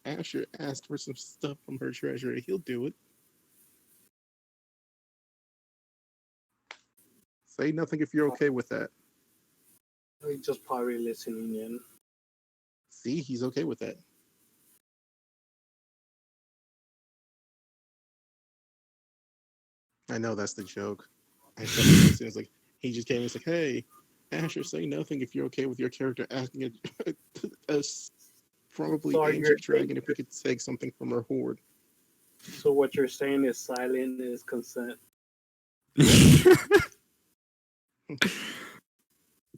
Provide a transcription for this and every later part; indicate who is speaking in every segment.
Speaker 1: Asher asked for some stuff from her treasury. He'll do it. Say nothing if you're okay with that.
Speaker 2: He's just probably listening in.
Speaker 1: See, he's okay with that. I know that's the joke. I said it as like he just came and was like, "Hey, Asher, say nothing if you're okay with your character asking a probably
Speaker 2: So
Speaker 1: ancient dragon if we could take something from her hoard."
Speaker 2: So what you're saying is silent is consent.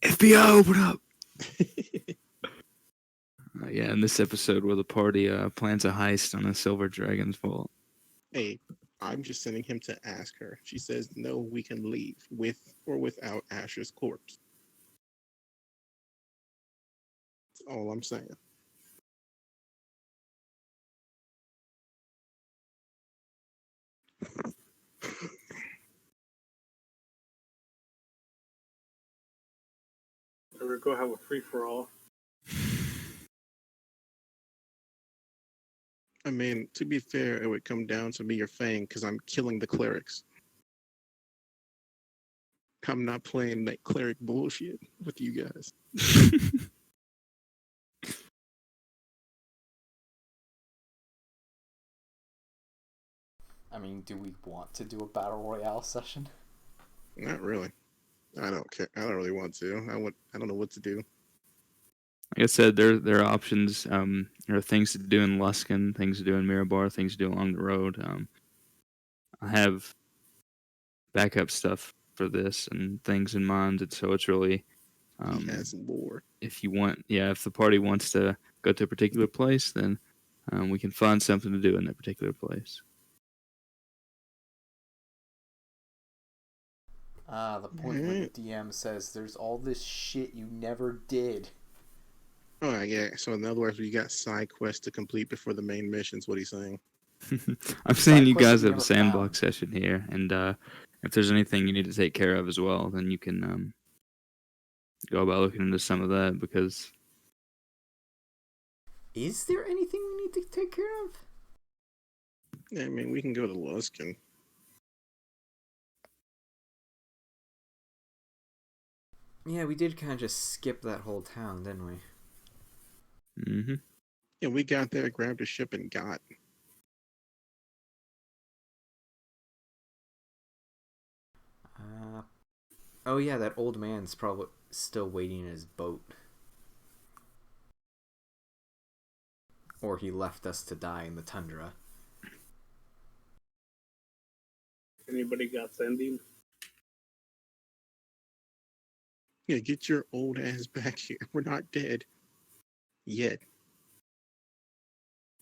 Speaker 3: FBI, open up! Yeah, in this episode where the party plans a heist on a silver dragon's vault.
Speaker 1: Hey, I'm just sending him to ask her. She says, no, we can leave, with or without Asher's corpse. That's all I'm saying.
Speaker 2: We're gonna have a free for all.
Speaker 1: I mean, to be fair, it would come down to me or Fang because I'm killing the clerics. I'm not playing that cleric bullshit with you guys.
Speaker 4: I mean, do we want to do a battle royale session?
Speaker 1: Not really. I don't care. I don't really want to. I don't know what to do.
Speaker 3: Like I said, there are options. There are things to do in Luskin, things to do in Mirabar, things to do along the road. I have backup stuff for this and things in mind, and so it's really
Speaker 1: He has lore.
Speaker 3: if you want, if the party wants to go to a particular place, then we can find something to do in that particular place.
Speaker 4: The point where the DM says there's all this shit you never did.
Speaker 1: Oh, yeah. So, in other words, we got side quests to complete before the main mission's what he's saying.
Speaker 3: I'm saying you guys
Speaker 4: we
Speaker 3: have a
Speaker 4: never
Speaker 3: sandbox
Speaker 4: found.
Speaker 3: session here, and if there's anything you need to take care of as well, then you can go about looking into some of that, because...
Speaker 4: Is there anything we need to take care of?
Speaker 1: Yeah, I mean, we can go to Luskin.
Speaker 4: Yeah, we did kind of just skip that whole town, didn't we?
Speaker 3: Mm-hmm.
Speaker 1: Yeah, we got there, grabbed a ship, and got.
Speaker 4: Oh yeah, that old man's probably still waiting in his boat. Or he left us to die in the tundra.
Speaker 2: Anybody got sending?
Speaker 1: Yeah, get your old ass back here. We're not dead. Yet.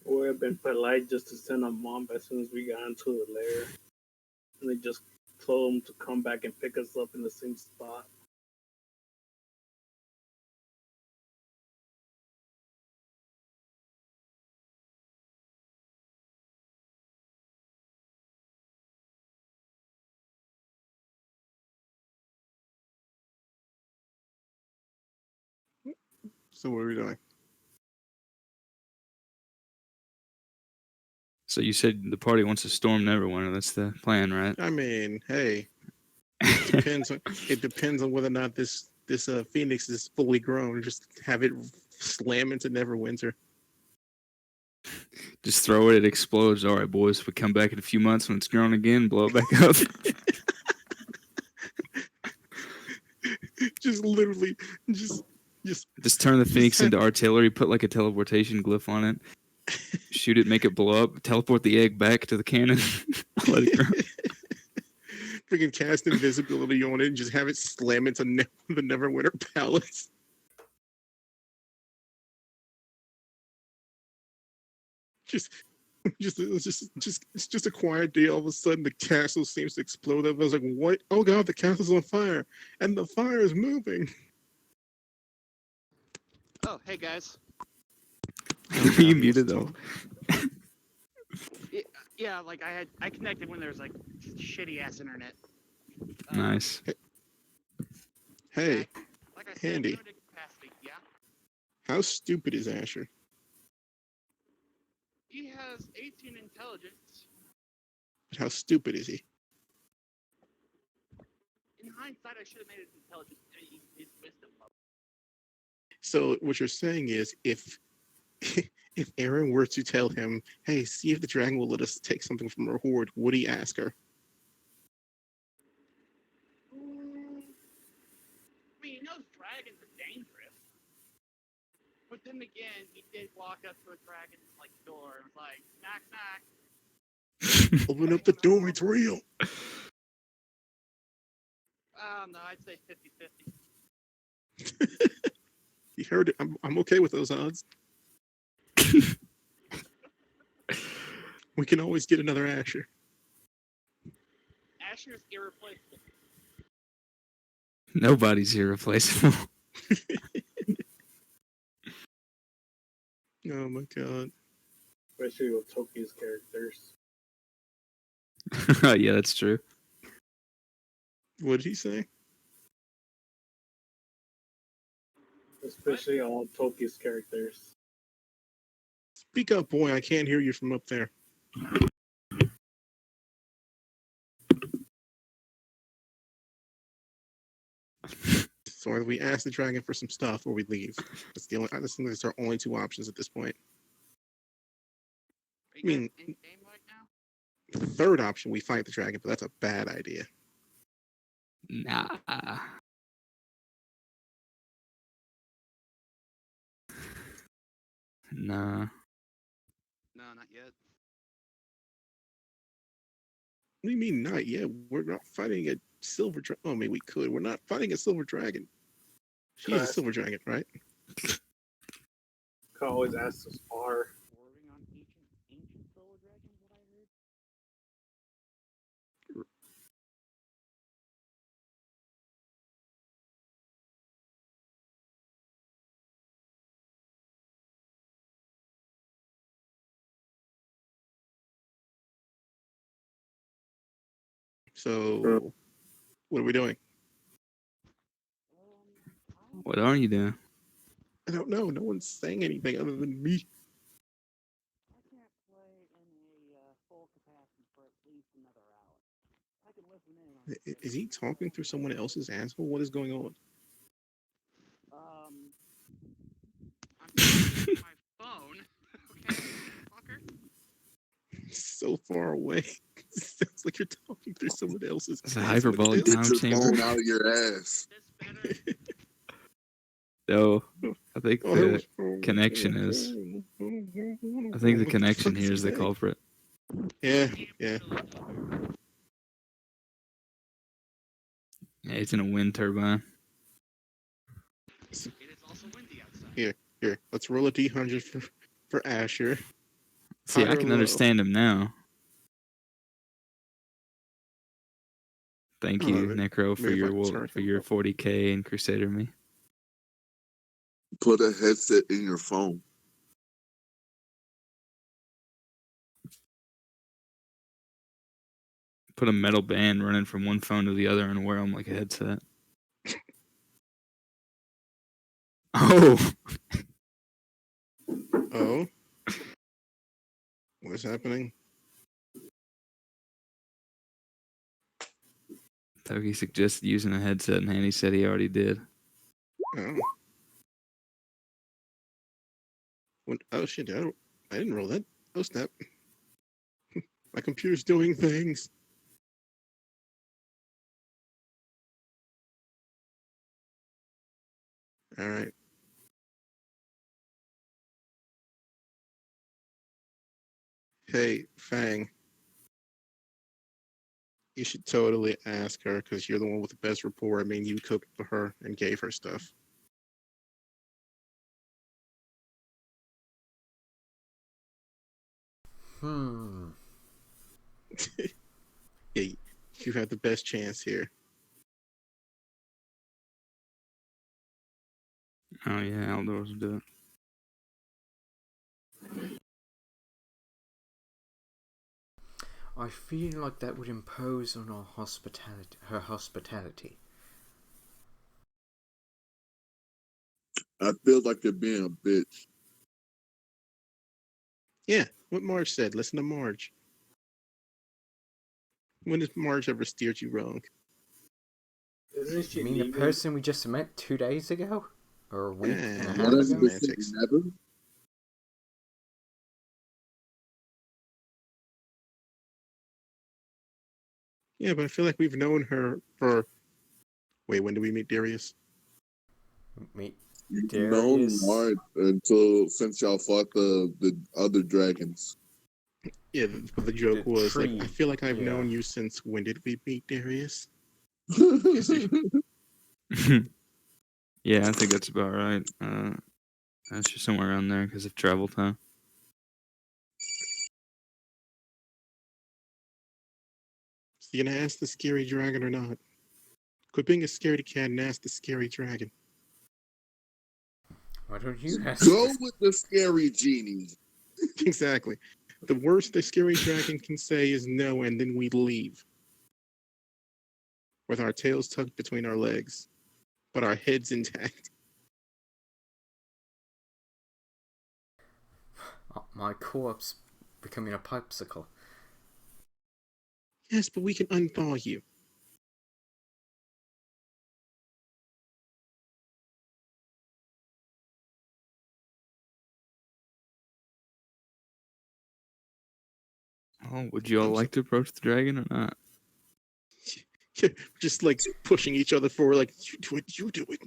Speaker 2: We have been polite just to send a mom as soon as we got into the lair. And they just told them to come back and pick us up in the same spot.
Speaker 1: So what are we doing?
Speaker 3: So you said the party wants to storm Neverwinter. That's the plan, right?
Speaker 1: I mean, hey, it depends on whether or not this phoenix is fully grown. Just have it slam into Neverwinter.
Speaker 3: Just throw it, it explodes. All right, boys, we come back in a few months when it's grown again, blow it back up.
Speaker 1: Just literally,
Speaker 3: just turn the phoenix into artillery, put like a teleportation glyph on it, shoot it, make it blow up, teleport the egg back to the cannon, let it grow.
Speaker 1: Freaking cast invisibility on it and just have it slam into the Neverwinter Palace. It's just a quiet day. All of a sudden, the castle seems to explode. I was like, "What? Oh God, the castle's on fire, and the fire is moving."
Speaker 5: Oh, hey guys.
Speaker 3: You muted though.
Speaker 5: Yeah, like I connected when there was like shitty ass internet.
Speaker 3: Nice.
Speaker 1: Hey,
Speaker 5: like I said,
Speaker 1: Handy.
Speaker 5: limited capacity. Yeah.
Speaker 1: How stupid is Asher?
Speaker 5: He has 18 intelligence.
Speaker 1: But how stupid is he?
Speaker 5: In hindsight, I should have made his intelligence his wisdom level.
Speaker 1: So what you're saying is, if if Aaron were to tell him, "Hey, see if the dragon will let us take something from our hoard," would he ask her?
Speaker 5: I mean, he knows dragons are dangerous. But then again, he did walk up to a dragon's like door and was like, knock knock.
Speaker 1: Open up the door, it's real.
Speaker 5: I don't know, I'd say 50-50.
Speaker 1: You heard it. I'm okay with those odds. We can always get another Asher.
Speaker 5: Asher's irreplaceable.
Speaker 3: Nobody's irreplaceable.
Speaker 1: Oh my god.
Speaker 2: Especially with Toki's characters.
Speaker 3: Yeah, that's true.
Speaker 1: What did he say?
Speaker 2: Especially all Toki's characters.
Speaker 1: Speak up, boy. I can't hear you from up there. So either we ask the dragon for some stuff or we leave. That's the only. I just think those are our only two options at this point.
Speaker 5: Are you
Speaker 1: I mean-
Speaker 5: guys in game right now?
Speaker 1: The third option, we fight the dragon, but that's a bad idea.
Speaker 3: Nah. Nah.
Speaker 5: No, not yet.
Speaker 1: What do you mean not yet? We're not fighting a silver dragon. Oh, I mean, we could. We're not fighting a silver dragon. She's a
Speaker 2: Correct.
Speaker 1: silver dragon, right?
Speaker 2: Can always ask to spar.
Speaker 5: Warring on ancient solar dragons, what I heard.
Speaker 1: So, what are we doing?
Speaker 3: What are you doing?
Speaker 1: I don't know. No one's saying anything other than me.
Speaker 5: I can't play in a full capacity for at least another hour. I can listen in on.
Speaker 1: Is he talking through someone else's asshole? What is going on?
Speaker 5: I'm talking on my phone. Okay, fucker.
Speaker 1: So far away. Sounds like you're talking through someone else's.
Speaker 3: It's a
Speaker 1: ass.
Speaker 3: hyperbolic
Speaker 1: What
Speaker 3: time
Speaker 1: is
Speaker 6: Get your
Speaker 3: chamber.
Speaker 6: phone out of your ass.
Speaker 5: This better.
Speaker 3: No, I think
Speaker 1: Oh,
Speaker 3: the connection is. I think the connection here is the culprit.
Speaker 1: Yeah, yeah.
Speaker 3: Yeah, it's in a wind turbine.
Speaker 5: It is also windy outside.
Speaker 1: Here, let's roll a D100 for Asher.
Speaker 3: See,
Speaker 1: High
Speaker 3: I
Speaker 1: or
Speaker 3: can
Speaker 1: low?
Speaker 3: understand him now. Thank
Speaker 1: Oh,
Speaker 3: you,
Speaker 1: maybe
Speaker 3: Necro, for
Speaker 1: if I
Speaker 3: your
Speaker 1: turn
Speaker 3: for
Speaker 1: him
Speaker 3: your
Speaker 1: up.
Speaker 3: 40K in Crusader me.
Speaker 6: Put a headset in your phone.
Speaker 3: Put a metal band running from one phone to the other and wear them like a headset. Oh,
Speaker 1: Oh, what's happening?
Speaker 3: Toki suggested using a headset, and Hanny said he already did.
Speaker 1: Oh, oh shit! I didn't roll that. Oh snap! My computer's doing things. All right. Hey, Fang. You should totally ask her because you're the one with the best rapport. I mean, you cooked for her and gave her stuff.
Speaker 4: Hmm.
Speaker 1: Yeah, you have the best chance here.
Speaker 3: Oh yeah, outdoors will do it.
Speaker 4: I feel like that would impose on our her hospitality.
Speaker 6: I feel like you're being a bitch.
Speaker 1: Yeah, what Marge said. Listen to Marge. When has Marge ever steered you wrong?
Speaker 2: Isn't she
Speaker 4: You mean the
Speaker 2: leaving?
Speaker 4: person we just met 2 days ago? Or a week and a half
Speaker 1: Enough
Speaker 6: 100%
Speaker 4: ago?
Speaker 1: semantics.
Speaker 6: never.
Speaker 1: Yeah, but I feel like we've known her for. Wait, when did we meet Darius?
Speaker 4: Meet
Speaker 6: You've known
Speaker 4: Darius.
Speaker 6: Mark since y'all fought the other dragons.
Speaker 1: Yeah, but the joke
Speaker 4: The
Speaker 1: was like, I
Speaker 4: tree.
Speaker 1: feel like I've
Speaker 4: Yeah.
Speaker 1: known you since when did we meet Darius?
Speaker 3: Yeah, I think that's about right. That's just somewhere around there because of travel time.
Speaker 1: So you gonna ask the scary dragon or not? Quit being a scaredy cat and ask the scary dragon.
Speaker 4: Why don't you ask
Speaker 6: Go
Speaker 4: this?
Speaker 6: with the scary genie.
Speaker 1: Exactly. The worst the scary dragon can say is no, and then we leave. With our tails tucked between our legs, but our heads intact.
Speaker 4: My corpse becoming a popsicle.
Speaker 1: Yes, but we can unthaw you.
Speaker 3: Oh, would you all
Speaker 1: I'm so-
Speaker 3: like to approach the dragon or not?
Speaker 1: Just like pushing each other forward, like, you do it, you do it.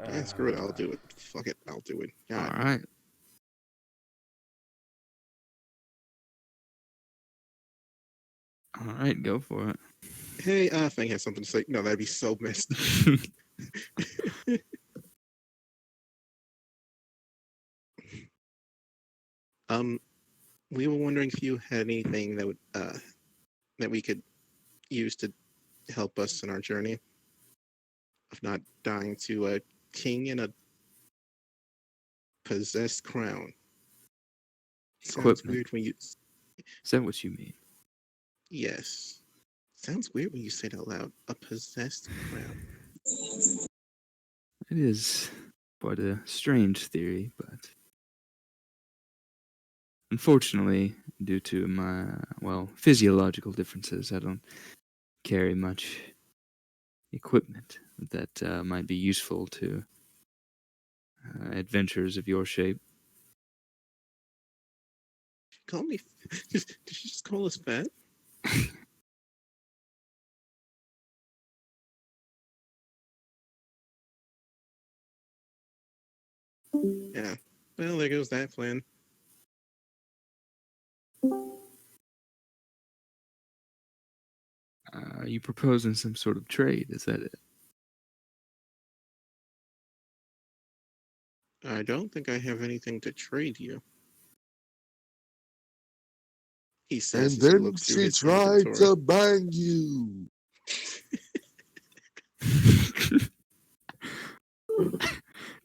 Speaker 1: Yeah, screw it, I'll do it. Fuck it, I'll do it.
Speaker 3: All
Speaker 1: God.
Speaker 3: right. All right, go for it.
Speaker 1: Hey, Fang has something to say. No, that'd be so messed. um, we were wondering if you had anything that would that we could use to help us in our journey of not dying to a king in a possessed crown. Sounds
Speaker 3: Equipment.
Speaker 1: weird when you.
Speaker 3: Is that what you mean?
Speaker 1: Yes. Sounds weird when you say it out loud. A possessed crown.
Speaker 3: It is quite a strange theory, but unfortunately, due to my, physiological differences, I don't carry much equipment that might be useful to adventurers of your shape.
Speaker 1: Call me. Did you just call us fat? Yeah. Well, there goes that plan.
Speaker 3: Are you proposing some sort of trade? Is that it?
Speaker 1: I don't think I have anything to trade you. He says
Speaker 6: And
Speaker 1: as he
Speaker 6: then
Speaker 1: looks through
Speaker 6: she
Speaker 1: his
Speaker 6: tried
Speaker 1: inventory.
Speaker 6: to bang you.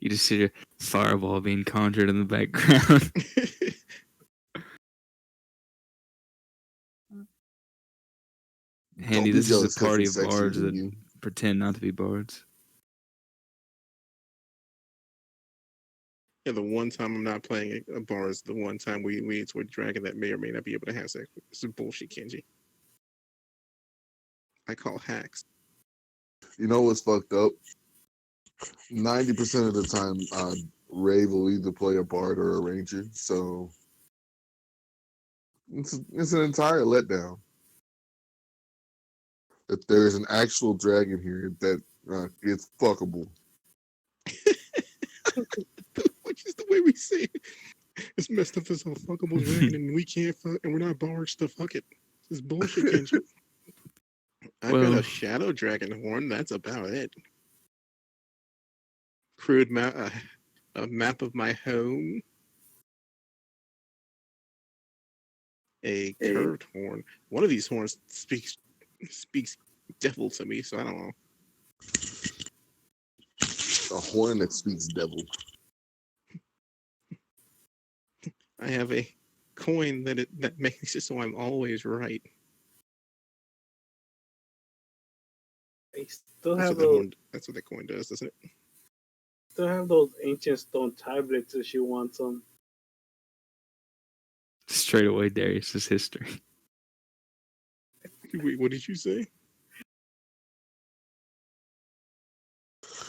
Speaker 3: You just see a fireball being conjured in the background. Handy,
Speaker 6: Don't be
Speaker 3: this is a
Speaker 6: jealous because
Speaker 3: party
Speaker 6: he's
Speaker 3: of
Speaker 6: sexier
Speaker 3: bards
Speaker 6: than
Speaker 3: that
Speaker 6: you.
Speaker 3: pretend not to be bards.
Speaker 1: Yeah, the one time I'm not playing a bar is the one time we meet with a dragon that may or may not be able to have sex. It's some bullshit, Kenji. I call hacks.
Speaker 6: You know what's fucked up? 90% of the time, Ray will either play a bard or a ranger. So it's an entire letdown. If there's an actual dragon here, that it's fuckable.
Speaker 1: Which is the way we say it. It's messed up as a fuckable dragon and we can't fuck and we're not bards to fuck it. This is bullshit, Kenji. I've got
Speaker 3: Well,
Speaker 1: a shadow dragon horn. That's about it. Crude map, a map of my home. A curved horn. One of these horns speaks devil to me, so I don't know.
Speaker 6: A horn that speaks devil.
Speaker 1: I have a coin that makes it so I'm always right.
Speaker 2: A Still
Speaker 1: That's
Speaker 2: have
Speaker 1: what that
Speaker 2: those.
Speaker 1: horn. That's what that coin does, doesn't it?
Speaker 2: Still have those ancient stone tablets if she wants them.
Speaker 3: Straight away, Darius's history.
Speaker 1: Wait, what did you say?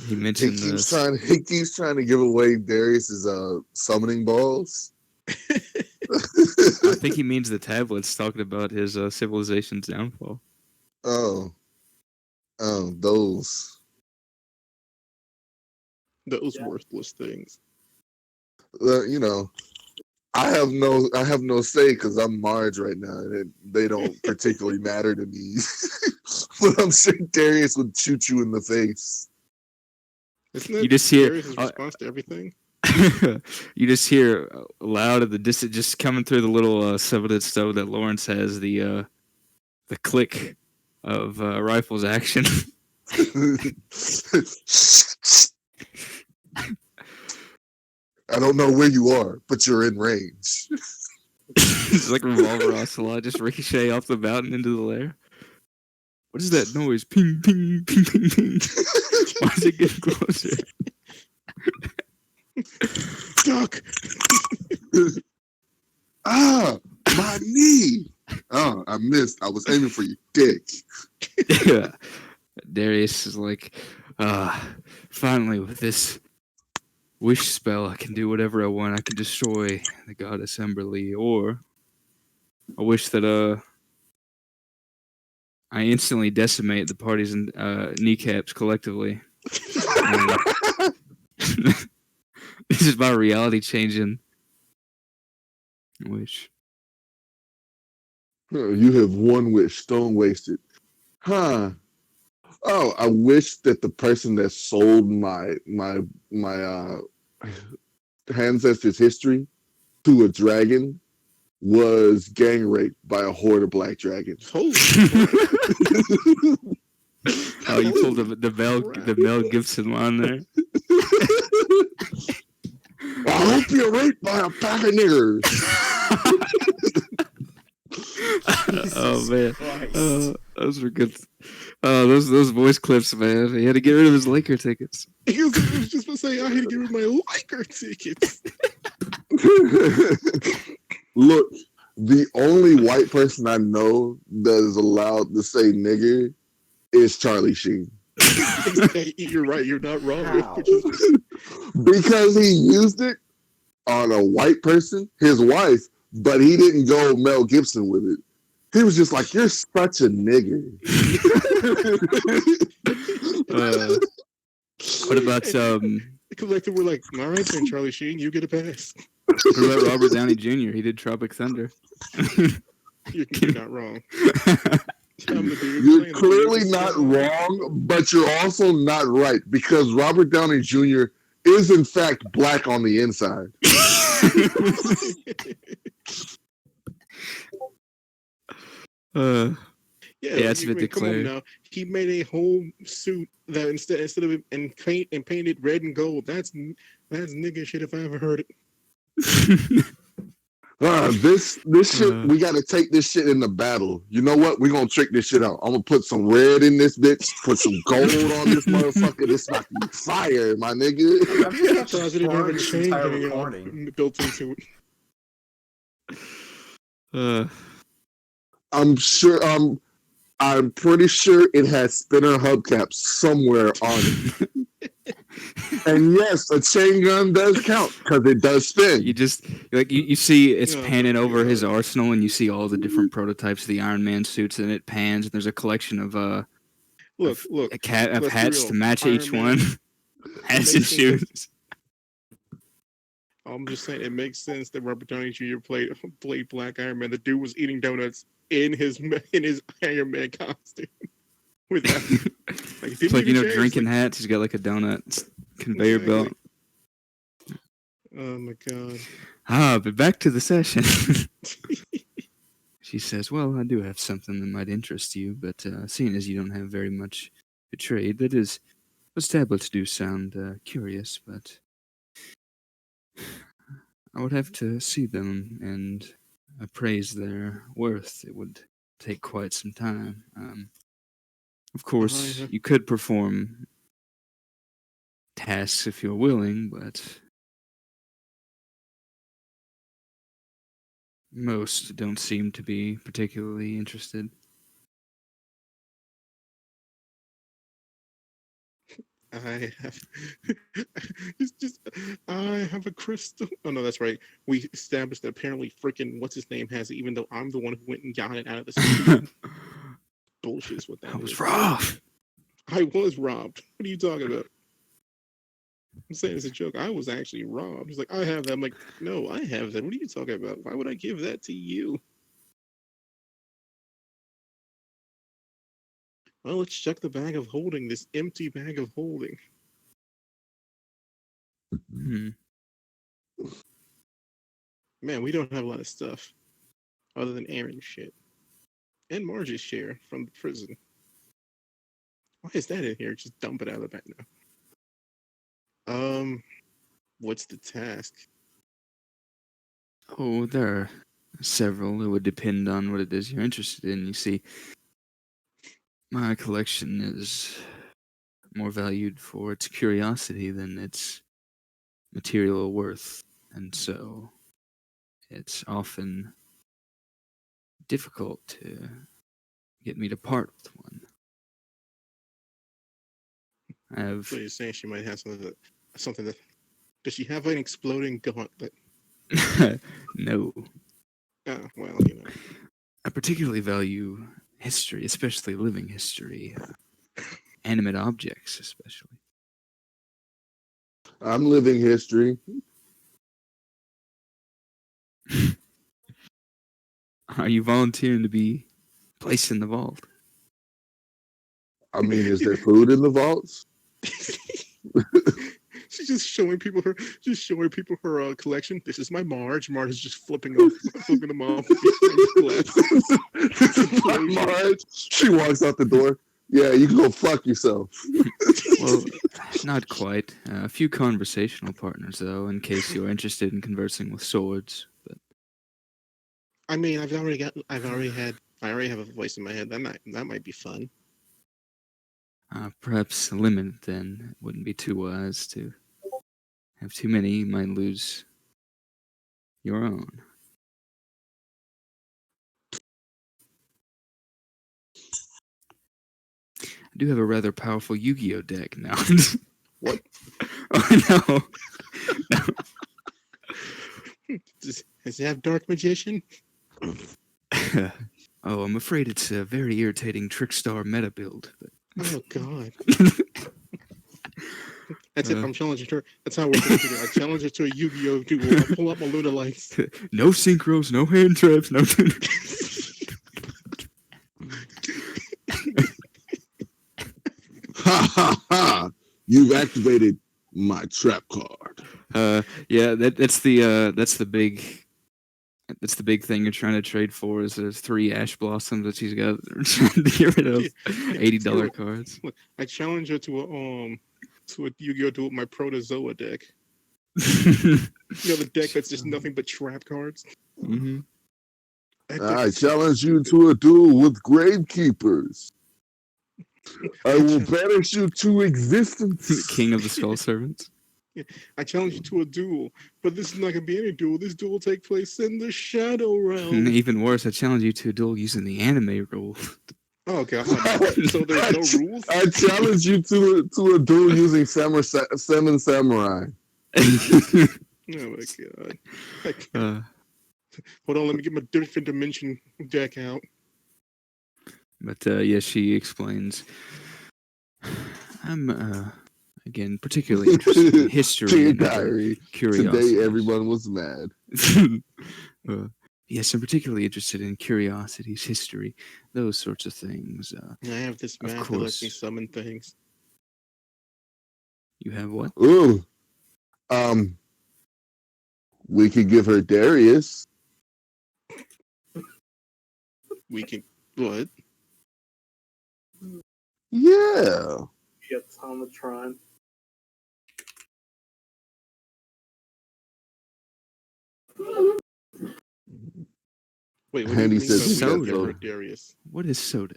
Speaker 3: He mentioned this.
Speaker 6: He keeps trying to give away Darius's summoning balls.
Speaker 3: I think he means the tablets, talking about his civilization's downfall.
Speaker 6: Oh, those.
Speaker 1: Those
Speaker 2: Yeah.
Speaker 1: worthless things.
Speaker 6: You know, I have no say because I'm Marge right now, and they don't particularly matter to me. But I'm sure Darius would shoot you in the face.
Speaker 1: Isn't that
Speaker 3: You just hear-
Speaker 1: Darius' response to everything?
Speaker 3: You just hear loud at the distance, just coming through the little sublight stove that Lawrence has, the click of rifle's action.
Speaker 6: I don't know where you are, but you're in range.
Speaker 3: It's like revolver ocelot, just ricochet off the mountain into the lair. What is that noise? Ping, ping, ping, ping, ping. Why is it getting closer?
Speaker 1: Duck!
Speaker 6: Ah, my knee! Oh, I missed. I was aiming for you, dick.
Speaker 3: Yeah. Darius is like, finally, with this wish spell, I can do whatever I want. I can destroy the goddess Emberly, or I wish that I instantly decimate the party's kneecaps collectively. This is my reality changing wish.
Speaker 6: You have one wish. Don't waste it. Huh. Oh, I wish that the person that sold my ancestors' history to a dragon was gang raped by a horde of black dragons.
Speaker 1: Holy
Speaker 3: Oh, you pulled the Mel Gibson line there.
Speaker 6: I hope you're raped by a pack of niggers.
Speaker 3: Oh man,
Speaker 4: Christ.
Speaker 3: those were good. Those voice clips, man. He had to get rid of his Laker tickets.
Speaker 1: I was just going to say, I had to give my Laker tickets.
Speaker 6: Look, the only white person I know that is allowed to say nigger is Charlie Sheen.
Speaker 1: You're right. You're not wrong.
Speaker 4: How?
Speaker 6: Because he used it on a white person, his wife, but he didn't go Mel Gibson with it. He was just like, "You're such a nigger."
Speaker 3: What about
Speaker 1: The collective were like, all right then, Charlie Sheen, you get a pass.
Speaker 3: what about Robert Downey Jr.? He did Tropic Thunder.
Speaker 1: You're not wrong. I'm the dude
Speaker 6: You're
Speaker 1: playing the
Speaker 6: clearly
Speaker 1: music.
Speaker 6: not wrong, but you're also not right because Robert Downey Jr. is in fact black on the inside.
Speaker 1: Yeah,
Speaker 3: it's been
Speaker 1: come on
Speaker 3: declared.
Speaker 1: now. He made a whole suit that instead of it and painted red and gold. That's nigga shit if I ever heard it.
Speaker 6: This shit, we got to take this shit in the battle. You know what? We're going to trick this shit out. I'm going to put some red in this bitch, put some gold on this motherfucker. This about to be fire, my nigga.
Speaker 4: I'm just have
Speaker 1: Surprised
Speaker 4: to
Speaker 1: it didn't have
Speaker 4: forward
Speaker 1: a
Speaker 4: this
Speaker 1: chain
Speaker 4: entire
Speaker 1: hanging
Speaker 4: recording.
Speaker 1: built into it.
Speaker 6: I'm sure. I'm pretty sure it has spinner hubcaps somewhere on it. And yes, a chain gun does count because it does spin.
Speaker 3: You just you see it's
Speaker 1: Oh,
Speaker 3: panning
Speaker 1: my
Speaker 3: over his
Speaker 1: God.
Speaker 3: arsenal, and you see all the different prototypes of the Iron Man suits, and it pans. And there's a collection of
Speaker 1: Look.
Speaker 3: a cat of
Speaker 1: let's be
Speaker 3: hats
Speaker 1: real.
Speaker 3: to match
Speaker 1: Iron
Speaker 3: each
Speaker 1: Man-
Speaker 3: one. Hats and
Speaker 1: makes sense
Speaker 3: shoes.
Speaker 1: I'm just saying, it makes sense that Robert Downey Jr. played Black Iron Man. The dude was eating donuts in his Iron Man costume. With that,
Speaker 3: It's like drinking hats. He's got like a donut conveyor belt.
Speaker 1: Oh my god.
Speaker 3: But back to the session. She says, "Well, I do have something that might interest you, but seeing as you don't have very much to trade, that is, those tablets do sound curious, but I would have to see them and appraise their worth. It would take quite some time. Of course,
Speaker 1: have-
Speaker 3: you could perform tasks if you're willing, but most don't seem to be particularly interested.
Speaker 1: I have it's just I have a crystal. Oh no, that's right. We established that apparently freaking what's his name has it, even though I'm the one who went and got it out of the stupid bullshit is what
Speaker 3: I
Speaker 1: that
Speaker 3: was
Speaker 1: is.
Speaker 3: robbed.
Speaker 1: I was robbed. What are you talking about? I'm saying it's a joke. I was actually robbed. He's like, I have that. I'm like, no, I have that. What are you talking about? Why would I give that to you? Well, let's check the bag of holding, this empty bag of holding.
Speaker 3: Hmm.
Speaker 1: Man, we don't have a lot of stuff other than Aaron's shit and Marge's share from the prison. Why is that in here? Just dump it out of the bag now. What's the task?
Speaker 3: Oh, there are several. It would depend on what it is you're interested in. You see, my collection is more valued for its curiosity than its material worth, and so it's often difficult to get me to part with one. I have
Speaker 1: So you're saying she might have something that. Does she have an exploding gauntlet?
Speaker 3: no.
Speaker 1: Oh, well,
Speaker 3: I particularly value history, especially living history, animate objects, especially.
Speaker 6: I'm living history.
Speaker 3: Are you volunteering to be placed in the vault?
Speaker 6: I mean, is there food in the vaults?
Speaker 1: She's just showing people her collection. This is my Marge. Marge is just flipping them off with these glasses.
Speaker 6: This is my Marge. She walks out the door. Yeah, you can go fuck yourself.
Speaker 3: Well, not quite. A few conversational partners, though, in case you're interested in conversing with swords. But
Speaker 1: I mean, I already have a voice in my head. That might be fun.
Speaker 3: perhaps a limit then wouldn't be too wise to have too many. You might lose your own. I do have a rather powerful Yu-Gi-Oh deck now.
Speaker 1: What?
Speaker 3: Oh no!
Speaker 1: Does it have Dark Magician?
Speaker 3: Oh, I'm afraid it's a very irritating Trickstar meta build. But
Speaker 1: Oh God. That's it. I'm challenging her. That's how we're going to do it. I challenge her to a Yu-Gi-Oh duel. I pull out my Luna Lights.
Speaker 3: no synchros, no hand traps, no.
Speaker 6: Ha ha ha! You've activated my trap card.
Speaker 3: Yeah, that's the big thing you're trying to trade for is there's 3 ash blossoms that she's got trying to get rid of $80 cards.
Speaker 1: Look, I challenge her to a Yu-Gi-Oh duel with my Protozoa deck. The deck that's just nothing but trap cards.
Speaker 3: Mm-hmm.
Speaker 6: I challenge you to a duel with Gravekeepers. I will banish you to existence.
Speaker 3: The king of the skull servants.
Speaker 1: I challenge you to a duel, but this is not going to be any duel. This duel will take place in the Shadow Realm.
Speaker 3: Even worse, I challenge you to a duel using the anime rule.
Speaker 1: Oh God! So there's no rules.
Speaker 6: I challenge you to a duel using Seven Samurai.
Speaker 1: Oh my God! Hold on, let me get my different dimension deck out.
Speaker 3: But yeah, she explains. I'm again particularly interested in history
Speaker 6: Dear
Speaker 3: and
Speaker 6: diary,
Speaker 3: curiosity.
Speaker 6: today everyone was mad.
Speaker 3: Yes, I'm particularly interested in curiosities, history, those sorts of things.
Speaker 1: I have this
Speaker 3: Of
Speaker 1: math that lets
Speaker 3: course.
Speaker 1: me summon things.
Speaker 3: You have what?
Speaker 6: Ooh, we could give her Darius.
Speaker 1: We can what?
Speaker 6: Yeah.
Speaker 2: Get Tomatron.
Speaker 1: Wait, what do you
Speaker 6: Handy
Speaker 1: mean
Speaker 6: says
Speaker 1: by
Speaker 3: we got
Speaker 1: we give her
Speaker 6: soda.
Speaker 1: Darius?
Speaker 3: What is soda?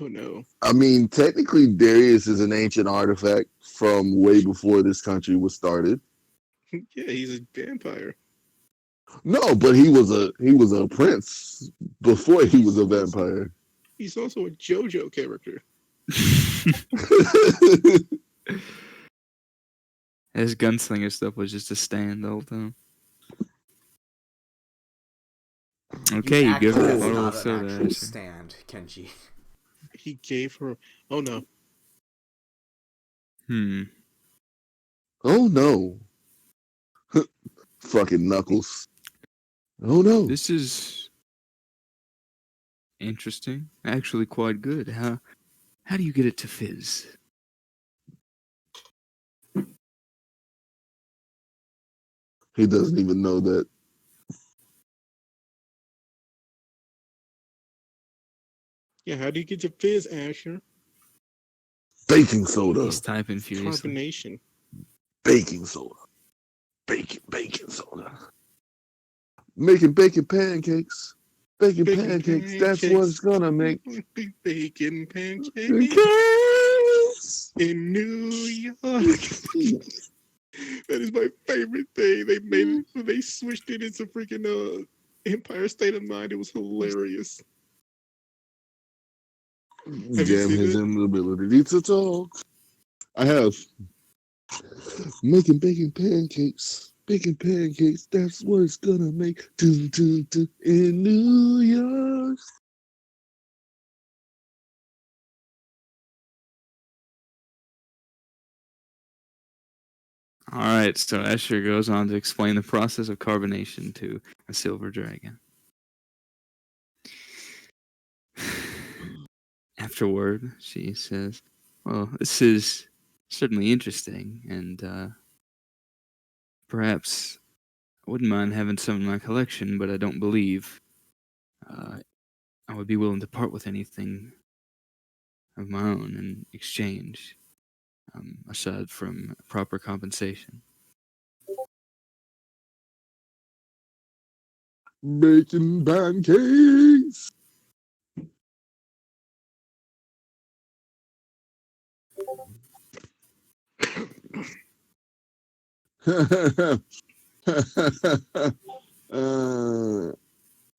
Speaker 1: Oh no.
Speaker 6: I mean, technically, Darius is an ancient artifact from way before this country was started.
Speaker 1: Yeah, he's a vampire.
Speaker 6: No, but he was a prince before he was a vampire.
Speaker 1: He's also a JoJo character.
Speaker 3: His gunslinger stuff was just a stand the whole time. Okay, you give her a
Speaker 4: That's
Speaker 3: bottle
Speaker 4: not
Speaker 3: of
Speaker 4: an
Speaker 3: soda.
Speaker 4: actual
Speaker 3: Asher.
Speaker 4: stand, Kenji.
Speaker 1: He gave her. Oh no.
Speaker 6: Oh no. Fucking Knuckles. Oh no.
Speaker 3: This is interesting. Actually, quite good. How do you get it to fizz?
Speaker 6: He doesn't even know that.
Speaker 1: Yeah, how do you get to fizz, Asher?
Speaker 6: Baking soda.
Speaker 3: He's typing furiously.
Speaker 1: Carbonation.
Speaker 6: Baking soda. Baking soda. Making bacon pancakes. Baking pancakes. That's what it's gonna make.
Speaker 1: Bacon pancakes
Speaker 6: Pancakes.
Speaker 1: in New York. That is my favorite thing. They made it when they switched it into freaking Empire State of Mind. It was hilarious. Have you
Speaker 6: Damn
Speaker 1: seen
Speaker 6: his
Speaker 1: it?
Speaker 6: inability to talk. I have. Making bacon pancakes. Baking pancakes. That's what it's gonna make. In New York.
Speaker 3: All right, so Escher goes on to explain the process of carbonation to a silver dragon. Afterward, she says, "Well, this is certainly interesting, and perhaps I wouldn't mind having some in my collection, but I don't believe I would be willing to part with anything of my own in exchange, aside from proper compensation."
Speaker 6: Making pancakes.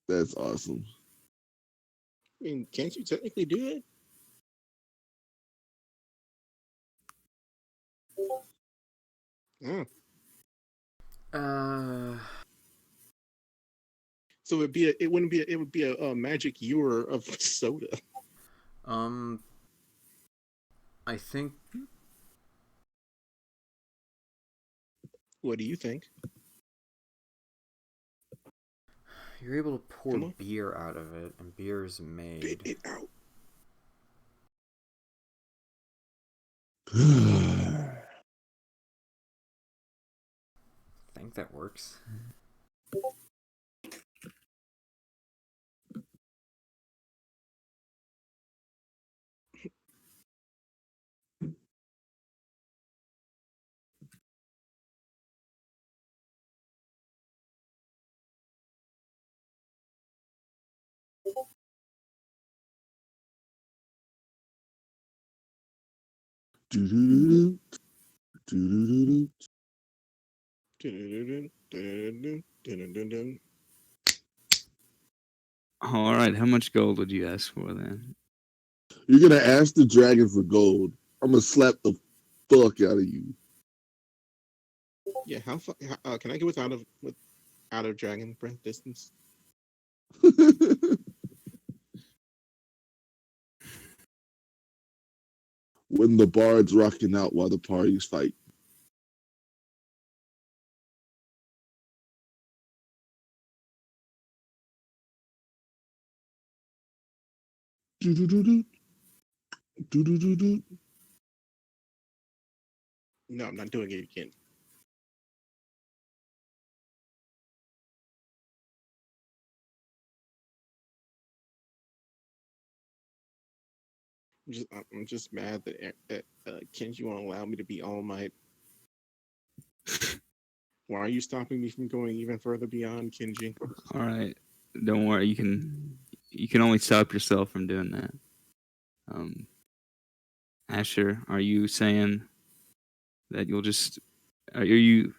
Speaker 6: That's awesome.
Speaker 1: I mean, can't you technically do it? Oh. So it would be a magic ewer of soda.
Speaker 4: I think
Speaker 1: What do you think?
Speaker 4: you're able to pour
Speaker 1: Come on.
Speaker 4: beer out of it, and beer is
Speaker 1: Spit
Speaker 4: made.
Speaker 1: it out.
Speaker 4: I think that works.
Speaker 6: Do-do-do-do. Do-do-do-do.
Speaker 1: Dun-dun-dun, dun-dun-dun, dun-dun-dun.
Speaker 3: All right, how much gold would you ask for then?
Speaker 6: You're gonna ask the dragon for gold. I'm gonna slap the fuck out of you.
Speaker 1: Yeah, how far? Can I get out of dragon breath distance?
Speaker 6: When the bard's rocking out while the parties fight. Do-do-do-do. Do-do-do-do.
Speaker 1: No, I'm not doing it again. I'm just mad that Kenji won't allow me to be All Might. Why are you stopping me from going even further beyond Kenji?
Speaker 3: All right, don't worry. You can only stop yourself from doing that. Um, Asher, are you saying that you'll just are you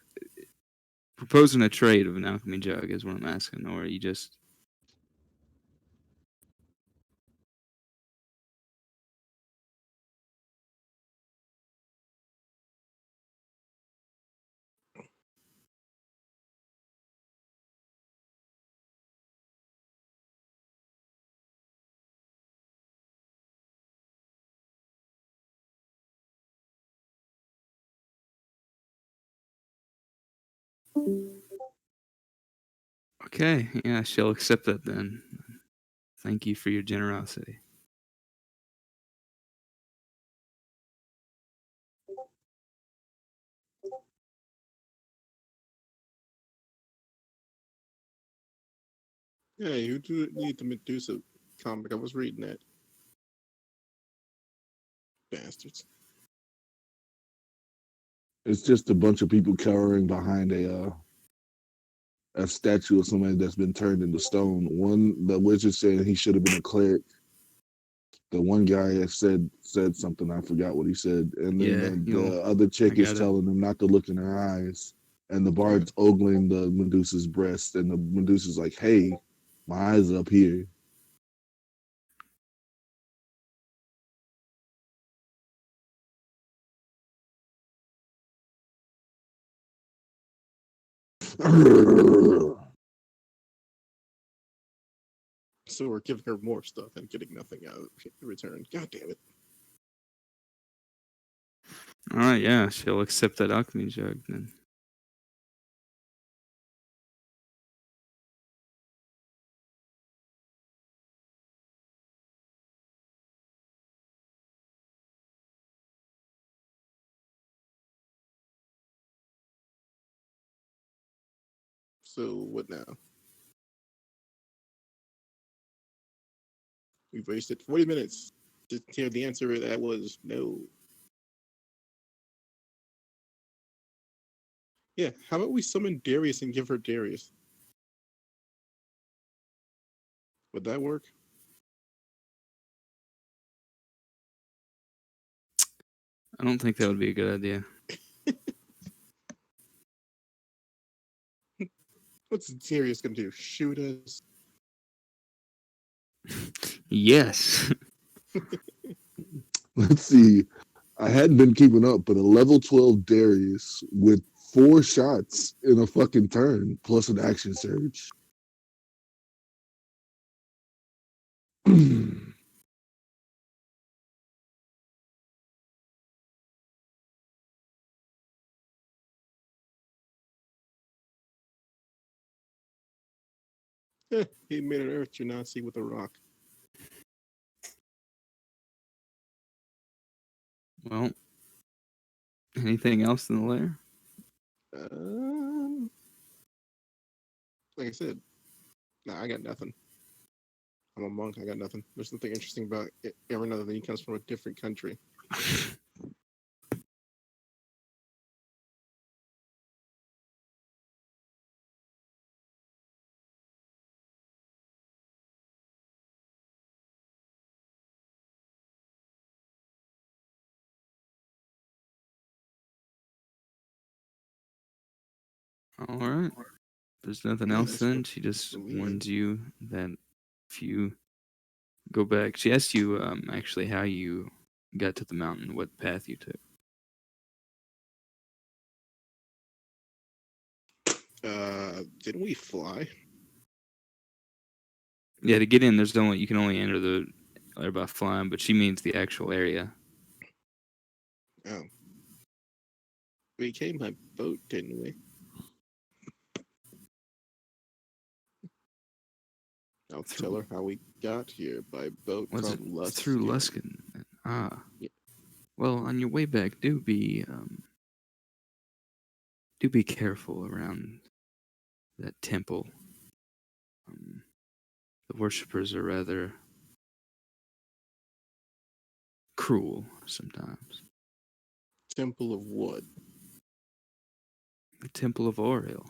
Speaker 3: proposing a trade of an alchemy jug? Is what I'm asking, or are you just okay? Yeah, I shall accept that then. Thank you for your generosity.
Speaker 1: Hey, who do need the Medusa comic? I was reading that. Bastards.
Speaker 6: It's just a bunch of people cowering behind a statue of somebody that's been turned into stone. One, the wizard said he should have been a cleric. The one guy said something, I forgot what he said, and then
Speaker 3: Yeah,
Speaker 6: the other chick
Speaker 3: I
Speaker 6: is
Speaker 3: got it.
Speaker 6: telling him not to look in her eyes, and the bard's ogling the Medusa's breast, and the Medusa's like, "Hey, my eyes are up here."
Speaker 1: So we're giving her more stuff and getting nothing out in return. God damn it.
Speaker 3: All right, yeah, she'll accept that alchemy jug then.
Speaker 1: So what now? We've wasted 40 minutes to hear the answer that was no. Yeah, how about we summon Darius and give her Darius? Would that work?
Speaker 3: I don't think that would be a good idea.
Speaker 1: What's Darius gonna do? Shoot us?
Speaker 3: Yes.
Speaker 6: Let's see. I hadn't been keeping up, but a level 12 Darius with 4 shots in a fucking turn plus an action surge.
Speaker 1: He made an Earth Genasi with a rock.
Speaker 3: Well, anything else in the lair?
Speaker 1: Like I said, nah, I got nothing. I'm a monk. I got nothing. There's nothing interesting about it. Everyone other than he comes from a different country.
Speaker 3: All right. There's nothing
Speaker 1: Yeah,
Speaker 3: else
Speaker 1: that's
Speaker 3: then.
Speaker 1: what
Speaker 3: She just
Speaker 1: we're leaving.
Speaker 3: warns you that if you go back, she asked you actually how you got to the mountain, what path you took.
Speaker 1: Didn't we fly?
Speaker 3: Yeah, to get in, you can only enter the lair by flying, but she means the actual area.
Speaker 1: Oh. We came by boat, didn't we? I'll tell her how we got here by boat
Speaker 3: Was it
Speaker 1: from Luskin.
Speaker 3: through Luskin? Ah.
Speaker 1: Yeah.
Speaker 3: Well, on your way back, do be careful around that temple. The worshippers are rather cruel sometimes.
Speaker 1: Temple of what?
Speaker 3: The Temple of Oriel.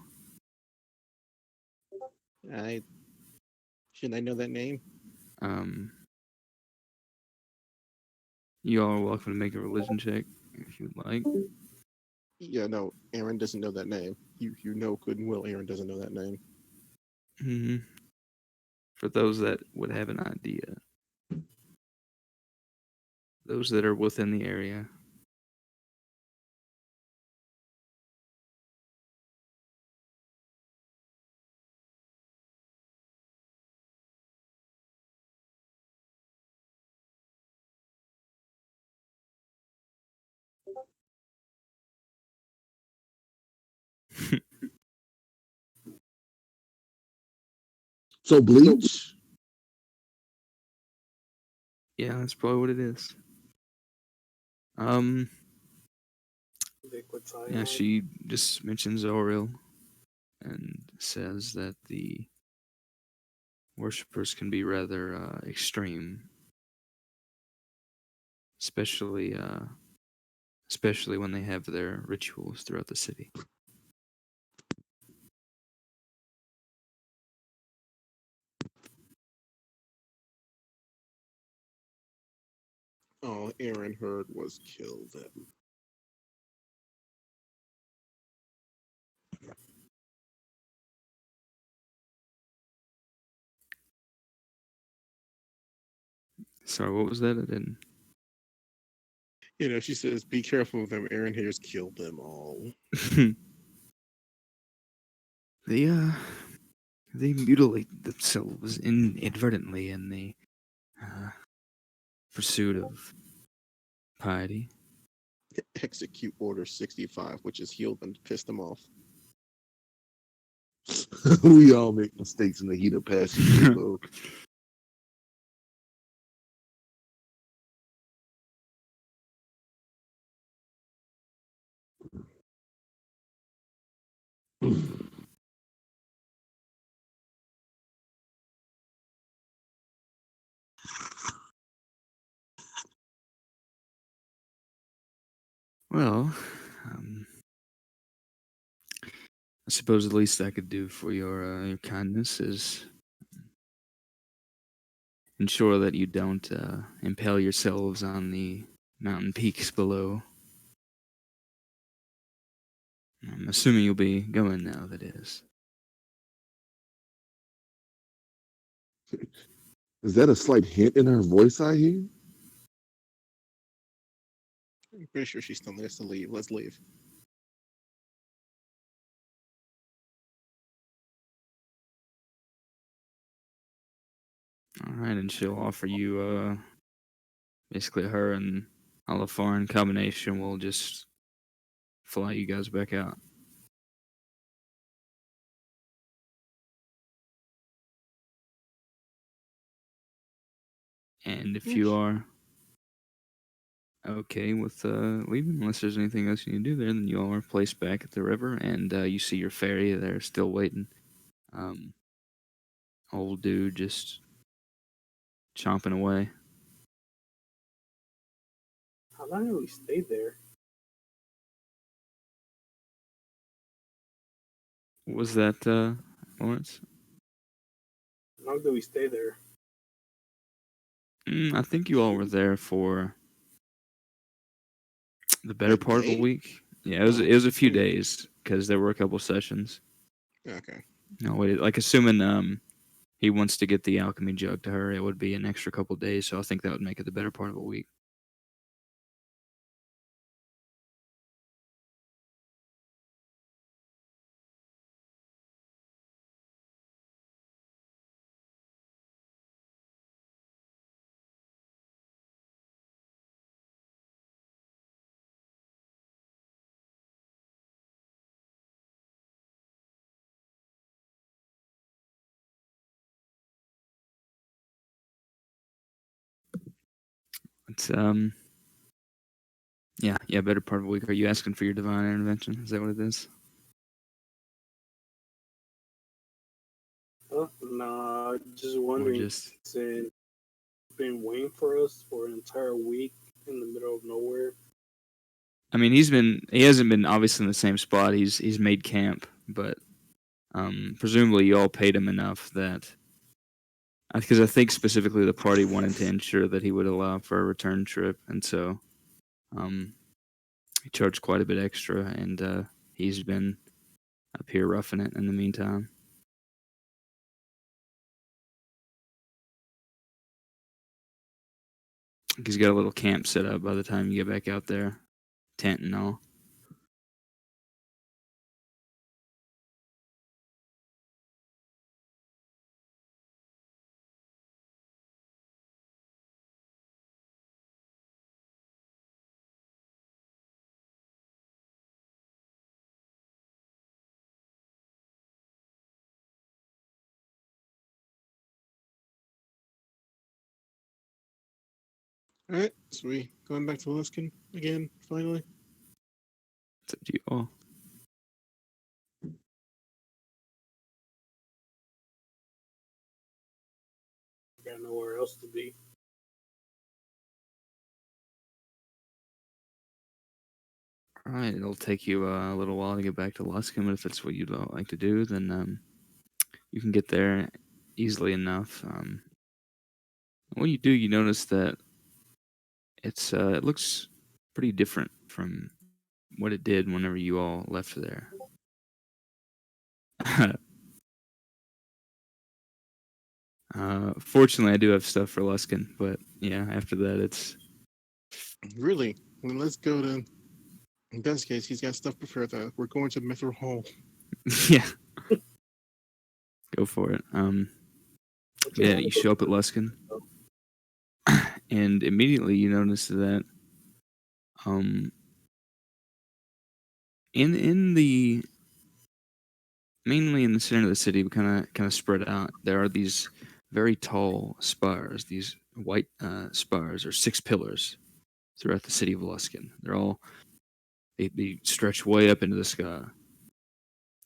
Speaker 1: Shouldn't I know that name?
Speaker 3: Um, You all are welcome to make a religion check if you would like.
Speaker 1: Yeah, no, Aaron doesn't know that name. You know good and well Aaron doesn't know that name.
Speaker 3: Hmm. For those that would have an idea, those that are within the area.
Speaker 6: So Bleach?
Speaker 3: Yeah, that's probably what it is. Um,
Speaker 2: Liquid
Speaker 3: yeah,
Speaker 2: cyanide.
Speaker 3: she just mentions Oriel and says that the worshippers can be rather extreme, especially especially when they have their rituals throughout the city.
Speaker 1: All Aaron heard was kill them.
Speaker 3: Sorry, what was that? I didn't.
Speaker 1: You know, she says, "Be careful of them." Aaron hears, "Kill them all."
Speaker 3: they they mutilate themselves inadvertently in the uh, pursuit of piety.
Speaker 1: Execute Order 65, which has healed them to piss them off.
Speaker 6: We all make mistakes in the heat of passion, bro.
Speaker 3: Well, um, I suppose the least I could do for your kindness is ensure that you don't impale yourselves on the mountain peaks below. I'm assuming you'll be going now, that is.
Speaker 6: Is that a slight hint in her voice I hear?
Speaker 1: I'm pretty sure she's telling us to leave. Let's leave.
Speaker 3: All right, and she'll offer you basically her and Alafar in combination will just fly you guys back out. And if you are okay with leaving, unless there's anything else you need to do there, then you all are placed back at the river, and you see your ferry there still waiting. Old dude just chomping away.
Speaker 2: How long have we stayed there?
Speaker 3: What was that, Lawrence?
Speaker 2: How long did we stay there?
Speaker 3: I think you all were there for the better
Speaker 1: A
Speaker 3: part of a
Speaker 1: day?
Speaker 3: week. Yeah, it was a few days because there were a couple sessions.
Speaker 1: Okay.
Speaker 3: No, wait, like assuming he wants to get the alchemy jug to her, it would be an extra couple days. So I think that would make it the better part of a week. It's yeah, better part of a week. Are you asking for your divine intervention? Is that what it is?
Speaker 2: Nah, just
Speaker 3: Or
Speaker 2: wondering.
Speaker 3: just
Speaker 2: Since been waiting for us for an entire week in the middle of nowhere.
Speaker 3: I mean, he hasn't been obviously in the same spot. He's made camp, but presumably you all paid him enough that because I think specifically the party wanted to ensure that he would allow for a return trip, and so um, he charged quite a bit extra, and he's been up here roughing it in the meantime. He's got a little camp set up by the time you get back out there, tent and all.
Speaker 1: All right, so we going back to Luskin again, finally.
Speaker 3: It's up to you all.
Speaker 2: Got nowhere else to be.
Speaker 3: All right, it'll take you a little while to get back to Luskin, but if that's what you'd like to do, then you can get there easily enough. When you do, you notice that it looks pretty different from what it did whenever you all left there. Fortunately, I do have stuff for Luskin, but yeah, after that, it's
Speaker 1: Really? Well, let's go to. In best case, he's got stuff prepared. We're going to Mithril Hall.
Speaker 3: yeah. Go for it.
Speaker 2: What you
Speaker 3: Yeah,
Speaker 2: wanna
Speaker 3: you
Speaker 2: go
Speaker 3: show up
Speaker 2: do?
Speaker 3: at Luskin, and immediately you notice that um in the mainly in the center of the city, but kind of spread out, there are these very tall spires, these white spires or six pillars throughout the city of Luskin. They stretch way up into the sky,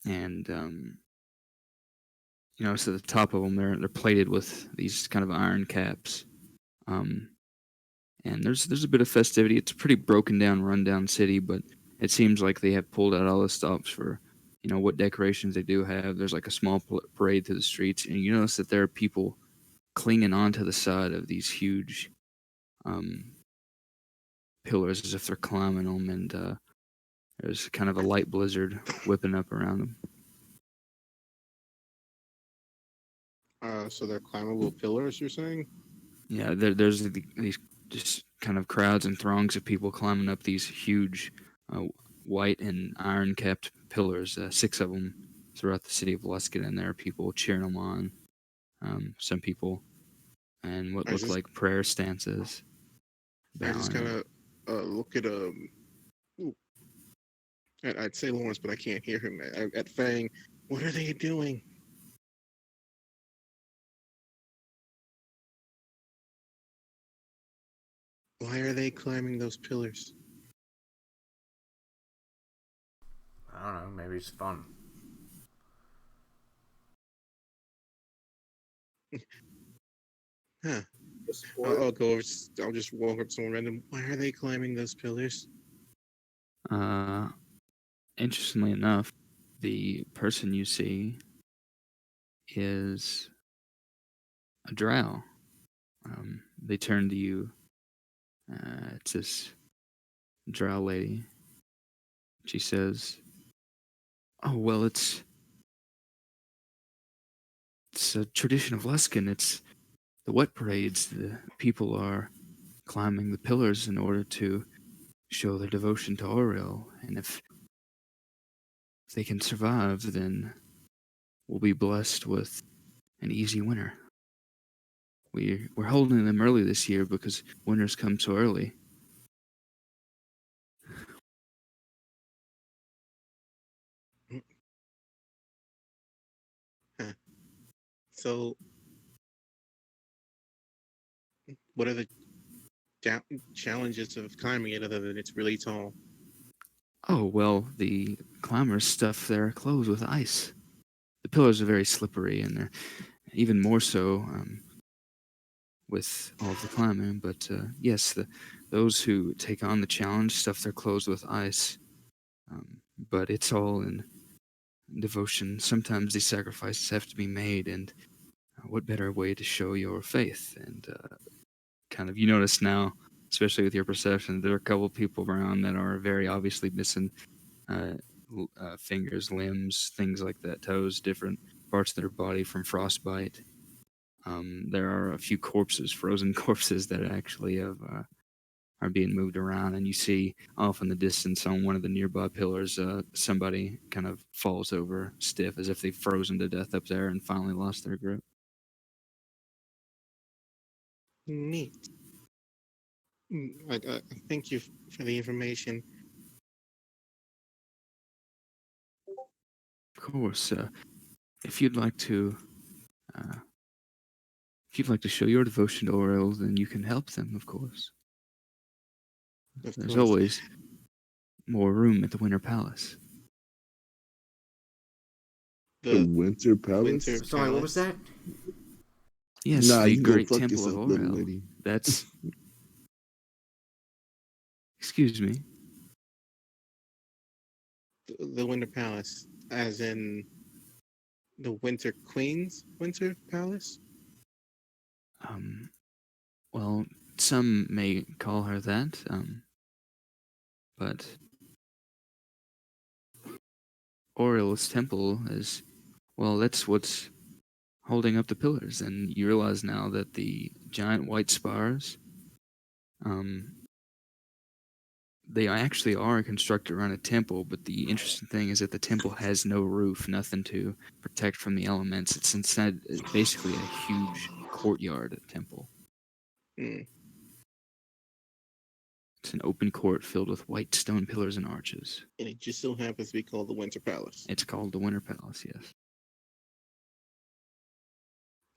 Speaker 3: and you notice at the top of them they're plated with these kind of iron caps. Um, and there's a bit of festivity. It's a pretty broken down, run down city, but it seems like they have pulled out all the stops for what decorations they do have. There's like a small parade through the streets, and you notice that there are people clinging onto the side of these huge um, pillars as if they're climbing them, and there's kind of a light blizzard whipping up around them.
Speaker 1: So they're climbable pillars, you're saying?
Speaker 3: Yeah, there's these just kind of crowds and throngs of people climbing up these huge white and iron capped pillars, six of them throughout the city of Luskin, and there are people cheering them on. Some people and what
Speaker 1: I
Speaker 3: look
Speaker 1: just,
Speaker 3: like prayer stances.
Speaker 1: I just
Speaker 3: Bowing.
Speaker 1: kind of look at ooh, I'd say Lawrence, but I can't hear him. At Fang, what are they doing? Why are they climbing those pillars?
Speaker 4: I don't know, maybe it's fun.
Speaker 1: Huh.
Speaker 2: The sport.
Speaker 1: I'll go over. I'll just walk up to someone random. Why are they climbing those pillars?
Speaker 3: Interestingly enough, the person you see is a drow. They turn to you. It's this drow lady. She says, "Oh well, it's a tradition of Luskin. It's the wet parades. The people are climbing the pillars in order to show their devotion to Oriel, and if they can survive, then we'll be blessed with an easy winter. We're holding them early this year because winters come so early."
Speaker 1: Huh. So, what are the challenges of climbing it other than it's really tall?
Speaker 3: Oh, well, the climbers stuff their clothes with ice. The pillars are very slippery, and they're even more so with all of the climbing. But yes, those who take on the challenge stuff their clothes with ice. But it's all in devotion. Sometimes these sacrifices have to be made, and what better way to show your faith? And kind of, you notice now, especially with your perception, there are a couple people around that are very obviously missing fingers, limbs, things like that, toes, different parts of their body from frostbite. There are a few corpses, frozen corpses, that actually are being moved around, and you see off in the distance on one of the nearby pillars, somebody kind of falls over stiff, as if they've frozen to death up there and finally lost their grip.
Speaker 1: Neat. Thank you for the information.
Speaker 3: Of course, if you'd like to, uh, if you'd like to show your devotion to Oriel, then you can help them. Of course,
Speaker 1: Of
Speaker 3: there's
Speaker 1: course.
Speaker 3: always more room at the Winter Palace.
Speaker 6: The
Speaker 1: The
Speaker 6: Winter Palace?
Speaker 1: Winter
Speaker 4: Sorry, what was
Speaker 1: Palace.
Speaker 4: that?
Speaker 3: Yes,
Speaker 6: Nah,
Speaker 3: the
Speaker 6: you go
Speaker 3: great
Speaker 6: fuck
Speaker 3: temple of
Speaker 6: yourself, little
Speaker 3: Oriel.
Speaker 6: lady.
Speaker 3: That's. Excuse me.
Speaker 1: The Winter Palace, as in the Winter Queen's Winter Palace.
Speaker 3: Um, well, some may call her that, but Oriel's temple is, well, that's what's holding up the pillars. And you realize now that the giant white spires, they actually are constructed around a temple, but the interesting thing is that the temple has no roof, nothing to protect from the elements. It's inside basically a huge courtyard temple.
Speaker 1: Hmm.
Speaker 3: It's an open court filled with white stone pillars and arches.
Speaker 1: And it just so happens to be called the Winter Palace.
Speaker 3: It's called the Winter Palace, yes.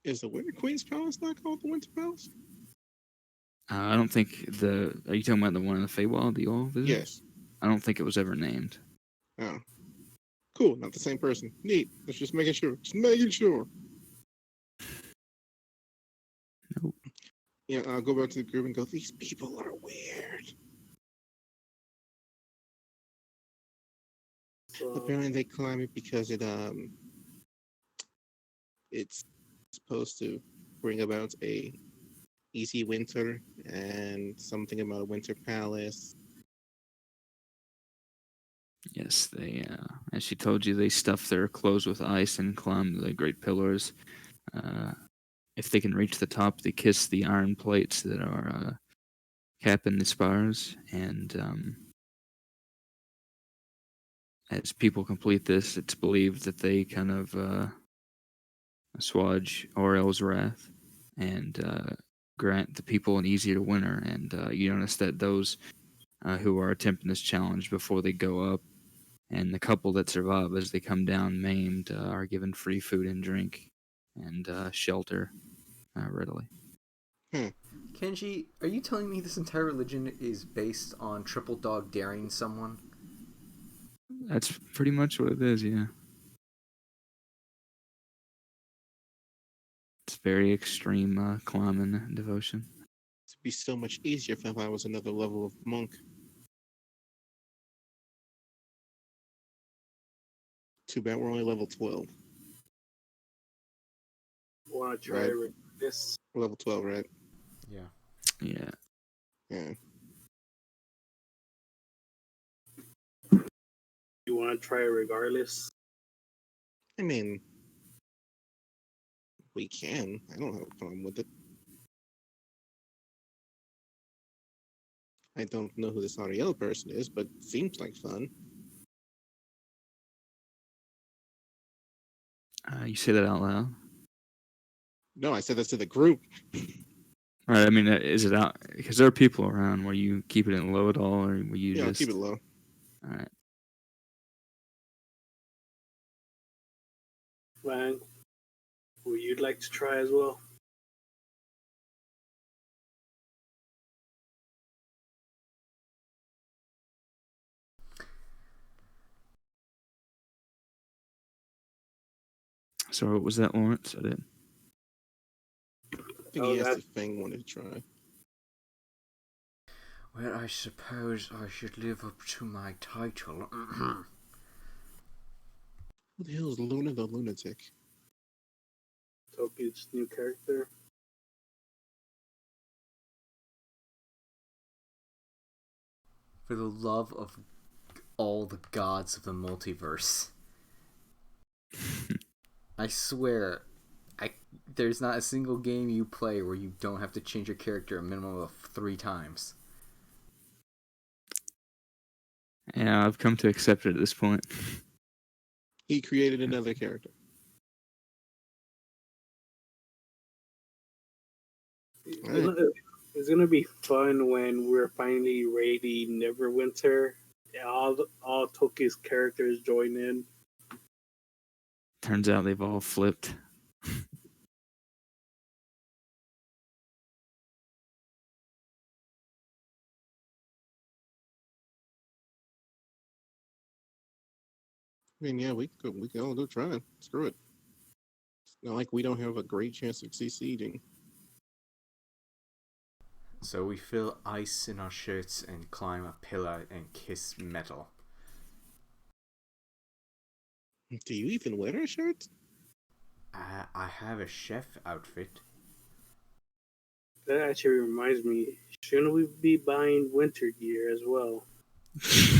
Speaker 1: Is the Winter Queen's Palace not called the Winter Palace?
Speaker 3: I don't think are you talking about the one in the Feywild that you all visited?
Speaker 1: Yes.
Speaker 3: I don't think it was ever named.
Speaker 1: Oh. Cool, not the same person. Neat. Let's just making sure. Just making sure.
Speaker 3: Nope.
Speaker 1: Yeah, I'll go back to the group and go, these people are weird.
Speaker 2: So,
Speaker 1: Apparently they climb it because it's supposed to bring about a easy winter and something about a winter palace.
Speaker 3: Yes, they, as she told you, they stuff their clothes with ice and climb the great pillars. If they can reach the top, they kiss the iron plates that are capping the spires. And as people complete this, it's believed that they kind of assuage Aurel's wrath and grant the people an easier winter. And you notice that those who are attempting this challenge before they go up, and the couple that survive as they come down maimed, are given free food and drink and shelter readily.
Speaker 4: Kenji, are you telling me this entire religion is based on triple dog daring someone?
Speaker 3: That's pretty much what it is, yeah. It's very extreme climbing and devotion.
Speaker 1: It'd be so much easier if I was another level of monk. Too bad we're only level 12.
Speaker 2: want to try
Speaker 1: Right.
Speaker 2: this?
Speaker 1: Level 12, right?
Speaker 4: Yeah.
Speaker 3: Yeah.
Speaker 1: Yeah.
Speaker 2: You want to try it regardless?
Speaker 1: I mean, we can. I don't have a problem with it. I don't know who this Ariel person is, but seems like fun.
Speaker 3: You say that out loud?
Speaker 1: No, I said this to the group.
Speaker 3: All right, I mean, is it out? Because there are people around. Were you keeping it low at all, or were you
Speaker 1: Yeah, I'll
Speaker 3: just...
Speaker 1: keep it low.
Speaker 3: All right.
Speaker 2: Lang, would you like to try as well?
Speaker 3: So what was that, Lawrence? I didn't.
Speaker 1: I think
Speaker 2: Oh,
Speaker 1: he asked
Speaker 2: that-
Speaker 1: if Fang wanted to try.
Speaker 4: Well, I suppose I should live up to my title.
Speaker 1: Who the hell is Luna the Lunatic?
Speaker 2: Toki's new character.
Speaker 4: For the love of all the gods of the multiverse. I swear, there's not a single game you play where you don't have to change your character a minimum of 3 times.
Speaker 3: Yeah, I've come to accept it at this point.
Speaker 1: He created another character. Right.
Speaker 2: It's gonna be fun when we're finally raiding Neverwinter. All Toki's characters join in.
Speaker 3: Turns out they've all flipped.
Speaker 1: I mean, yeah, we can all go try it. Screw it. It's not like we don't have a great chance of succeeding.
Speaker 4: So we fill ice in our shirts and climb a pillar and kiss metal.
Speaker 1: Do you even wear a shirt?
Speaker 4: I have a chef outfit.
Speaker 2: That actually reminds me, shouldn't we be buying winter gear as well?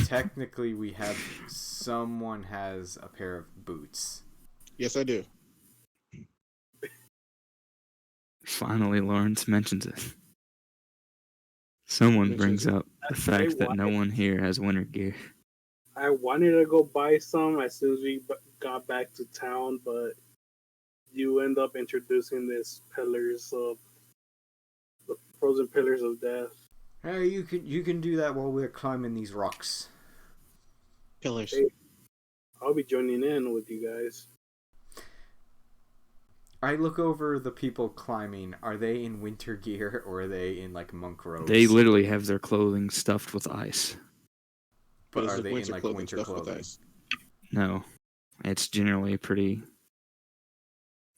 Speaker 4: Technically, we have. Someone has a pair of boots.
Speaker 1: Yes, I do.
Speaker 3: Finally, Lawrence mentions it. Someone brings up the fact that no one here has winter gear.
Speaker 2: I wanted to go buy some as soon as we got back to town, but you end up introducing this the frozen pillars of death.
Speaker 4: Hey, you can do that while we're climbing these rocks.
Speaker 1: Pillars.
Speaker 2: Hey, I'll be joining in with you guys.
Speaker 4: I look over the people climbing. Are they in winter gear or are they in like monk robes?
Speaker 3: They literally have their clothing stuffed with ice.
Speaker 4: But
Speaker 1: is
Speaker 4: are
Speaker 1: the
Speaker 4: they in
Speaker 1: winter
Speaker 4: like
Speaker 1: clothing
Speaker 4: winter
Speaker 1: stuff with
Speaker 4: clothing?
Speaker 1: ice?
Speaker 3: No, it's generally pretty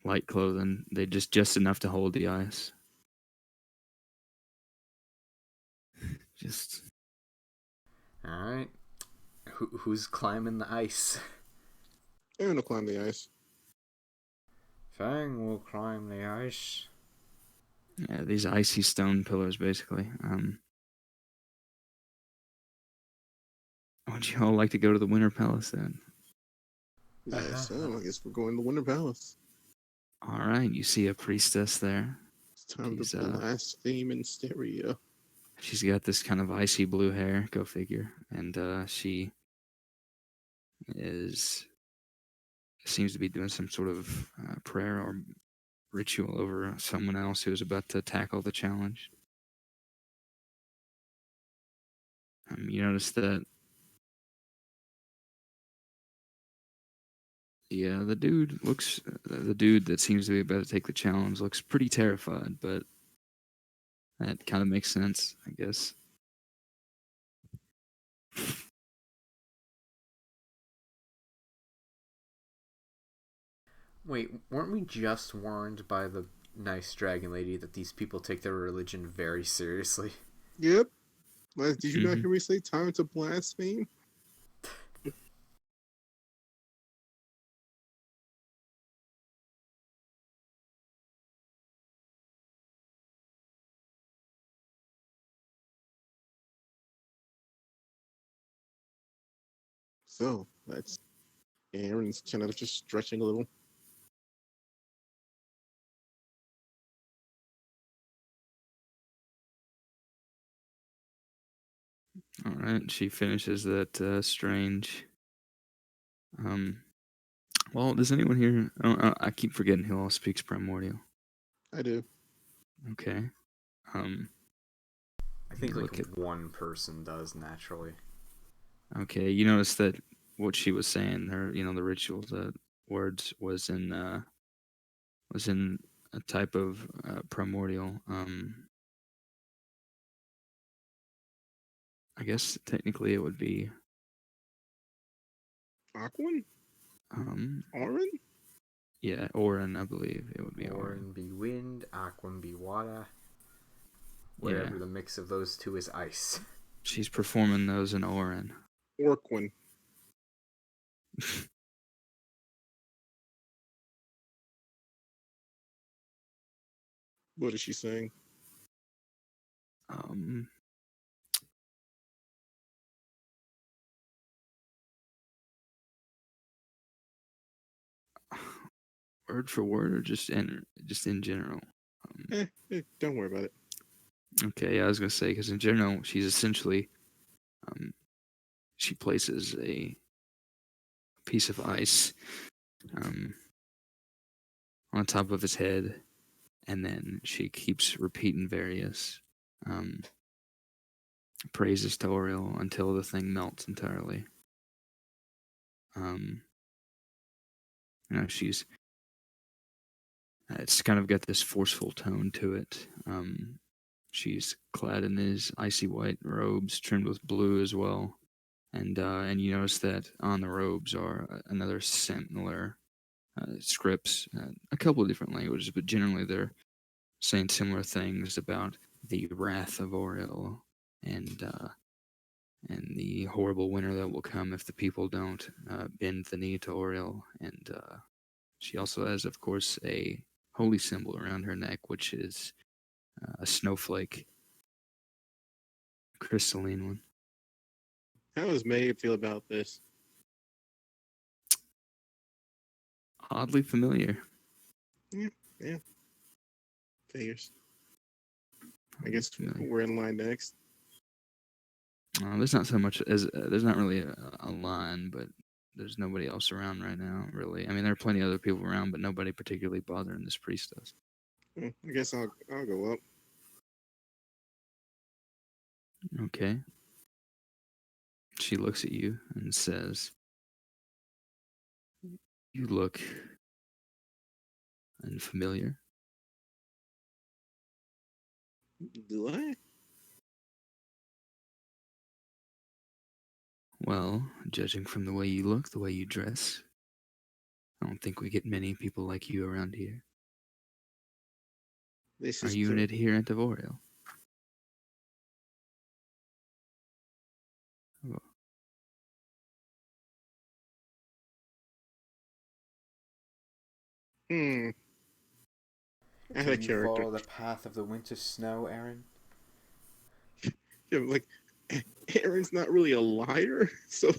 Speaker 3: light clothing. They just enough to hold the ice. Just
Speaker 4: All right. Who's climbing the ice?
Speaker 1: I'm gonna climb the ice.
Speaker 4: Fang will climb the ice.
Speaker 3: yeah, these icy stone pillars, basically. Would you all like to go to the Winter Palace then?
Speaker 1: Yeah, so I guess we're going to Winter Palace.
Speaker 3: All right, you see a priestess there.
Speaker 1: It's time
Speaker 3: She's,
Speaker 1: to blaspheme in stereo.
Speaker 3: She's got this kind of icy blue hair, go figure, and she seems to be doing some sort of prayer or ritual over someone else who's about to tackle the challenge. You notice that the dude that seems to be about to take the challenge looks pretty terrified, but that kind of makes sense, I guess.
Speaker 4: Wait, weren't we just warned by the nice dragon lady that these people take their religion very seriously?
Speaker 1: Yep. Did you not hear me say time to blaspheme? So that's Aaron's kind of just stretching a little.
Speaker 3: All right, she finishes that strange. Well, does anyone here? I keep forgetting who all speaks primordial.
Speaker 1: I do.
Speaker 3: Okay.
Speaker 4: I think
Speaker 3: look
Speaker 4: like
Speaker 3: at-
Speaker 4: one person does naturally.
Speaker 3: Okay, you notice that what she was saying, the ritual, the words was in a type of primordial. I guess technically it would be
Speaker 1: Aquan? Orin?
Speaker 3: Yeah, Orin, I believe it would be Orin.
Speaker 4: Orin be wind, Aquan be water. Whatever the mix of those two is ice.
Speaker 3: She's performing those in Orin.
Speaker 1: Orquin. What is she saying?
Speaker 3: Um, word for word, or just in general.
Speaker 1: Don't worry about it.
Speaker 3: Okay, yeah, I was gonna say because in general, she's essentially, she places a piece of ice, on top of his head, and then she keeps repeating various, praises to Oriel until the thing melts entirely. She's it's kind of got this forceful tone to it. She's clad in these icy white robes trimmed with blue as well, and you notice that on the robes are another similar scripts, a couple of different languages, but generally they're saying similar things about the wrath of Oriel and the horrible winter that will come if the people don't bend the knee to Oriel. And she also has, of course, a holy symbol around her neck, which is a snowflake, crystalline one.
Speaker 1: How does May feel about this?
Speaker 3: Oddly familiar.
Speaker 1: Yeah. Figures. I guess
Speaker 3: Familiar.
Speaker 1: we're in line next.
Speaker 3: There's not so much as there's not really a line, but there's nobody else around right now, really. I mean, there are plenty of other people around, but nobody particularly bothering this priestess.
Speaker 1: I guess I'll go up.
Speaker 3: Okay. She looks at you and says, "You look unfamiliar."
Speaker 1: Do I?
Speaker 3: Well, judging from the way you look, the way you dress, I don't think we get many people like you around here.
Speaker 1: This
Speaker 3: Are
Speaker 1: is
Speaker 3: you an
Speaker 1: true.
Speaker 3: adherent of Oriel? Well, Out
Speaker 1: of
Speaker 4: Can you
Speaker 1: character.
Speaker 4: follow the path of the winter snow, Aaron?
Speaker 1: Yeah, like Aaron's not really a liar, so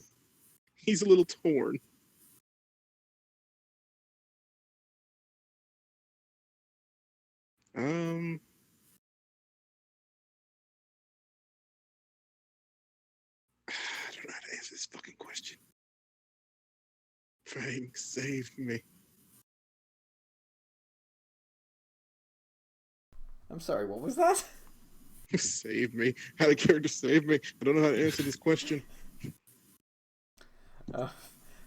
Speaker 1: he's a little torn. Um, I don't know how to answer this fucking question. Fang saved me.
Speaker 4: I'm sorry, what was that?
Speaker 1: Save me. How the character saved me. I don't know how to answer this question.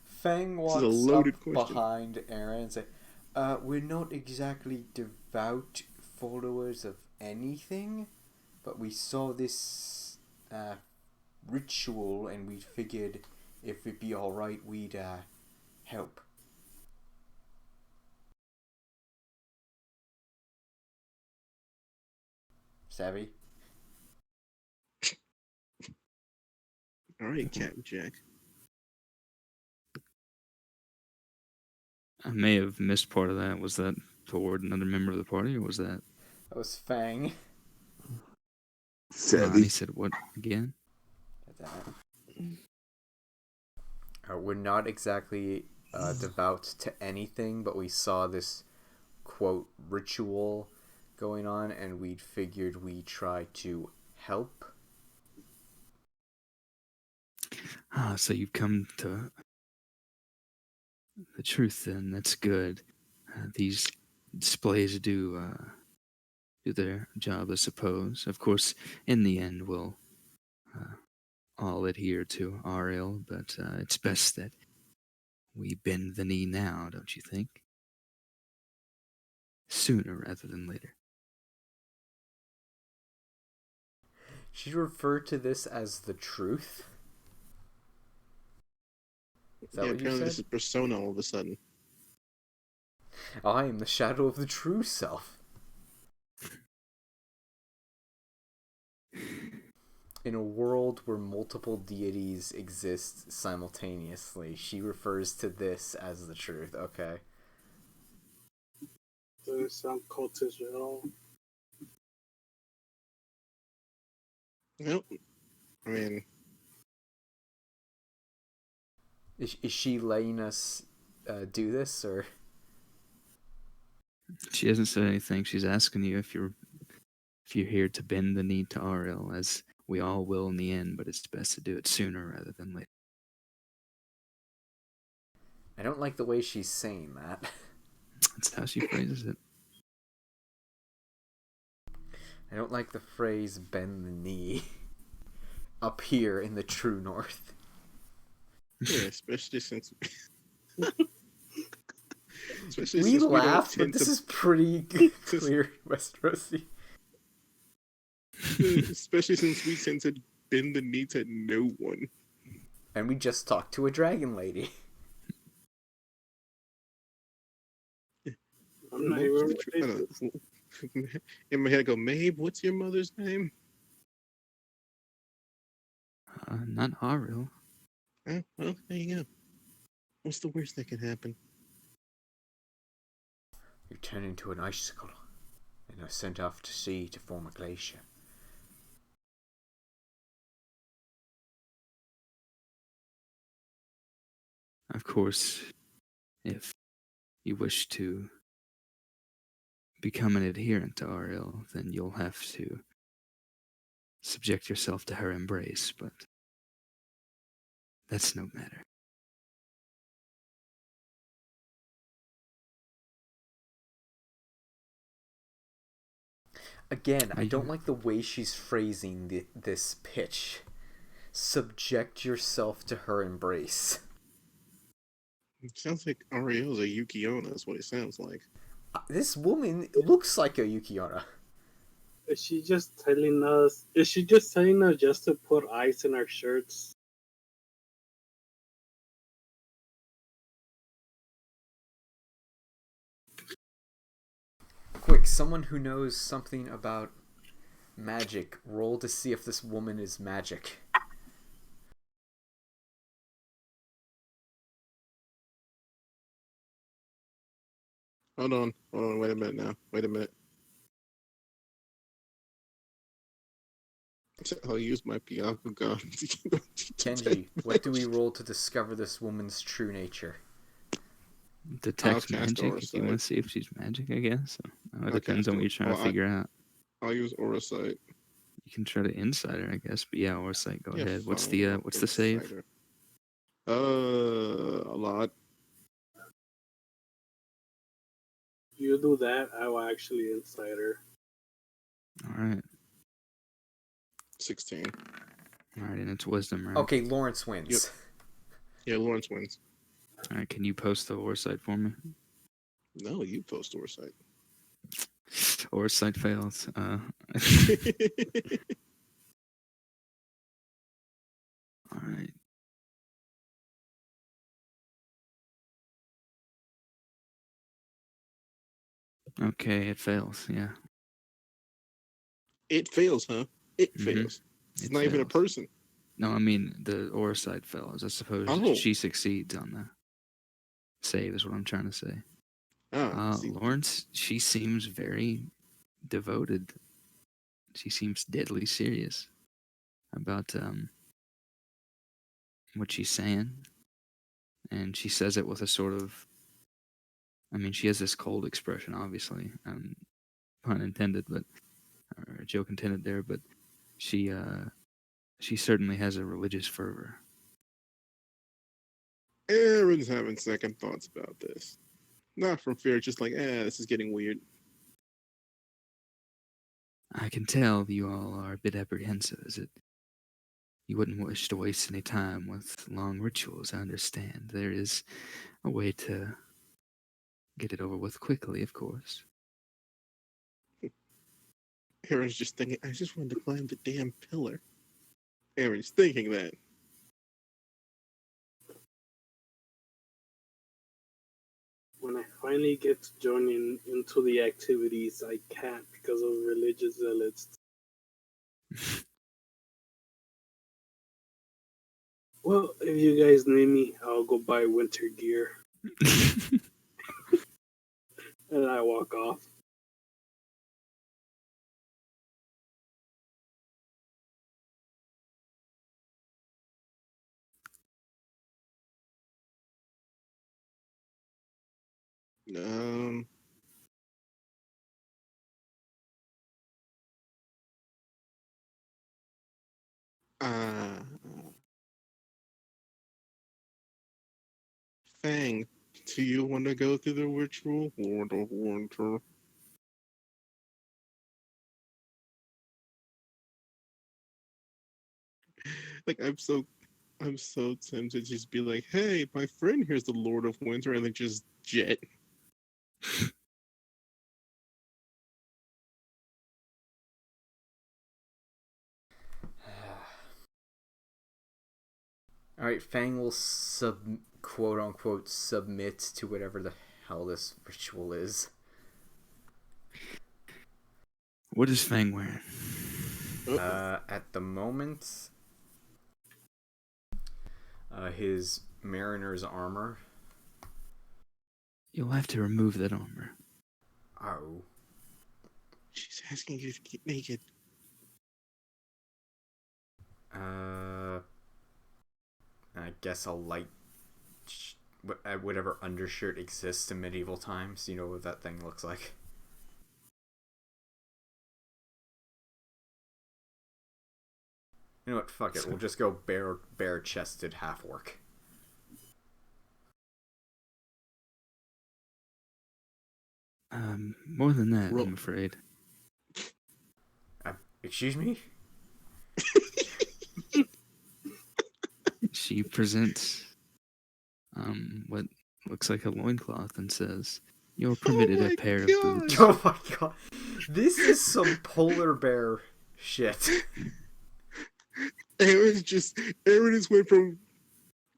Speaker 4: Fang
Speaker 1: This is a
Speaker 4: walks
Speaker 1: loaded
Speaker 4: up
Speaker 1: question.
Speaker 4: behind Aaron and says, we're not exactly devout followers of anything, but we saw this ritual and we figured if it'd be alright, we'd help. Savvy?
Speaker 1: All right, Captain Jack.
Speaker 3: I may have missed part of that. Was that toward another member of the party, or was that?
Speaker 4: That was Fang.
Speaker 3: And
Speaker 6: Savvy.
Speaker 3: he said what again?
Speaker 4: We're not exactly devout to anything, but we saw this quote ritual going on, and we figured we'd try to help.
Speaker 3: So you've come to the truth then. That's good. These displays do their job, I suppose. Of course, in the end, we'll all adhere to Ariel, but it's best that we bend the knee now, don't you think? Sooner rather than later.
Speaker 4: She referred to this as the truth. Is that
Speaker 1: Yeah,
Speaker 4: what you
Speaker 1: apparently
Speaker 4: said?
Speaker 1: this is Persona all of a sudden.
Speaker 4: I am the shadow of the true self. In a world where multiple deities exist simultaneously, she refers to this as the truth. Okay.
Speaker 2: Doesn't sound cultish at all.
Speaker 1: Well, I mean,
Speaker 4: Is she letting us do this, or
Speaker 3: She hasn't said anything. She's asking you if you're here to bend the knee to RL, as we all will in the end, but it's best to do it sooner rather than later.
Speaker 4: I don't like the way she's saying that.
Speaker 3: That's how she phrases it.
Speaker 4: I don't like the phrase "bend the knee" up here in the true north.
Speaker 1: yeah, especially since especially
Speaker 4: We
Speaker 1: since we don't
Speaker 4: laugh, but
Speaker 1: tend
Speaker 4: this
Speaker 1: to,
Speaker 4: is pretty clear Westerosi.
Speaker 1: especially since we tend to bend the knee to no one.
Speaker 4: And we just talked to a dragon lady.
Speaker 2: I'm not
Speaker 1: What was
Speaker 2: even
Speaker 1: the I
Speaker 2: related.
Speaker 1: don't know. In my head, I go, Mabe, what's your mother's name?
Speaker 3: Not Ariel.
Speaker 1: Oh, well, there you go. What's the worst that can happen?
Speaker 4: You turn into an icicle and are sent off to sea to form a glacier.
Speaker 3: Of course, if you wish to become an adherent to Ariel, then you'll have to subject yourself to her embrace, but that's no matter.
Speaker 4: Again, I
Speaker 3: Are
Speaker 4: don't
Speaker 3: you-
Speaker 4: like the way she's phrasing this pitch. Subject yourself to her embrace.
Speaker 1: It sounds like Ariel's a Yukiona, is what it sounds like.
Speaker 4: This woman looks like a Yukiona.
Speaker 2: Is she just telling us? Is she just telling us just to put ice in our shirts?
Speaker 4: Quick, someone who knows something about magic, roll to see if this woman is magic.
Speaker 1: Hold on, wait a minute now. Wait a minute. I'll use my Byakugan.
Speaker 4: Kenji, what do we roll to discover this woman's true nature?
Speaker 3: Detect
Speaker 1: I'll cast
Speaker 3: magic if you
Speaker 1: Aura
Speaker 3: want to see if she's magic, I guess. It
Speaker 1: I'll
Speaker 3: depends
Speaker 1: cast
Speaker 3: on what
Speaker 1: it.
Speaker 3: you're trying
Speaker 1: Well,
Speaker 3: to figure out.
Speaker 1: I'll use Aura Sight.
Speaker 3: You can try to insight her, I guess. But yeah, or sight. Go
Speaker 1: Yeah,
Speaker 3: ahead. What's
Speaker 1: fine,
Speaker 3: the
Speaker 1: I'll
Speaker 3: what's the save?
Speaker 1: Insight her. A lot.
Speaker 2: You do that, I will actually incite her.
Speaker 3: All right,
Speaker 1: 16.
Speaker 3: all right, and it's wisdom, right?
Speaker 4: Okay, Lawrence wins.
Speaker 1: Yep. Yeah, Lawrence wins.
Speaker 3: All right, can you post the Orsight for me?
Speaker 1: No, you post Aura Sight.
Speaker 3: Orsight fails. All right. Okay, it fails. Yeah.
Speaker 1: It fails, huh? It
Speaker 3: Mhm.
Speaker 1: fails. It's
Speaker 3: It
Speaker 1: not even a
Speaker 3: fails.
Speaker 1: person.
Speaker 3: No, I mean the Orsight fails. I suppose
Speaker 1: Oh.
Speaker 3: she succeeds on the save. Is what I'm trying to say.
Speaker 1: See,
Speaker 3: Lawrence, she seems very devoted. She seems deadly serious about what she's saying, and she says it with a sort of. I mean, she has this cold expression, obviously, pun intended, but or joke intended there. But she certainly has a religious fervor.
Speaker 1: Aaron's having second thoughts about this. Not from fear, just like, this is getting weird.
Speaker 3: I can tell you all are a bit apprehensive, as it you wouldn't wish to waste any time with long rituals. I understand. There is a way to get it over with quickly, of course.
Speaker 1: Aaron's just thinking, I just wanted to climb the damn pillar. Aaron's thinking that.
Speaker 2: When I finally get to joining into the activities, I can't because of religious zealots. Well, if you guys need me, I'll go buy winter gear. And I walk off.
Speaker 1: Um. Uh. Fang, do you want to go through the ritual? Lord of Winter. Like I'm so tempted to just be like, hey, my friend here's the Lord of Winter, and then just jet.
Speaker 4: All right, Fang will quote unquote submit to whatever the hell this ritual is.
Speaker 3: What is Fang wearing?
Speaker 4: At the moment, his mariner's armor.
Speaker 3: You'll have to remove that armor.
Speaker 4: Oh.
Speaker 1: She's asking you to get naked.
Speaker 4: I guess a light, whatever undershirt exists in medieval times. You know what that thing looks like. You know what? Fuck it. We'll just go bare chested half orc.
Speaker 3: More than that,
Speaker 1: Roll.
Speaker 3: I'm afraid.
Speaker 4: Excuse me?
Speaker 3: She presents what looks like a loincloth and says, "You're permitted
Speaker 1: my
Speaker 3: a pair of
Speaker 1: God.
Speaker 3: boots."
Speaker 4: Oh my god. This is some polar bear shit.
Speaker 1: Aaron just went from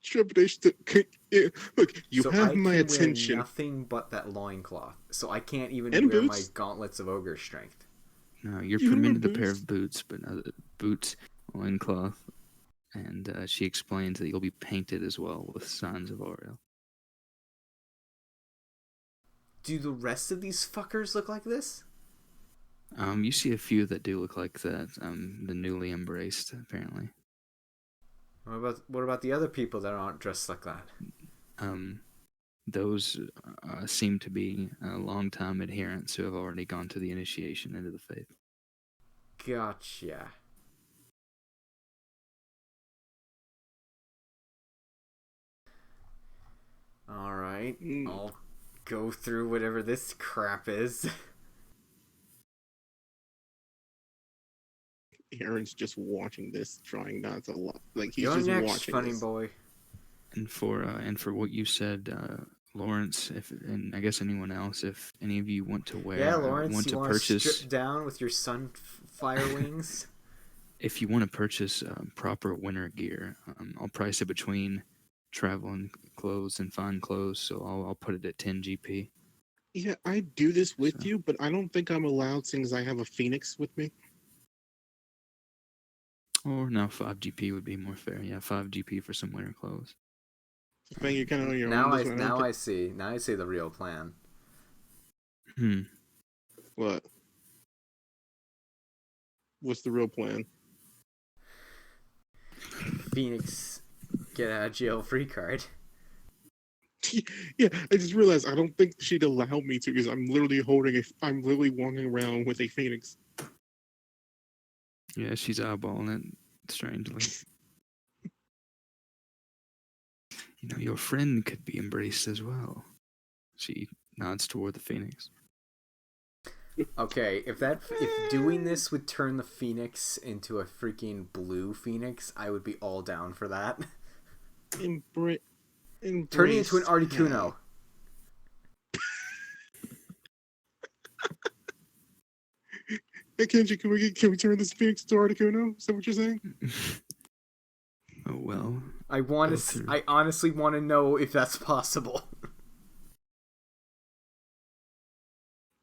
Speaker 1: trepidation to look. You
Speaker 4: So
Speaker 1: have
Speaker 4: I
Speaker 1: my
Speaker 4: can
Speaker 1: attention.
Speaker 4: wear nothing but that loincloth. So I can't even
Speaker 1: And
Speaker 4: wear
Speaker 1: boots.
Speaker 4: my gauntlets of ogre strength.
Speaker 3: No, you're
Speaker 1: You can wear
Speaker 3: permitted a pair
Speaker 1: boots.
Speaker 3: of boots, but boots, loincloth, and she explains that you'll be painted as well with signs of Oriel.
Speaker 4: Do the rest of these fuckers look like this?
Speaker 3: You see a few that do look like that. The newly embraced, apparently.
Speaker 4: What about the other people that aren't dressed like that?
Speaker 3: Those seem to be long-time adherents who have already gone to the initiation into the faith.
Speaker 4: Gotcha. Alright, I'll go through whatever this crap is.
Speaker 1: Aaron's just watching this, trying not to like he's
Speaker 4: You're
Speaker 1: just
Speaker 4: next,
Speaker 1: watching
Speaker 4: funny
Speaker 1: this.
Speaker 4: boy.
Speaker 3: And for what you said, Lawrence, and I guess anyone else, if any of you want to wear,
Speaker 4: Yeah, Lawrence,
Speaker 3: want
Speaker 4: you
Speaker 3: to
Speaker 4: want to
Speaker 3: purchase,
Speaker 4: strip down with your sunfire wings?
Speaker 3: if you want to purchase proper winter gear, I'll price it between traveling clothes and fine clothes, so I'll put it at 10 GP.
Speaker 1: Yeah, I do this with
Speaker 3: So.
Speaker 1: you, but I don't think I'm allowed since I have a phoenix with me.
Speaker 3: Or no, 5 GP would be more fair. Yeah, 5 GP for some winter clothes.
Speaker 1: Fang, you're kind of on your
Speaker 4: Now
Speaker 1: own.
Speaker 4: I
Speaker 1: This one.
Speaker 4: now I see. Now I see the real plan.
Speaker 1: What? What's the real plan?
Speaker 4: Phoenix get out of jail free card.
Speaker 1: Yeah, I just realized I don't think she'd allow me to because I'm literally walking around with a phoenix.
Speaker 3: Yeah, she's eyeballing it strangely. You know, your friend could be embraced as well. She nods toward the phoenix.
Speaker 4: Okay, if doing this would turn the phoenix into a freaking blue phoenix, I would be all down for that.
Speaker 1: Embrace.
Speaker 4: Turning into an Articuno.
Speaker 1: Hey Kenji, can we turn this phoenix to Articuno? Is that what you're saying?
Speaker 3: Oh well.
Speaker 4: I honestly want to know if that's possible.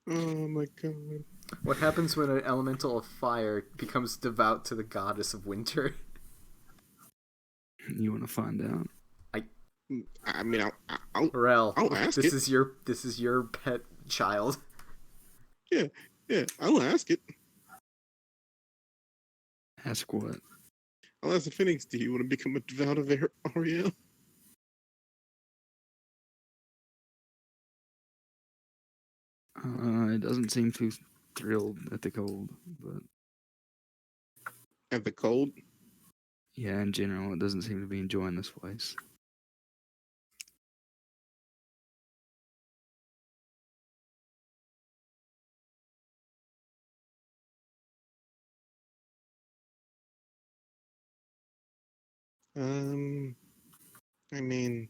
Speaker 1: Oh my god.
Speaker 4: What happens when an elemental of fire becomes devout to the goddess of winter?
Speaker 3: You want to find out?
Speaker 1: I mean, I'll
Speaker 4: Rel,
Speaker 1: ask
Speaker 4: this
Speaker 1: it.
Speaker 4: is your pet child.
Speaker 1: Yeah, I'll ask it.
Speaker 3: Ask what?
Speaker 1: I'll ask the phoenix. Do you want to become a devout of Ariel?
Speaker 3: It doesn't seem too thrilled at the cold, but
Speaker 1: At the cold?
Speaker 3: yeah, in general, it doesn't seem to be enjoying this place.
Speaker 1: I mean,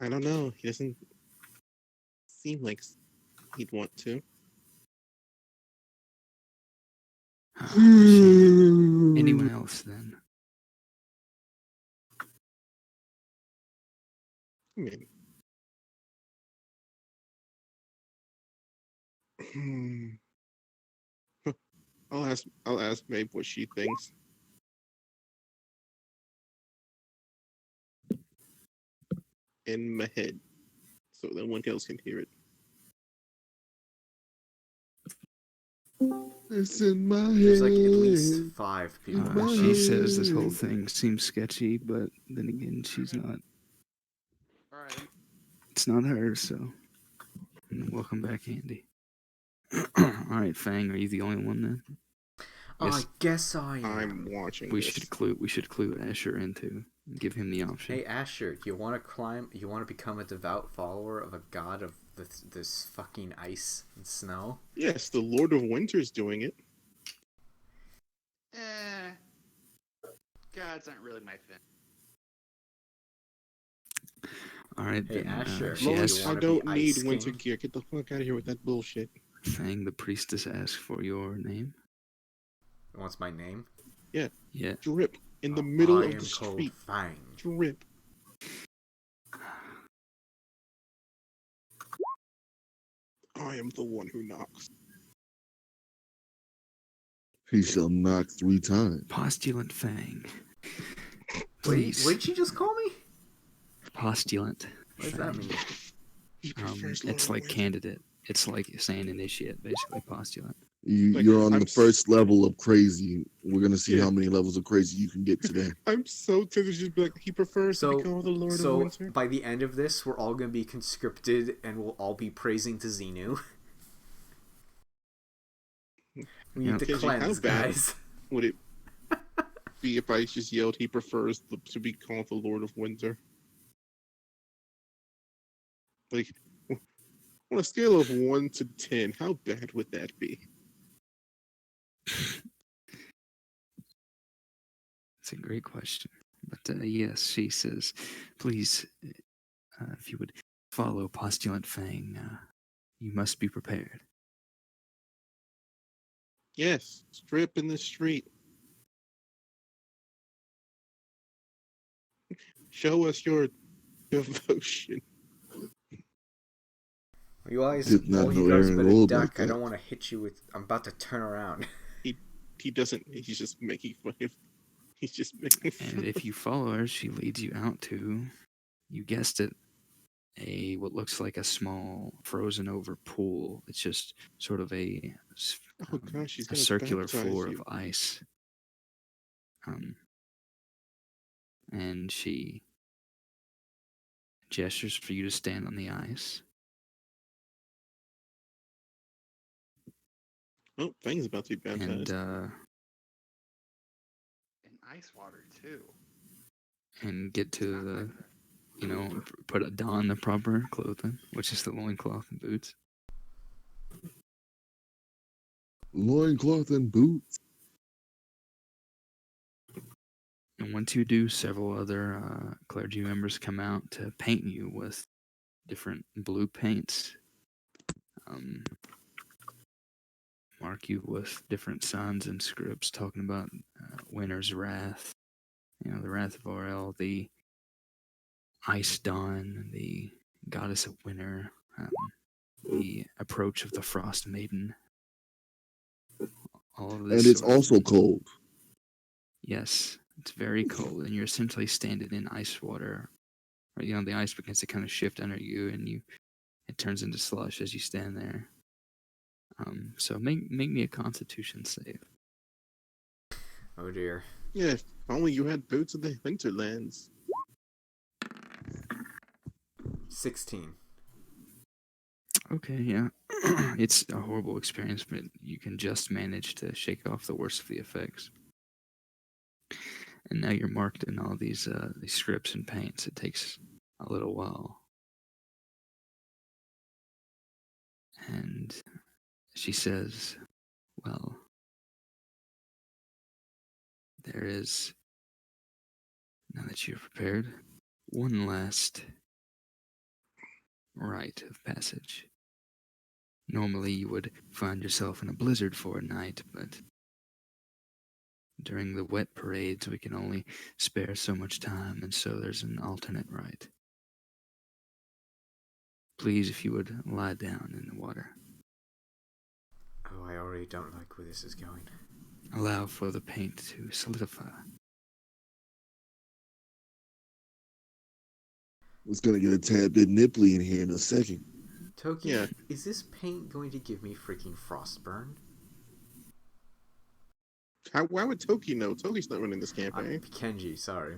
Speaker 1: I don't know. He doesn't seem like he'd want to.
Speaker 3: Shame. Anyone else then?
Speaker 1: I mean, hmm. I'll ask Maeve what she thinks. In my head, so no one else can hear it.
Speaker 6: It's in my head.
Speaker 4: There's like at least 5 people.
Speaker 6: My
Speaker 3: She
Speaker 6: head.
Speaker 3: says this whole thing seems sketchy, but then again, she's not.
Speaker 5: All right.
Speaker 3: It's not her, so welcome back, Andy. All right, Fang, are you the only one then?
Speaker 4: I guess I am.
Speaker 1: I'm watching
Speaker 3: We
Speaker 1: this.
Speaker 3: should clue Asher into and give him the option.
Speaker 4: Hey Asher, you want to climb? You want to become a devout follower of a god of this fucking ice and snow?
Speaker 1: Yes, the Lord of Winter's doing it.
Speaker 5: Gods aren't really my thing.
Speaker 3: All right,
Speaker 4: Hey,
Speaker 3: then.
Speaker 4: Asher,
Speaker 3: She
Speaker 4: do you
Speaker 3: asks,
Speaker 1: I
Speaker 4: wanna
Speaker 1: don't
Speaker 4: be
Speaker 1: need
Speaker 4: Ice
Speaker 1: winter
Speaker 4: King?
Speaker 1: gear. Get the fuck out of here with that bullshit.
Speaker 3: Fang, the priestess asks for your name.
Speaker 4: What's my name?
Speaker 3: Yeah.
Speaker 1: Drip in the middle
Speaker 4: I
Speaker 1: of
Speaker 4: am
Speaker 1: the
Speaker 4: called
Speaker 1: street.
Speaker 4: Fang.
Speaker 1: Drip. I am the one who knocks.
Speaker 6: He shall knock 3 times.
Speaker 3: Postulant Fang.
Speaker 4: Wait,
Speaker 3: Please.
Speaker 4: what'd you just call me?
Speaker 3: Postulant.
Speaker 4: What does that mean?
Speaker 1: He prefers Lord
Speaker 3: It's
Speaker 1: of
Speaker 3: like
Speaker 1: Winter.
Speaker 3: candidate. It's like saying initiate, basically postulant.
Speaker 1: Like,
Speaker 6: You're on
Speaker 1: I'm
Speaker 6: the first level of crazy. We're gonna see
Speaker 1: Yeah.
Speaker 6: how many levels of crazy you can get today.
Speaker 1: I'm so tempted to just be like, he prefers to be called the Lord of
Speaker 4: So
Speaker 1: Winter.
Speaker 4: by the end of this, we're all gonna be conscripted, and we'll all be praising to Xenu. We need
Speaker 3: Yep.
Speaker 4: to
Speaker 1: Kenji, how
Speaker 4: cleanse,
Speaker 1: bad
Speaker 4: guys.
Speaker 1: would it be if I just yelled he prefers to be called the Lord of Winter? Like, on a scale of 1 to 10, how bad would that be?
Speaker 3: It's a great question. But yes, she says, please, if you would follow Postulant Fang, you must be prepared.
Speaker 1: Yes, strip in the street. Show us your devotion.
Speaker 4: You guys,
Speaker 6: Did not
Speaker 4: all
Speaker 6: know
Speaker 4: you guys
Speaker 6: Aaron
Speaker 4: better
Speaker 6: rolled
Speaker 4: duck.
Speaker 6: like
Speaker 4: I
Speaker 6: that.
Speaker 4: don't want to hit you with. I'm about to turn around.
Speaker 1: He doesn't. He's just making fun of. He's just making fun.
Speaker 3: And if you follow her, she leads you out to, you guessed it, what looks like a small frozen over pool. It's just sort of a
Speaker 1: Oh gosh, she's
Speaker 3: a
Speaker 1: gonna
Speaker 3: circular
Speaker 1: baptize
Speaker 3: floor
Speaker 1: you.
Speaker 3: of ice. And she gestures for you to stand on the ice.
Speaker 1: Oh, Fang's about to be baptized.
Speaker 3: And
Speaker 5: In ice water too.
Speaker 3: get to the, don the proper clothing, which is the loincloth and boots.
Speaker 6: Loincloth and boots.
Speaker 3: And once you do, several other clergy members come out to paint you with different blue paints. Mark you with different signs and scripts talking about Winter's Wrath, the Wrath of Orel, the Ice Dawn, the Goddess of Winter, the approach of the Frost Maiden. All of this.
Speaker 6: And it's
Speaker 3: sort of
Speaker 6: also
Speaker 3: thing.
Speaker 6: cold.
Speaker 3: Yes, it's very cold, and you're essentially standing in ice water. Or, the ice begins to kind of shift under you, and it turns into slush as you stand there. So make me a Constitution save.
Speaker 4: Oh dear.
Speaker 1: Yeah, if only you had boots of the hinterlands.
Speaker 4: 16.
Speaker 3: Okay, yeah. it's a horrible experience, but you can just manage to shake off the worst of the effects. And now you're marked in all these scripts and paints. It takes a little while. And she says, well, there is, now that you're prepared, one last rite of passage. Normally you would find yourself in a blizzard for a night, but during the wet parades we can only spare so much time, and so there's an alternate rite. Please, if you would lie down in the water.
Speaker 4: Oh, I already don't like where this is going.
Speaker 3: Allow for the paint to solidify.
Speaker 6: It's gonna get a tad bit nipply in here in a second.
Speaker 4: Toki,
Speaker 1: Yeah.
Speaker 4: is this paint going to give me freaking frostburn?
Speaker 1: Why would Toki know? Toki's not running this campaign.
Speaker 4: Kenji, sorry.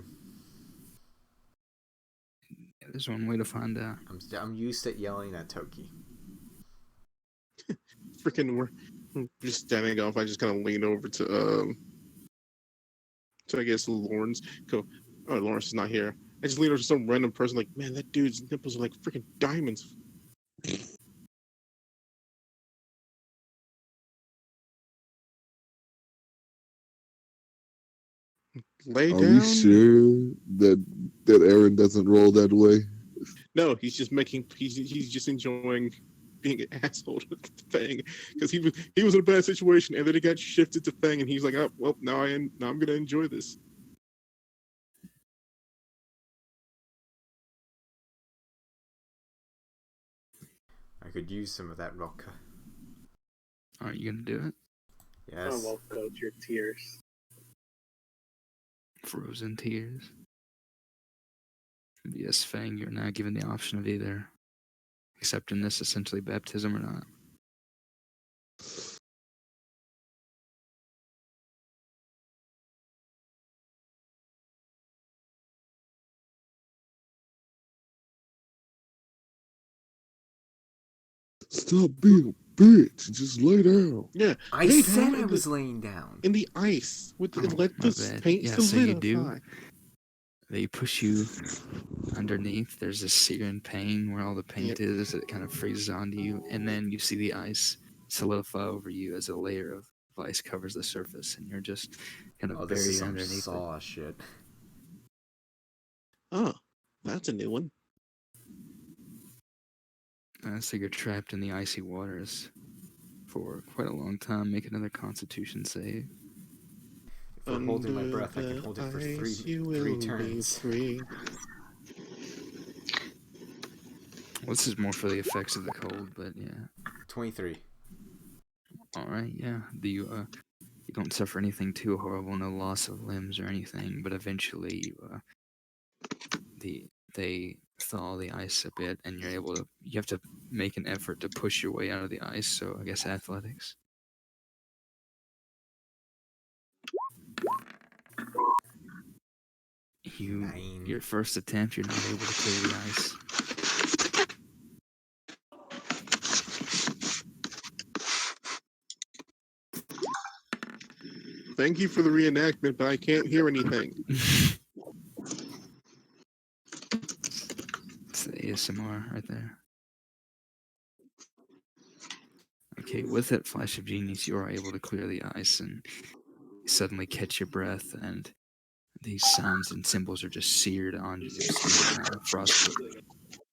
Speaker 3: Yeah, there's one way to find out.
Speaker 4: I'm used to yelling at Toki.
Speaker 1: Freaking, we're just standing off. I just kind of lean over to I guess Lawrence. Go. Oh, Lawrence is not here. I just lean over to some random person. Like, man, that dude's nipples are like freaking diamonds. Lay
Speaker 6: Are
Speaker 1: down.
Speaker 6: we sure that Aaron doesn't roll that way?
Speaker 1: No, he's just making. He's just enjoying being an asshole to Fang because he was in a bad situation and then it got shifted to Fang and he's like, oh well, now I'm gonna enjoy this.
Speaker 4: I could use some of that vodka.
Speaker 3: Are you gonna do it?
Speaker 4: Yes.
Speaker 2: Oh, well, coach, your tears.
Speaker 3: Frozen tears. Yes, Fang, you're now given the option of either accepting this essentially baptism or not.
Speaker 6: Stop being a bitch and just lay down.
Speaker 1: Yeah,
Speaker 4: I
Speaker 1: lay
Speaker 4: said
Speaker 1: down
Speaker 4: I was laying down.
Speaker 1: in the ice with the,
Speaker 3: Oh,
Speaker 1: let
Speaker 3: my
Speaker 1: the
Speaker 3: bad.
Speaker 1: paint
Speaker 3: Yeah, so you do.
Speaker 1: solidify.
Speaker 3: They push you underneath. There's this searing pain where all the paint
Speaker 1: Yep.
Speaker 3: is. It kind of freezes onto you, and then you see the ice solidify over you as a layer of ice covers the surface, and you're just kind of
Speaker 4: Oh, this is
Speaker 3: buried
Speaker 4: some
Speaker 3: underneath it.
Speaker 4: Saw shit.
Speaker 1: Oh, that's a new one.
Speaker 3: So you're trapped in the icy waters for quite a long time. Make another Constitution save.
Speaker 4: If we're holding my
Speaker 1: Under
Speaker 4: breath, I can
Speaker 1: the
Speaker 4: hold it for
Speaker 1: ice, you
Speaker 4: three
Speaker 1: will be
Speaker 4: turns.
Speaker 1: free.
Speaker 3: Well, this is more for the effects of the cold, but yeah.
Speaker 4: 23.
Speaker 3: All right, yeah. You don't suffer anything too horrible, no loss of limbs or anything, but eventually they thaw the ice a bit, and you have to make an effort to push your way out of the ice. So I guess athletics.
Speaker 4: Nine.
Speaker 3: Your first attempt, you're not able to clear the ice.
Speaker 1: Thank you for the reenactment, but I can't hear anything.
Speaker 3: It's the ASMR right there. Okay, with that flash of genius, you are able to clear the ice, and you suddenly catch your breath, and these sounds and symbols are just seared onto your skin,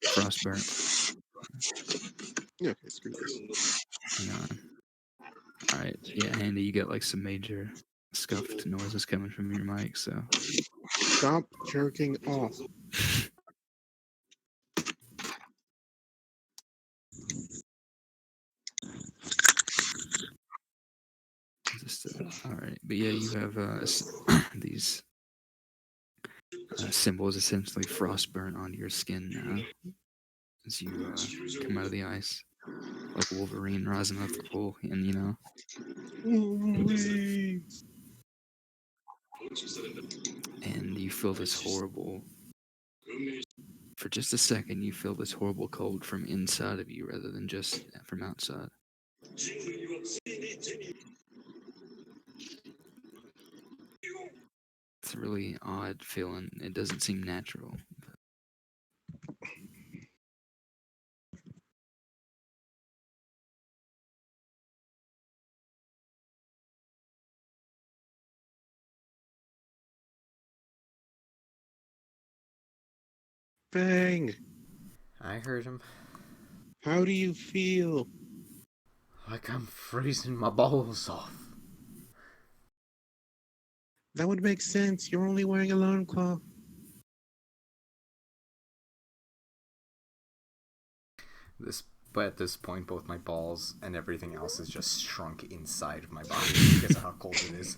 Speaker 3: frostburnt.
Speaker 1: Yeah, okay, screw this.
Speaker 3: Hang on. All right, yeah, Andy, you got like some major scuffed noises coming from your mic, so
Speaker 1: Stop jerking off.
Speaker 3: just all right. But yeah, you have these symbols essentially frostburn onto your skin now as you come out of the ice, like Wolverine rising out of the pool, and you know. And you feel this horrible For just a second, you feel this horrible cold from inside of you rather than just from outside. It's a really odd feeling. It doesn't seem natural.
Speaker 1: Bang!
Speaker 4: I heard him.
Speaker 1: How do you feel?
Speaker 4: Like I'm freezing my balls off.
Speaker 1: That would make sense. You're only wearing a loincloth.
Speaker 4: But at this point, both my balls and everything else is just shrunk inside of my body because of how cold it is.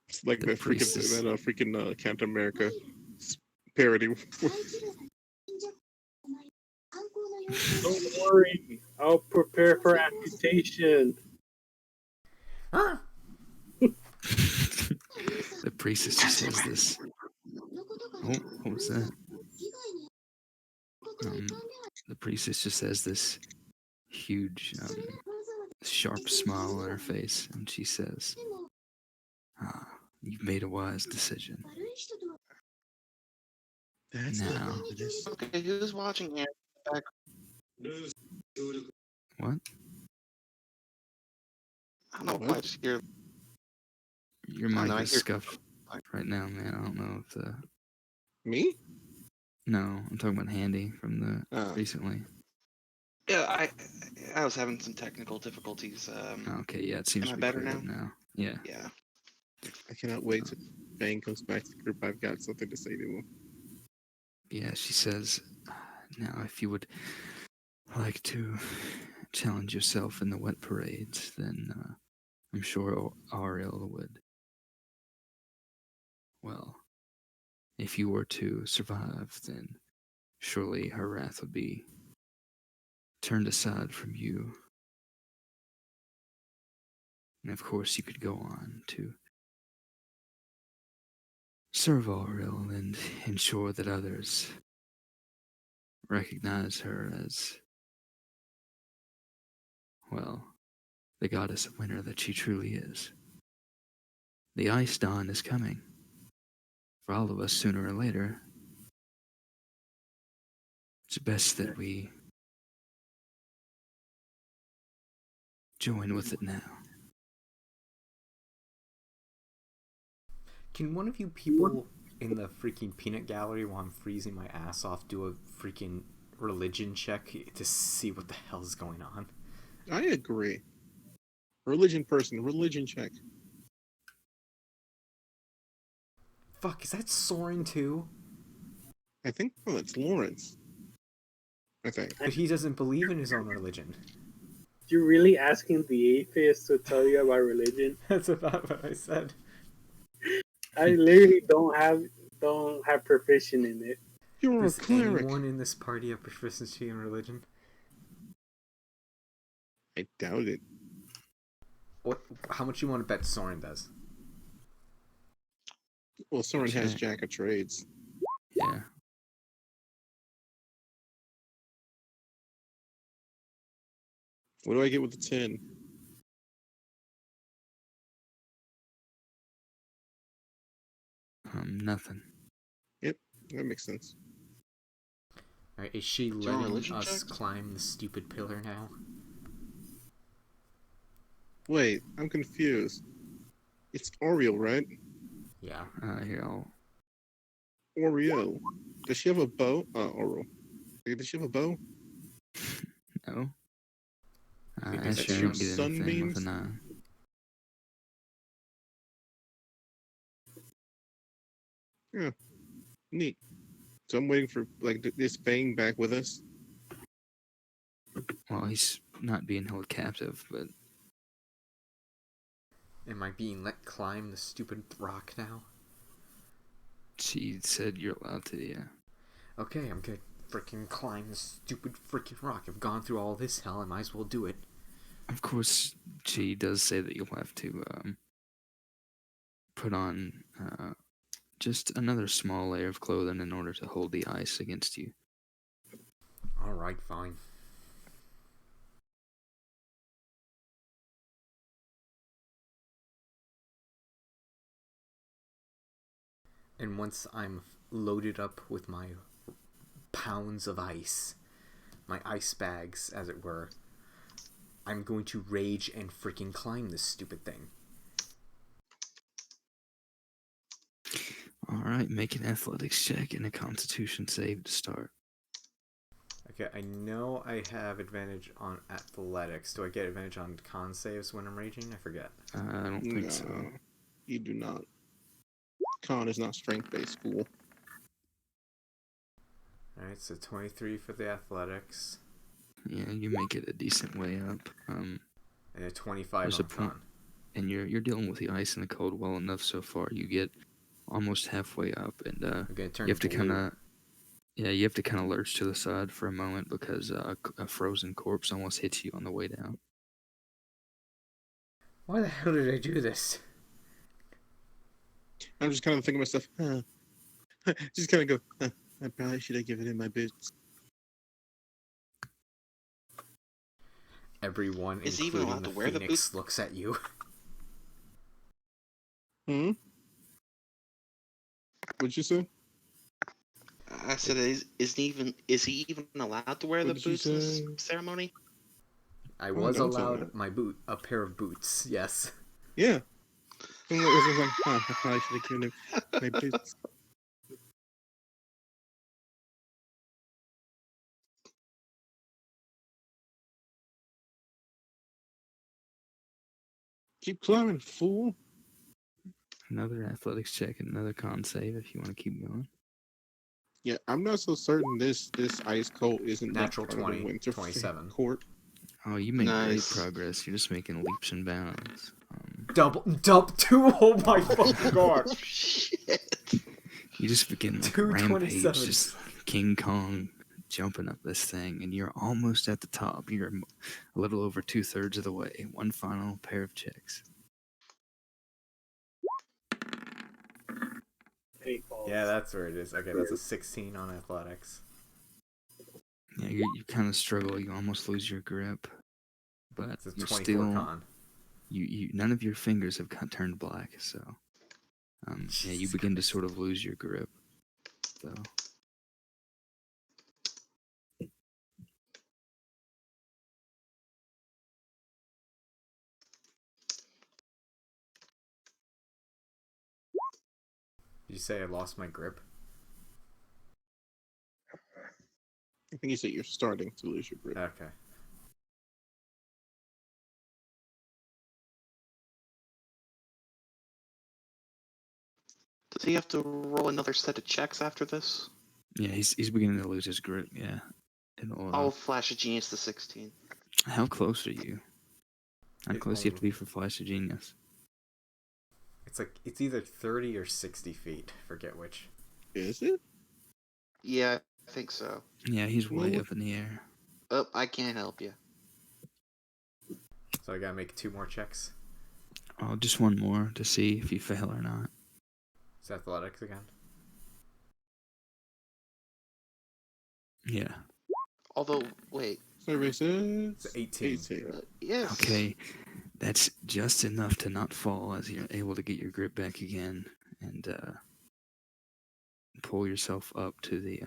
Speaker 1: It's like
Speaker 3: The
Speaker 1: that
Speaker 3: priestess.
Speaker 1: freaking Captain America parody.
Speaker 2: Don't worry, I'll prepare for amputation.
Speaker 4: Huh?
Speaker 3: The priestess just says this. Oh, what was that? The priestess just has this huge, sharp smile on her face, and she says, "Ah, you've made a wise decision.
Speaker 1: That's
Speaker 3: Now,
Speaker 5: Okay, who's watching here?
Speaker 3: what?
Speaker 5: I don't know
Speaker 1: What?
Speaker 5: why I just hear.
Speaker 3: Your
Speaker 5: I don't
Speaker 3: mic
Speaker 5: know, I
Speaker 3: is
Speaker 5: hear-
Speaker 3: scuffed right now, man. I don't know if the...
Speaker 1: Me?
Speaker 3: No, I'm talking about Handy from the
Speaker 1: Oh.
Speaker 3: recently.
Speaker 5: Yeah, I was having some technical difficulties.
Speaker 3: Okay, yeah, it seems
Speaker 5: Am I
Speaker 3: to be
Speaker 5: better
Speaker 3: cleared up
Speaker 5: now?
Speaker 3: now. Yeah.
Speaker 5: Yeah.
Speaker 1: I cannot wait till Bang comes back to the group. I've got something to say to him.
Speaker 3: Yeah, she says, now if you would like to challenge yourself in the wet parades, then I'm sure Ariel would. Well, if you were to survive, then surely her wrath would be turned aside from you. And of course, you could go on to serve Ariel and ensure that others recognize her as, well, the goddess of winter that she truly is. The ice dawn is coming. For all of us, sooner or later. It's best that we join with it now.
Speaker 4: Can one of you people in the freaking peanut gallery while I'm freezing my ass off do a freaking religion check to see what the hell is going on?
Speaker 1: I agree. Religion person, religion check.
Speaker 4: Fuck, is that Soren too?
Speaker 1: I think it's Lawrence. I think.
Speaker 4: But he doesn't believe in his own religion.
Speaker 2: You're really asking the atheist to tell you about religion?
Speaker 4: That's about what I said.
Speaker 2: I literally don't have proficient in it.
Speaker 1: You're
Speaker 4: Does
Speaker 1: a cleric.
Speaker 4: anyone in this party have proficiency in religion?
Speaker 1: I doubt it.
Speaker 4: What? How much you want to bet Soren does?
Speaker 1: Well, Soren has
Speaker 3: Check.
Speaker 1: Jack of Trades.
Speaker 3: Yeah.
Speaker 1: What do I get with the 10?
Speaker 3: Nothing.
Speaker 1: That makes sense.
Speaker 4: Alright, is she
Speaker 5: you want
Speaker 4: letting
Speaker 5: religion
Speaker 4: us
Speaker 5: checks?
Speaker 4: climb the stupid pillar now?
Speaker 1: Wait, I'm confused. It's Oriel, right?
Speaker 4: Yeah.
Speaker 3: Here, I'll...
Speaker 1: Oriel. Does she have a bow? Oriel. Does she have a bow?
Speaker 3: No.
Speaker 4: Maybe
Speaker 3: As
Speaker 4: that
Speaker 3: you don't
Speaker 1: shoots
Speaker 3: get anything with
Speaker 1: sunbeams?
Speaker 3: a 9.
Speaker 1: Yeah. Neat. So I'm waiting for this Bang back with us.
Speaker 3: Well, he's not being held captive, but
Speaker 4: Am I being let climb the stupid rock now?
Speaker 3: she said you're allowed to, yeah.
Speaker 4: Okay, I'm gonna freaking climb this stupid freaking rock. I've gone through all this hell, I might as well do it.
Speaker 3: Of course, she does say that you'll have to put on just another small layer of clothing in order to hold the ice against you.
Speaker 4: All right, fine. And once I'm loaded up with my pounds of ice, my ice bags, as it were, I'm going to rage and freaking climb this stupid thing.
Speaker 3: All right, make an athletics check and a constitution save to start.
Speaker 4: Okay, I know I have advantage on athletics. Do I get advantage on con saves when I'm raging? I forget.
Speaker 3: I don't think so.
Speaker 1: No, you do not. Con is not strength-based, fool.
Speaker 4: Alright, so 23 for the athletics.
Speaker 3: Yeah, you make it a decent way up.
Speaker 4: And a 25
Speaker 3: There's
Speaker 4: on
Speaker 3: a point-
Speaker 4: con.
Speaker 3: And you're dealing with the ice and the cold well enough so far. You get almost halfway up, and
Speaker 4: I'm gonna turn
Speaker 3: you have to
Speaker 4: blue.
Speaker 3: you have to kind of lurch to the side for a moment because a frozen corpse almost hits you on the way down.
Speaker 4: Why the hell did I do this?
Speaker 1: I'm just kind of thinking to myself, just kind of go, I probably should have given him my boots.
Speaker 4: Everyone,
Speaker 7: Is he even
Speaker 4: including
Speaker 7: allowed
Speaker 4: the
Speaker 7: to wear the
Speaker 4: Phoenix,
Speaker 7: boots?
Speaker 4: looks at you.
Speaker 1: What'd you say?
Speaker 7: I said, is he even allowed to wear the
Speaker 1: What did you
Speaker 7: boots in this
Speaker 1: say?
Speaker 7: ceremony?
Speaker 4: I was
Speaker 1: don't tell
Speaker 4: allowed a pair of boots, yes.
Speaker 1: Yeah. And it was like, I probably should have given him my boots. Keep climbing, fool.
Speaker 3: Another athletics check and another con save if you want to keep going.
Speaker 1: Yeah, I'm not so certain this ice cold isn't
Speaker 4: Natural
Speaker 1: like part of
Speaker 4: 20,
Speaker 1: the winter
Speaker 4: 27.
Speaker 1: court.
Speaker 3: Oh, you make
Speaker 7: Nice.
Speaker 3: great progress. You're just making leaps and bounds.
Speaker 4: Double two, oh my fucking god.
Speaker 7: Shit.
Speaker 3: You just begin like
Speaker 4: 227s.
Speaker 3: rampage, just King Kong jumping up this thing, and you're almost at the top. You're a little over 2/3 of the way. One final pair of checks.
Speaker 2: 8 balls.
Speaker 4: Yeah, that's where it is. Okay, that's a 16 on athletics.
Speaker 3: Yeah, you kind of struggle. You almost lose your grip, but
Speaker 4: It's a
Speaker 3: you're
Speaker 4: 24
Speaker 3: still
Speaker 4: con.
Speaker 3: you none of your fingers have turned black. So yeah, you begin to sort of lose your grip. So
Speaker 4: Did you say I lost my grip?
Speaker 1: I think you said you're starting to lose your grip.
Speaker 4: Okay.
Speaker 7: Does he have to roll another set of checks after this?
Speaker 3: yeah, he's beginning to lose his grip. Yeah, it'll,
Speaker 7: I'll flash a genius to 16.
Speaker 3: how close are you? How
Speaker 4: It
Speaker 3: close do you have
Speaker 4: won't.
Speaker 3: to be for Flash of Genius?
Speaker 4: It's either 30 or 60 feet. Forget which.
Speaker 1: Is it?
Speaker 7: Yeah, I think so.
Speaker 3: Yeah, he's way
Speaker 1: Well,
Speaker 3: up in the air.
Speaker 7: Oh, I can't help you.
Speaker 4: So I gotta make 2 more checks.
Speaker 3: Oh, just one more to see if you fail or not.
Speaker 4: It's athletics again.
Speaker 3: Yeah.
Speaker 7: Although, wait.
Speaker 1: Survey says
Speaker 4: It's 18.
Speaker 1: 18.
Speaker 7: Yes.
Speaker 3: Okay, that's just enough to not fall as you're able to get your grip back again and pull yourself up to the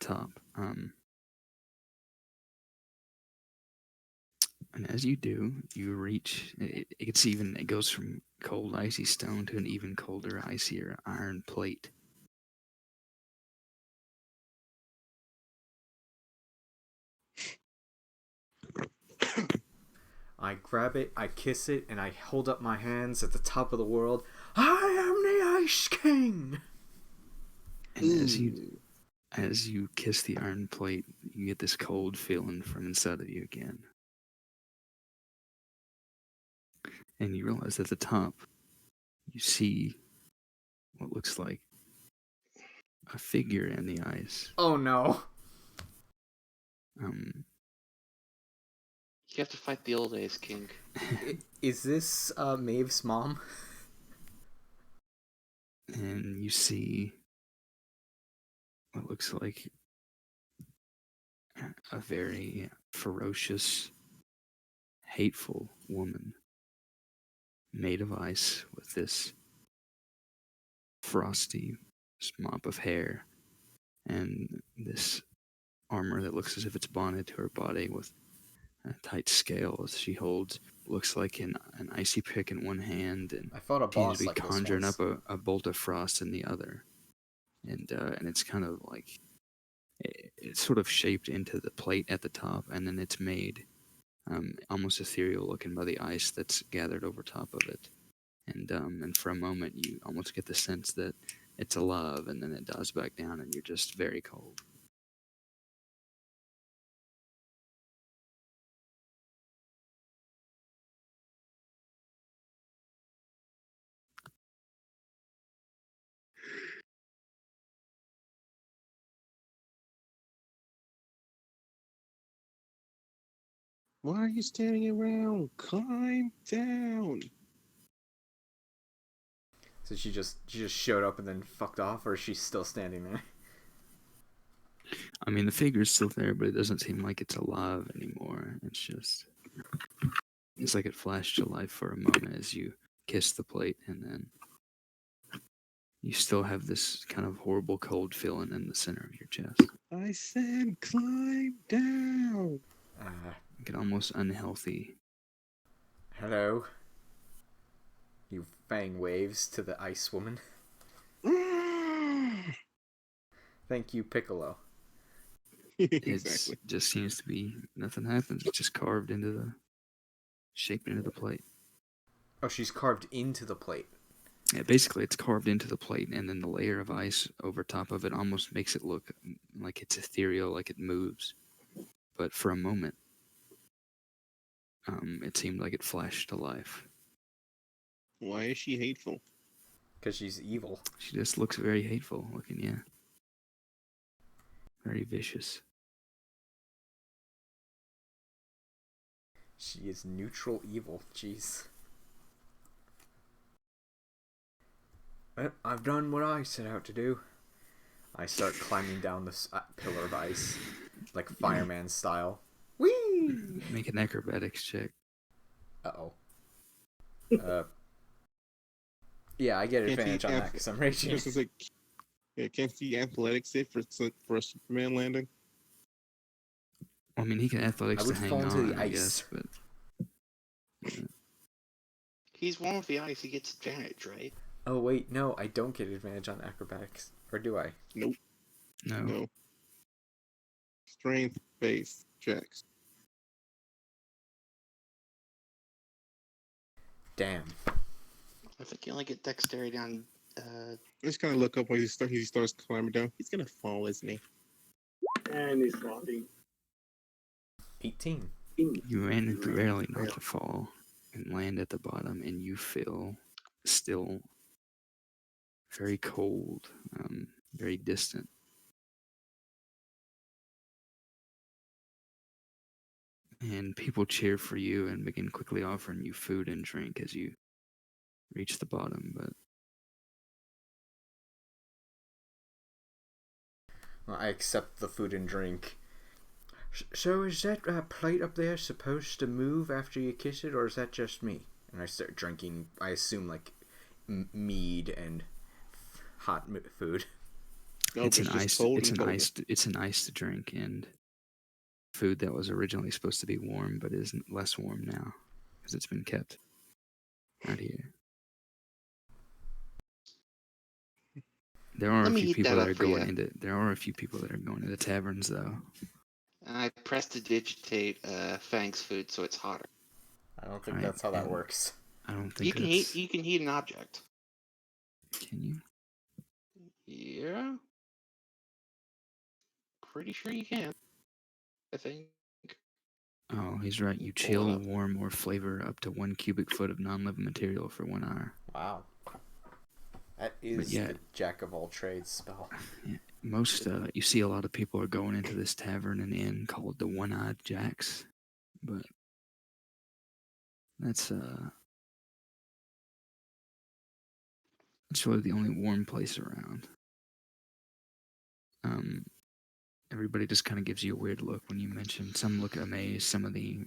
Speaker 3: top. And as you do, you reach. It goes from cold icy stone to an even colder, icier iron plate.
Speaker 4: I grab it, I kiss it, and I hold up my hands at the top of the world. I am the Ice King!
Speaker 3: And as you kiss the iron plate, you get this cold feeling from inside of you again. And you realize at the top, you see what looks like a figure in the ice.
Speaker 4: Oh no.
Speaker 7: You have to fight the old Ace King.
Speaker 4: Is this Maeve's mom?
Speaker 3: and you see what looks like a very ferocious, hateful woman made of ice with this frosty mop of hair and this armor that looks as if it's bonded to her body with tight scales. She holds looks like an icy pick in one hand and
Speaker 4: I fought a
Speaker 3: seems to
Speaker 4: boss
Speaker 3: be
Speaker 4: like this
Speaker 3: conjuring
Speaker 4: once.
Speaker 3: up a bolt of frost in the other. And it's kind of like it's sort of shaped into the plate at the top, and then it's made almost ethereal looking by the ice that's gathered over top of it. And for a moment, you almost get the sense that it's alive, and then it dies back down, and you're just very cold.
Speaker 1: Why are you standing around? Climb down.
Speaker 4: So she just showed up and then fucked off, or is she still standing there?
Speaker 3: I mean, the figure's still there, but it doesn't seem like it's alive anymore. It's like it flashed to life for a moment as you kiss the plate, and then you still have this kind of horrible cold feeling in the center of your chest.
Speaker 1: I said climb down.
Speaker 3: Like an almost unhealthy.
Speaker 4: Hello. You fang waves to the ice woman. Thank you, Piccolo.
Speaker 1: Exactly.
Speaker 3: It just seems to be nothing happens. It's just carved shaped into the plate.
Speaker 4: Oh, she's carved into the plate.
Speaker 3: Yeah, basically, it's carved into the plate, and then the layer of ice over top of it almost makes it look like it's ethereal, like it moves. But for a moment, it seemed like it flashed to life.
Speaker 1: Why is she hateful?
Speaker 4: Because she's evil.
Speaker 3: She just looks very hateful looking, yeah. Very vicious.
Speaker 4: She is neutral evil. Jeez. I've done what I set out to do. I start climbing down this pillar of ice, like fireman style. Whee!
Speaker 3: Make an acrobatics check.
Speaker 4: Uh-oh. Yeah, I get
Speaker 1: Can't
Speaker 4: advantage
Speaker 1: he
Speaker 4: on
Speaker 1: have-
Speaker 4: that because I'm raging.
Speaker 1: This is like, yeah, can't see athletics it for a Superman landing?
Speaker 3: I mean, he can athletics
Speaker 4: I would
Speaker 3: to hang
Speaker 4: fall into
Speaker 3: on,
Speaker 4: the
Speaker 3: I
Speaker 4: ice.
Speaker 3: guess, but
Speaker 7: He's one with the ice. He gets advantage, right?
Speaker 4: Oh, wait, no, I don't get advantage on acrobatics. Or do I?
Speaker 1: Nope.
Speaker 3: no.
Speaker 1: No. Strength-based checks.
Speaker 4: Damn.
Speaker 7: I think you only get dexterity on.
Speaker 1: Just kind of look up when he starts climbing down. He's gonna fall, isn't he?
Speaker 2: And he's falling.
Speaker 4: 18.
Speaker 3: You manage barely not to fall and land at the bottom, and you feel still very cold, very distant. And people cheer for you and begin quickly offering you food and drink as you reach the bottom, but
Speaker 4: Well, I accept the food and drink. So is that plate up there supposed to move after you kiss it, or is that just me? And I start drinking, I assume, like, mead and hot food.
Speaker 1: No,
Speaker 3: it's an
Speaker 1: just
Speaker 3: ice.
Speaker 1: cold
Speaker 3: It's
Speaker 1: and
Speaker 3: an
Speaker 1: cold.
Speaker 3: ice. It's an ice to drink and food that was originally supposed to be warm, but is less warm now because it's been kept out here. There are
Speaker 7: Let
Speaker 3: a
Speaker 7: me
Speaker 3: few
Speaker 7: heat
Speaker 3: people
Speaker 7: that
Speaker 3: that
Speaker 7: up
Speaker 3: are
Speaker 7: for
Speaker 3: going
Speaker 7: ya.
Speaker 3: into. There are a few people that are going into taverns, though.
Speaker 7: I prestidigitate Fang's food so it's hotter.
Speaker 4: I don't think
Speaker 3: Right,
Speaker 4: that's how that
Speaker 3: and
Speaker 4: works.
Speaker 3: I don't think
Speaker 7: You can
Speaker 3: that's.
Speaker 7: heat an object.
Speaker 3: Can you?
Speaker 7: Yeah. Pretty sure you can. I think.
Speaker 3: Oh, he's right. You
Speaker 7: Pull it
Speaker 3: chill,
Speaker 7: up.
Speaker 3: warm, or flavor up to 1 cubic foot of non-living material for 1 hour.
Speaker 4: Wow. That is
Speaker 3: yeah.
Speaker 4: the jack of all trades spell.
Speaker 3: Yeah. Most, you see a lot of people are going into this tavern and inn called the One-Eyed Jacks, but that's It's really the only warm place around. Everybody just kind of gives you a weird look when you mention. Some look amazed. Some of the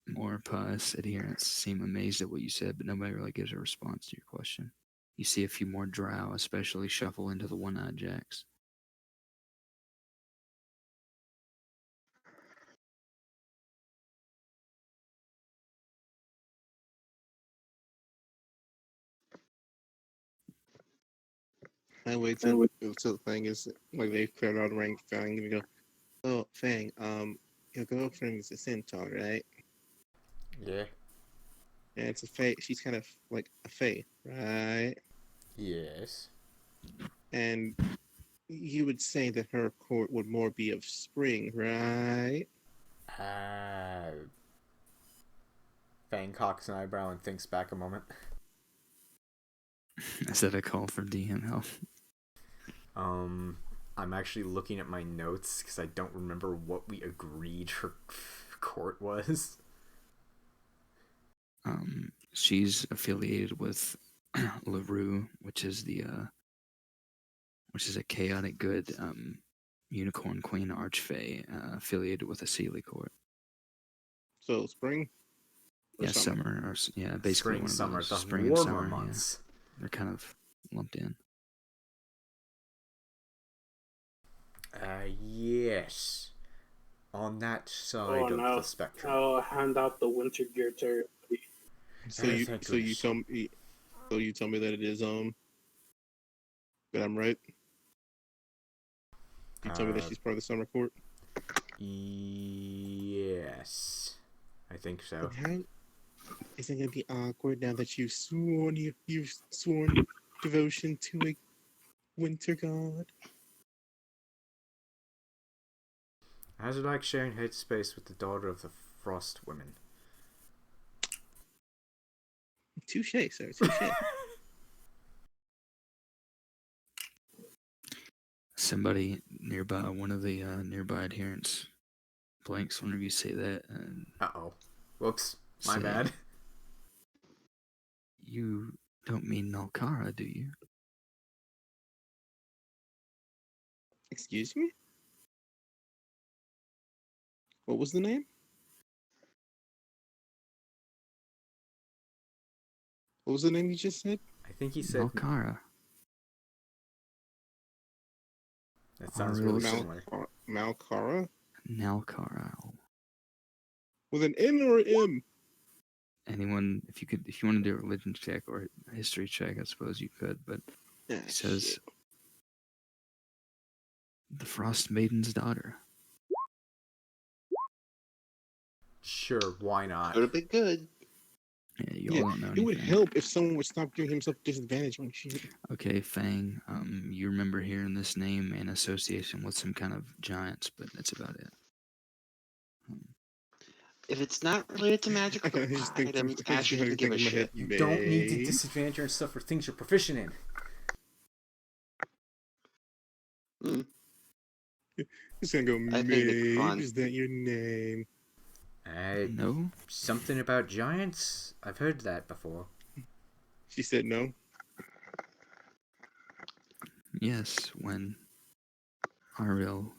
Speaker 3: more pious adherents seem amazed at what you said, but nobody really gives a response to your question. You see a few more drow, especially, shuffle into the one-eyed jacks.
Speaker 1: I wait till the thing is like they cleared out rank Fang and go, oh Fang, your girlfriend is a centaur, right?
Speaker 4: Yeah.
Speaker 1: And it's a fae. She's kind of like a fae, right?
Speaker 4: Yes.
Speaker 1: And you would say that her court would more be of spring, right?
Speaker 4: Fang cocks an eyebrow and thinks back a moment.
Speaker 3: Is that a call for DM help?
Speaker 4: I'm actually looking at my notes because I don't remember what we agreed her court was.
Speaker 3: She's affiliated with LaRue, which is a chaotic good unicorn queen archfey affiliated with a Sealy court.
Speaker 1: So spring. Or
Speaker 3: Yeah, summer, or basically
Speaker 4: spring,
Speaker 3: one of
Speaker 4: summer,
Speaker 3: those
Speaker 4: the
Speaker 3: spring and
Speaker 4: warmer
Speaker 3: summer.
Speaker 4: months.
Speaker 3: Yeah. They're kind of lumped in.
Speaker 4: Yes. On that side of the spectrum.
Speaker 2: I'll hand out the winter gear to everybody.
Speaker 1: So you tell me that it is that I'm right. You tell me that she's part of the summer court.
Speaker 4: Yes, I think so.
Speaker 1: How is it gonna be awkward now that you've sworn devotion to a winter god?
Speaker 4: How's it like sharing headspace with the daughter of the Frost Women?
Speaker 1: Touche, sir. Touche.
Speaker 3: Somebody nearby, one of the nearby adherents, blanks whenever you say that. And
Speaker 4: Uh-oh. Whoops. My bad.
Speaker 3: You don't mean Nalkara, do you?
Speaker 1: Excuse me? What was the name? What was the name you just said?
Speaker 4: I think he said...
Speaker 3: Nalkara.
Speaker 4: That sounds really similar.
Speaker 1: Malkara?
Speaker 3: Nalkara.
Speaker 1: With an N or an M?
Speaker 3: Anyone, if you want to do a religion check or a history check, I suppose you could, but he says
Speaker 1: shit.
Speaker 3: The Frost Maiden's daughter.
Speaker 4: Sure, why not?
Speaker 7: Could have been good.
Speaker 3: Yeah, you all don't know anything.
Speaker 1: It would help if someone would stop giving himself disadvantage on shit.
Speaker 3: Okay, Fang, you remember hearing this name in association with some kind of giants, but that's about it.
Speaker 7: If it's not related to magical items, Ash shouldn't give a shit.
Speaker 4: You don't need to disadvantage yourself for things you're proficient in.
Speaker 1: He's gonna go, Mabe, is that your name?
Speaker 3: No.
Speaker 4: Something about giants? I've heard that before.
Speaker 1: She said no.
Speaker 3: Yes, when Ariel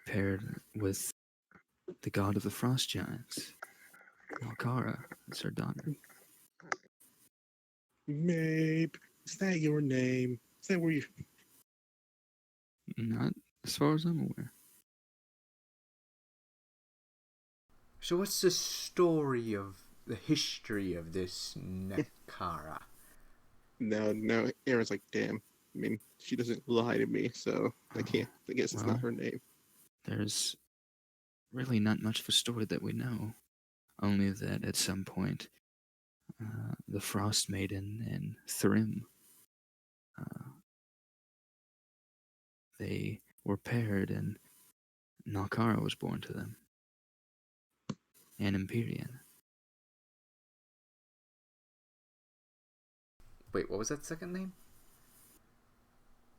Speaker 3: paired with the god of the frost giants, Nalkara, is her daughter.
Speaker 1: Mabe, is that your name? Is that where you...
Speaker 3: Not as far as I'm aware.
Speaker 4: So what's the story of the history of this Nekara?
Speaker 1: No, Aaron's like, damn. I mean, she doesn't lie to me, so I guess it's not her name.
Speaker 3: There's really not much of a story that we know. Only that at some point, the Frost Maiden and Thrym, they were paired and Nalkara was born to them. An Empyrean.
Speaker 4: Wait, what was that second name?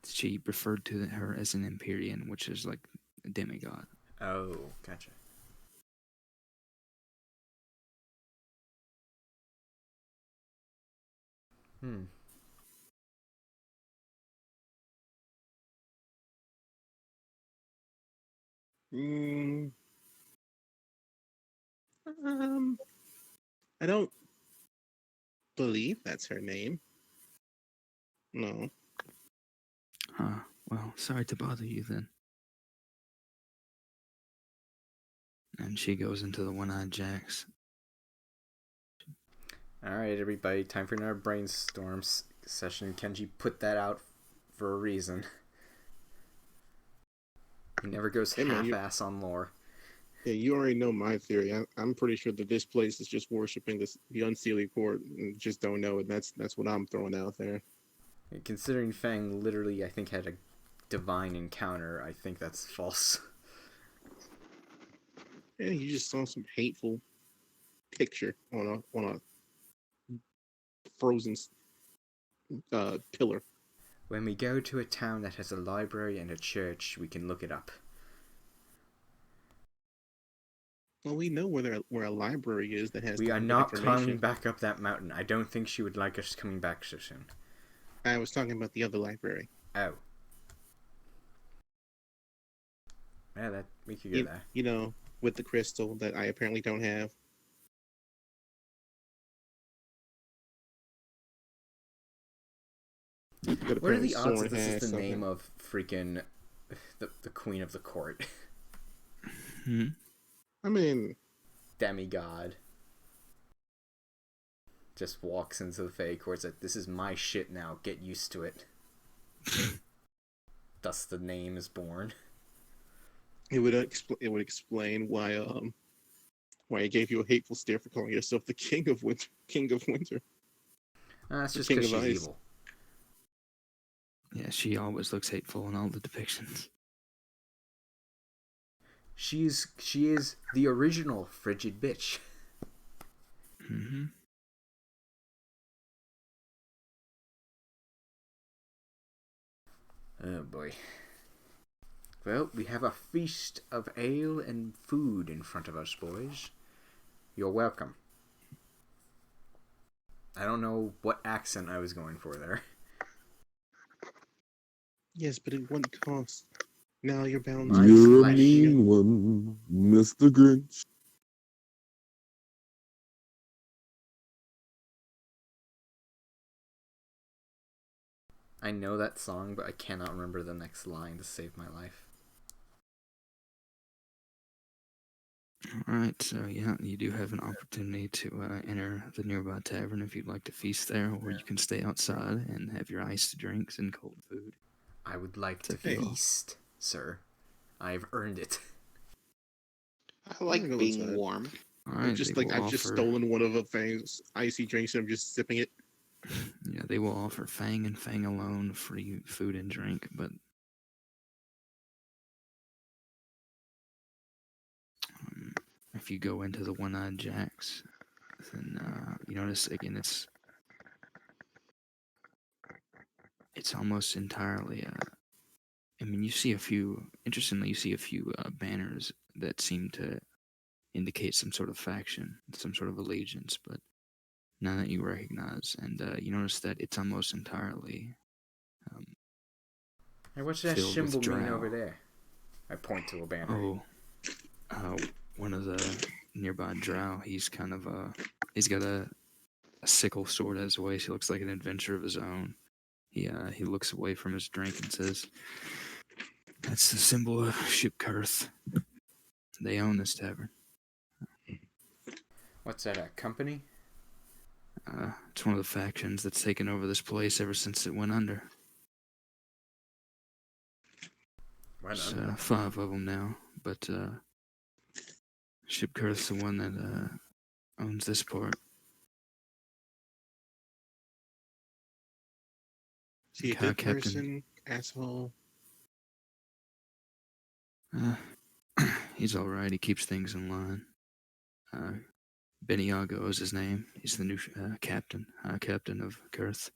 Speaker 3: She referred to her as an Empyrean, which is like a demigod.
Speaker 4: Oh, gotcha. Hmm.
Speaker 1: Mm, um, I don't believe that's her name. No.
Speaker 3: Well, sorry to bother you then. And she goes into the one-eyed Jacks.
Speaker 4: All right, everybody, time for another brainstorm session. Kenji put that out for a reason. He never goes
Speaker 1: Hey, man,
Speaker 4: half-ass on lore.
Speaker 1: Yeah, you already know my theory. I'm pretty sure that this place is just worshiping the unseelie court and just don't know it. That's what I'm throwing out there.
Speaker 4: Considering Fang literally, I think, had a divine encounter, I think that's false.
Speaker 1: Yeah, you just saw some hateful picture on a frozen pillar.
Speaker 4: When we go to a town that has a library and a church, we can look it up.
Speaker 1: Well, we know where a library is that has
Speaker 4: We are
Speaker 1: the
Speaker 4: not
Speaker 1: information.
Speaker 4: climbing back up that mountain. I don't think she would like us coming back so soon.
Speaker 1: I was talking about the other library.
Speaker 4: Oh. Yeah, that we could go there.
Speaker 1: You know, with the crystal that I apparently don't have.
Speaker 4: What are the odds that this is the name of freaking the queen of the court?
Speaker 1: I mean,
Speaker 4: demigod just walks into the Fae court and says, "This is my shit now. Get used to it." Thus, the name is born.
Speaker 1: it would explain why he gave you a hateful stare for calling yourself the King of Winter. King of Winter.
Speaker 4: That's just
Speaker 1: King
Speaker 4: because
Speaker 1: of
Speaker 4: she's
Speaker 1: Ice.
Speaker 4: evil.
Speaker 3: Yeah, she always looks hateful in all the depictions.
Speaker 4: She is the original frigid bitch.
Speaker 3: Mm-hmm.
Speaker 4: Oh boy. Well, we have a feast of ale and food in front of us, boys. You're welcome. I don't know what accent I was going for there.
Speaker 1: Yes, but it wouldn't cost. Now you're bound
Speaker 4: My
Speaker 1: to.
Speaker 6: You're a
Speaker 4: flesh.
Speaker 6: mean one, Mr. Grinch.
Speaker 4: I know that song, but I cannot remember the next line to save my life.
Speaker 3: Alright, so yeah, you do have an opportunity to enter the nearby tavern if you'd like to feast there, or you can stay outside and have your iced drinks and cold food.
Speaker 4: I would like to
Speaker 3: It's okay.
Speaker 4: feast, sir. I've earned it.
Speaker 7: I like
Speaker 1: go
Speaker 7: being
Speaker 1: inside.
Speaker 7: warm.
Speaker 3: Alright,
Speaker 1: I've just stolen one of the Fang's icy drinks and I'm just sipping it.
Speaker 3: Yeah, they will offer Fang and Fang alone free food and drink, but if you go into the one-eyed Jacks, then you notice again it's almost entirely. I mean, you see a few. Interestingly, you see a few banners that seem to indicate some sort of faction, some sort of allegiance, but none that you recognize. And you notice that it's almost entirely
Speaker 4: Hey, what's that
Speaker 3: filled with
Speaker 4: symbol mean
Speaker 3: drow.
Speaker 4: over there? I point to a banner.
Speaker 3: One of the nearby drow. He's kind of he's got a sickle sword at his waist. He looks like an adventurer of his own. He looks away from his drink and says, "That's the symbol of Shipkurth. They own this tavern."
Speaker 4: What's that, a company?
Speaker 3: It's one of the factions that's taken over this place ever since it went under. There's 5 of them now, but Shipkurth's the one that owns this part.
Speaker 1: Is he a good person, asshole?
Speaker 3: He's all right. He keeps things in line. Beniago is his name. He's the new captain of Kurth.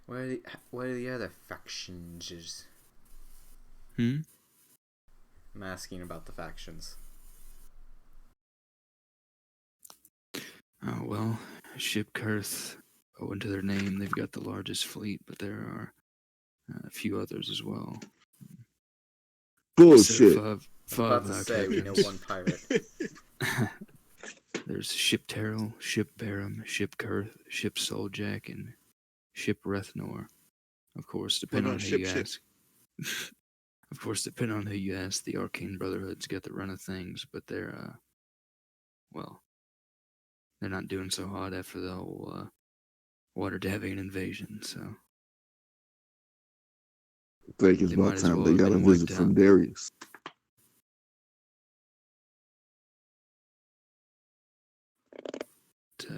Speaker 4: What are the other factions?
Speaker 3: Hmm?
Speaker 4: I'm asking about the factions.
Speaker 3: Oh, well, Ship Kurth, owing to their name, they've got the largest fleet, but there are a few others as well. A set of
Speaker 6: Bullshit.
Speaker 4: I'm
Speaker 3: five
Speaker 4: about to say we know
Speaker 3: captains.
Speaker 4: one pirate.
Speaker 3: There's Ship Terrell, Ship Barum, Ship Kurth, Ship Souljack, and Ship Rethnor. Of course,
Speaker 1: What
Speaker 3: depending on
Speaker 1: about
Speaker 3: who
Speaker 1: Ship
Speaker 3: you
Speaker 1: Ship?
Speaker 3: ask. Of course, depending on who you ask, the Arcane Brotherhood's got the run of things, but they're, well, they're not doing so hot after the whole Water Davian invasion, so
Speaker 6: I think it's
Speaker 3: they
Speaker 6: about
Speaker 3: might as
Speaker 6: time
Speaker 3: well
Speaker 6: they
Speaker 3: have
Speaker 6: got a
Speaker 3: been
Speaker 6: visit
Speaker 3: wiped
Speaker 6: from
Speaker 3: out.
Speaker 6: Darius.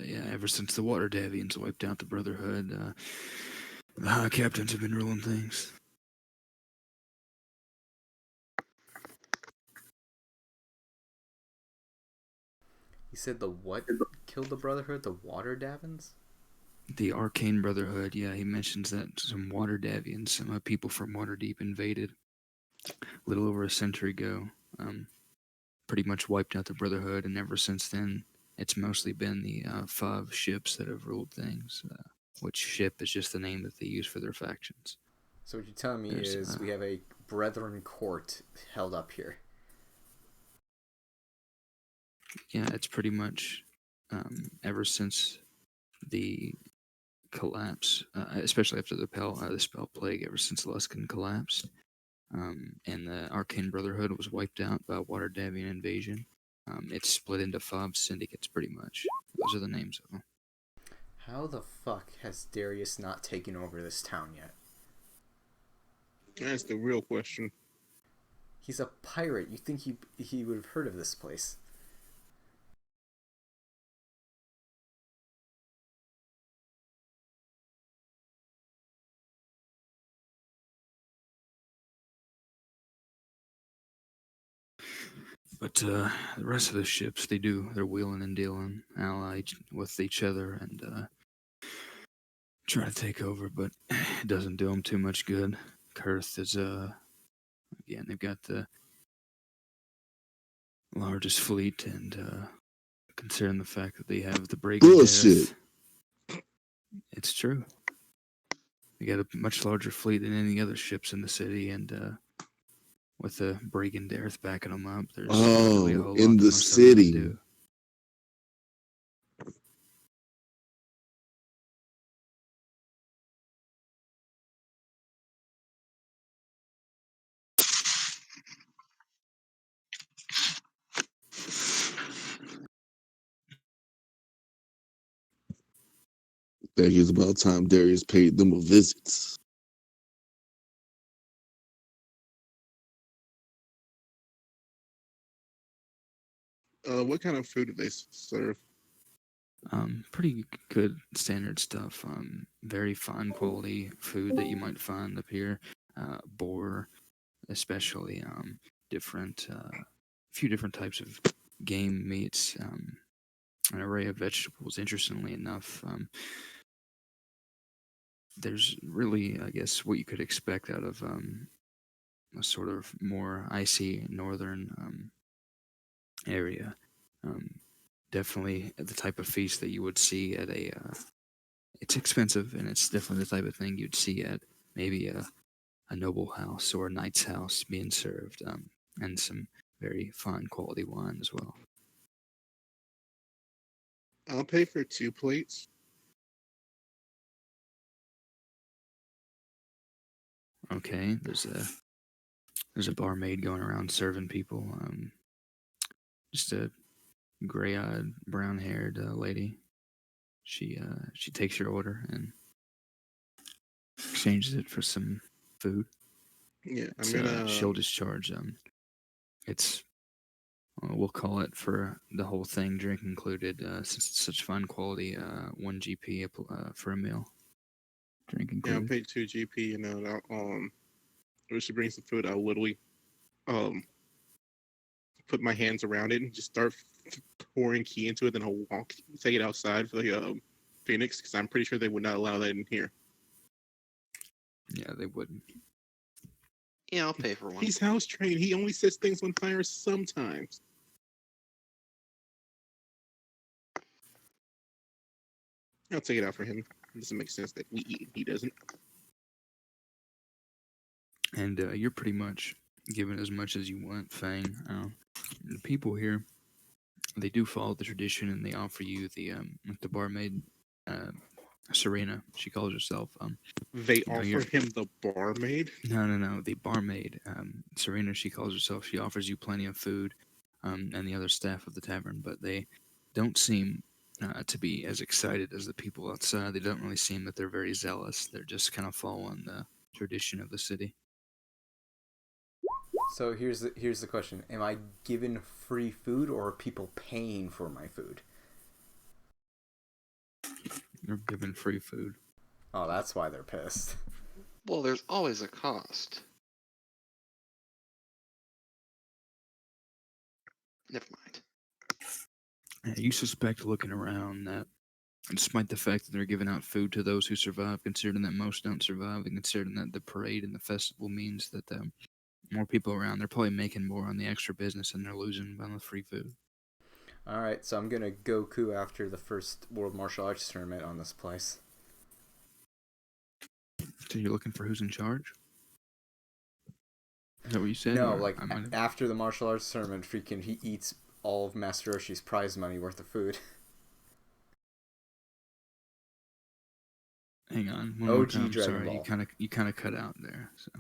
Speaker 3: Yeah, ever since the Water Davians wiped out the Brotherhood, the High Captains have been ruling things.
Speaker 4: He said the what killed the Brotherhood? The Water Davins?
Speaker 3: The Arcane Brotherhood, yeah, he mentions that some Water Davians, some people from Waterdeep invaded a little over a century ago. Pretty much wiped out the Brotherhood, and ever since then, it's mostly been the 5 ships that have ruled things. Which ship is just the name that they use for their factions.
Speaker 4: So what you're telling me
Speaker 3: There's,
Speaker 4: is we have a Brethren court held up here.
Speaker 3: yeah, it's pretty much ever since the collapse, especially after the spell plague, ever since Luskan collapsed, and the Arcane Brotherhood was wiped out by Water Davian invasion. It's split into 5 syndicates, pretty much. Those are the names of them.
Speaker 4: How the fuck has Darius not taken over this town yet?
Speaker 1: That's the real question.
Speaker 4: He's a pirate. You think he would have heard of this place?
Speaker 3: But the rest of the ships, they're wheeling and dealing, allied with each other, and try to take over, but it doesn't do them too much good. Kurth is, again, they've got the largest fleet, and considering the fact that they have the Breaking
Speaker 6: Bullshit.
Speaker 3: Death, it's true. They got a much larger fleet than any other ships in the city, and with the Breaking Death backing them up, there's not really a
Speaker 6: Oh,
Speaker 3: whole
Speaker 6: in
Speaker 3: lot that
Speaker 6: the
Speaker 3: most of them can
Speaker 6: city.
Speaker 3: do.
Speaker 6: Think it's about time Darius paid them a visit.
Speaker 1: What kind of food do they serve?
Speaker 3: Pretty good standard stuff. Very fine quality food that you might find up here. Boar, especially. Different, few different types of game meats. An array of vegetables. Interestingly enough, there's really, I guess, what you could expect out of a sort of more icy northern area. Um, Definitely the type of feast that you would see at a. It's expensive, and it's definitely the type of thing you'd see at maybe a noble house or a knight's house being served, and some very fine quality wine as well.
Speaker 1: I'll pay for 2 plates.
Speaker 3: Okay, there's a barmaid going around serving people. Just a gray-eyed, brown-haired lady. She takes your order and exchanges it for some food.
Speaker 1: Yeah, I'm
Speaker 3: It's
Speaker 1: gonna.
Speaker 3: she'll discharge. It's we'll call it for the whole thing, drink included, since it's such fine quality. 1 GP for a meal, drink
Speaker 1: Yeah, I'll
Speaker 3: included.
Speaker 1: pay 2 GP, and when she brings the food, I'll literally um put my hands around it and just start pouring key into it. Then I'll take it outside for the Phoenix, because I'm pretty sure they would not allow that in here.
Speaker 3: Yeah, they wouldn't.
Speaker 7: Yeah, I'll pay for one.
Speaker 1: He's house trained. He only sets things on fire sometimes. I'll take it out for him. It doesn't make sense that we eat and he doesn't.
Speaker 3: And you're pretty much given as much as you want, Fang. The people here, they do follow the tradition, and they offer you the barmaid, Serena. She calls herself.
Speaker 1: They
Speaker 3: You know,
Speaker 1: offer him the barmaid.
Speaker 3: No. The barmaid, Serena. She calls herself. She offers you plenty of food, and the other staff of the tavern, but they don't seem to be as excited as the people outside. They don't really seem that they're very zealous. They're just kind of following the tradition of the city.
Speaker 4: So here's the question: am I given free food, or are people paying for my food?
Speaker 3: You're given free food.
Speaker 4: Oh, that's why they're pissed.
Speaker 7: Well, there's always a cost. Never mind.
Speaker 3: You suspect, looking around, that despite the fact that they're giving out food to those who survive, considering that most don't survive, and considering that the parade and the festival means that more people around, they're probably making more on the extra business than they're losing on the free food.
Speaker 4: All right, so I'm gonna Goku after the first World Martial Arts tournament on this place.
Speaker 3: So you're looking for who's in charge? Is that what you said?
Speaker 4: No,
Speaker 3: or
Speaker 4: like
Speaker 3: I might have-
Speaker 4: after the martial arts tournament, freaking he eats all of Master Roshi's prize money worth of food.
Speaker 3: Hang on. One more
Speaker 4: OG
Speaker 3: time.
Speaker 4: Dragon
Speaker 3: Sorry,
Speaker 4: Ball.
Speaker 3: you kind of cut out there. So.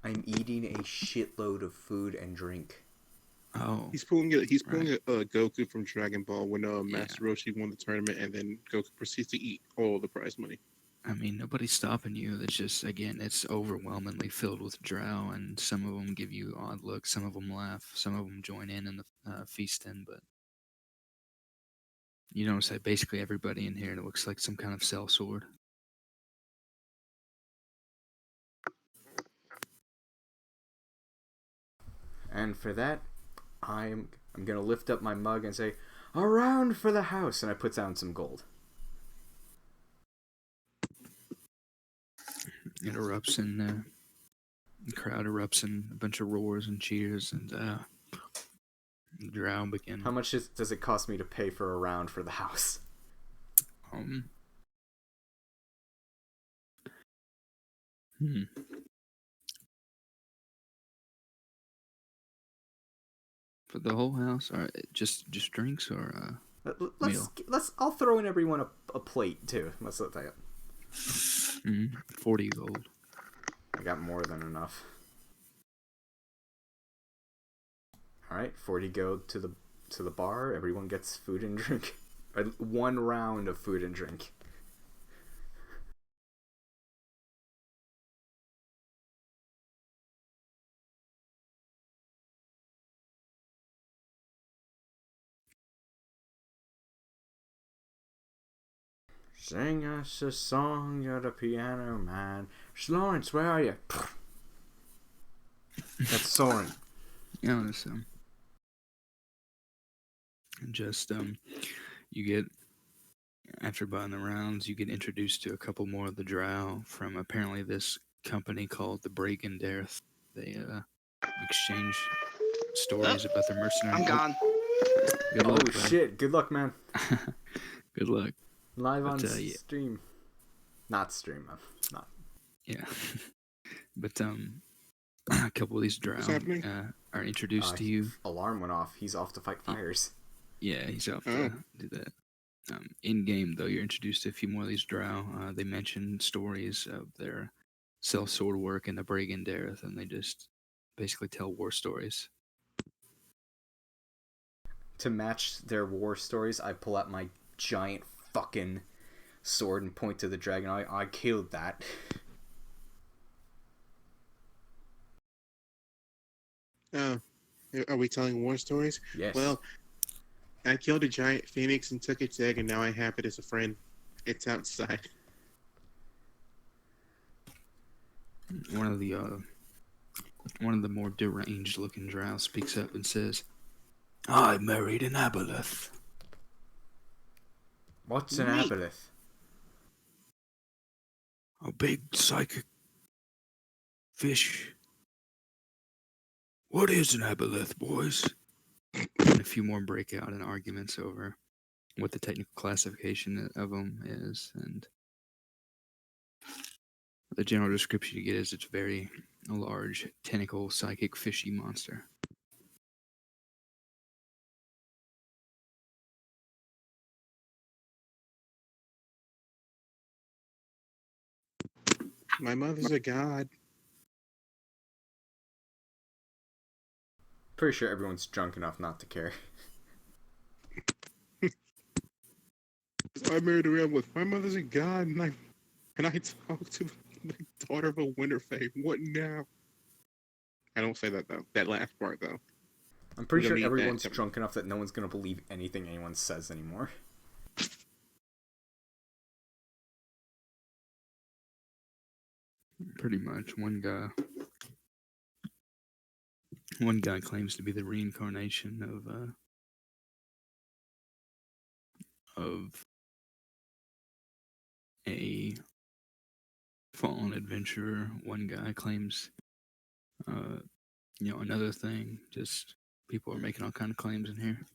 Speaker 4: I'm eating a shitload of food and drink.
Speaker 3: Oh.
Speaker 1: He's pulling a
Speaker 3: Right.
Speaker 1: Goku from Dragon Ball when Master Roshi won the tournament, and then Goku proceeds to eat all the prize money.
Speaker 3: I mean, nobody's stopping you. It's just, again, it's overwhelmingly filled with drow, and some of them give you odd looks, some of them laugh, some of them join in the feasting, but you notice that basically everybody in here looks like some kind of sellsword.
Speaker 4: And for that, I'm gonna lift up my mug and say, "Around for the house," and I put down some gold.
Speaker 3: It erupts and the crowd erupts in a bunch of roars and cheers, and the drow begin.
Speaker 4: How much does it cost me to pay for a round for the house?
Speaker 3: For the whole house, or just drinks, or meal?
Speaker 4: I'll throw in everyone a plate too. Let's let that.
Speaker 3: 40 gold.
Speaker 4: I got more than enough. All right, 40 gold to the bar. Everyone gets food and drink. 1 round of food and drink. Sing us a song, you're the piano man. Lawrence, where are you? That's Soren.
Speaker 3: Yeah, it's, just you get, after buying the rounds, you get introduced to a couple more of the drow from apparently this company called the Bragendareth. They exchange stories about their mercenary.
Speaker 7: I'm gone.
Speaker 3: Good luck, bud.
Speaker 4: Shit! Good luck, man.
Speaker 3: Good luck.
Speaker 4: Live on
Speaker 3: yeah.
Speaker 4: stream. Not stream. Not.
Speaker 3: Yeah. But a couple of these drow are introduced to you.
Speaker 4: Alarm went off. He's off to fight fires.
Speaker 3: Yeah, he's off to do that. In game, though, you're introduced to a few more of these drow. They mention stories of their sellsword work in the Bragendareth, and they just basically tell war stories.
Speaker 4: To match their war stories, I pull out my giant fucking sword and point to the dragon. I killed that.
Speaker 1: Are we telling war stories?
Speaker 4: Yes.
Speaker 1: Well, I killed a giant phoenix and took its egg, and now I have it as a friend. It's outside.
Speaker 3: One of the more deranged-looking drow speaks up and says, "I married an aboleth."
Speaker 4: What's an aboleth?
Speaker 3: A big psychic fish. What is an aboleth, boys? And a few more break out in arguments over what the technical classification of them is, and the general description you get is it's very a large, tentacle, psychic, fishy monster.
Speaker 1: My mother's a god.
Speaker 4: Pretty sure everyone's drunk enough not to care.
Speaker 1: So I married around with my mother's a god, and I talk to the daughter of a Winterfell. What now? I don't say that though. That last part though.
Speaker 4: I'm pretty
Speaker 1: We
Speaker 4: sure
Speaker 1: don't need
Speaker 4: everyone's
Speaker 1: that.
Speaker 4: drunk enough that no one's gonna believe anything anyone says anymore.
Speaker 3: Pretty much, one guy claims to be the reincarnation of a fallen adventurer. One guy claims, another thing. Just people are making all kind of claims in here.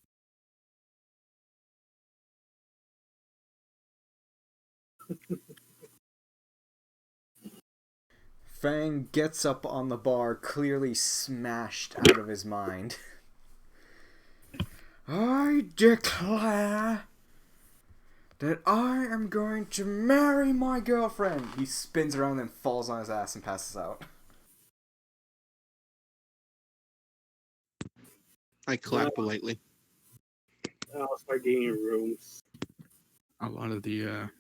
Speaker 4: Fang gets up on the bar, clearly smashed out of his mind. I declare that I am going to marry my girlfriend. He spins around and falls on his ass and passes out.
Speaker 1: I clap politely.
Speaker 2: I'll start getting rooms.
Speaker 3: A lot of the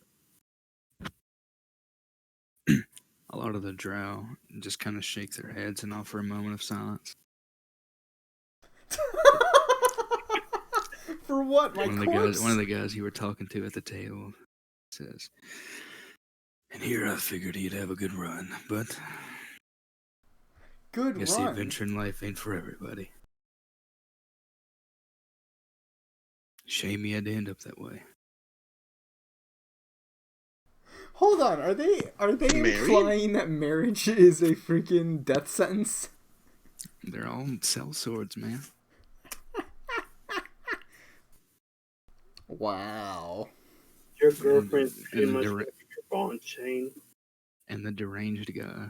Speaker 3: drow just kind of shake their heads and offer a moment of silence.
Speaker 4: For what? My corpse?
Speaker 3: One of the guys you were talking to at the table says, "And here I figured he'd have a good run, but
Speaker 4: Good
Speaker 3: I guess
Speaker 4: run.
Speaker 3: the adventure in life ain't for everybody. Shame he had to end up that way."
Speaker 4: Hold on, are they
Speaker 1: Married?
Speaker 4: implying that marriage is a freaking death sentence?
Speaker 3: They're all sellswords, man.
Speaker 4: Wow.
Speaker 2: Your girlfriend's pretty
Speaker 3: And
Speaker 2: much
Speaker 3: the
Speaker 2: your ball and chain.
Speaker 3: And the deranged guy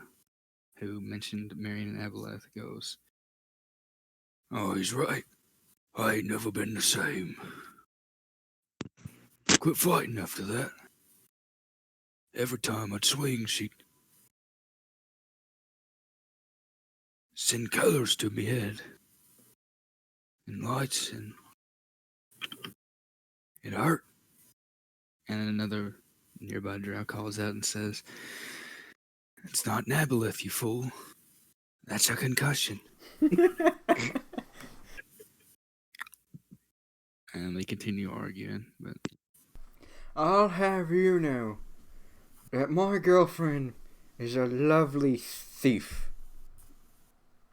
Speaker 3: who mentioned marrying an Aboleth goes, "Oh, he's right. I ain't never been the same. Quit fighting after that. Every time I'd swing, she'd send colors to me head. And lights, and it hurt." And then another nearby drow calls out and says, "It's not an Aboleth, you fool. That's a concussion." And they continue arguing, but
Speaker 4: I'll have you know that my girlfriend is a lovely thief.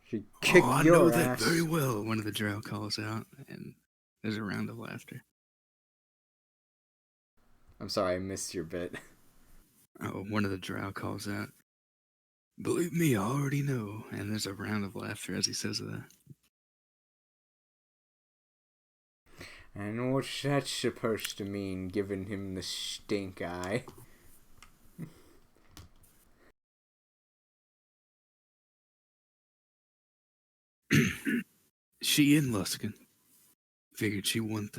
Speaker 4: She kicked
Speaker 3: I
Speaker 4: your
Speaker 3: know
Speaker 4: ass.
Speaker 3: that very well, one of the drow calls out, and there's a round of laughter.
Speaker 4: I'm sorry, I missed your bit.
Speaker 3: Oh, one of the drow calls out, "Believe me, I already know," and there's a round of laughter as he says that.
Speaker 4: And what's that supposed to mean, giving him the stink eye?
Speaker 3: She in Luskin. Figured she want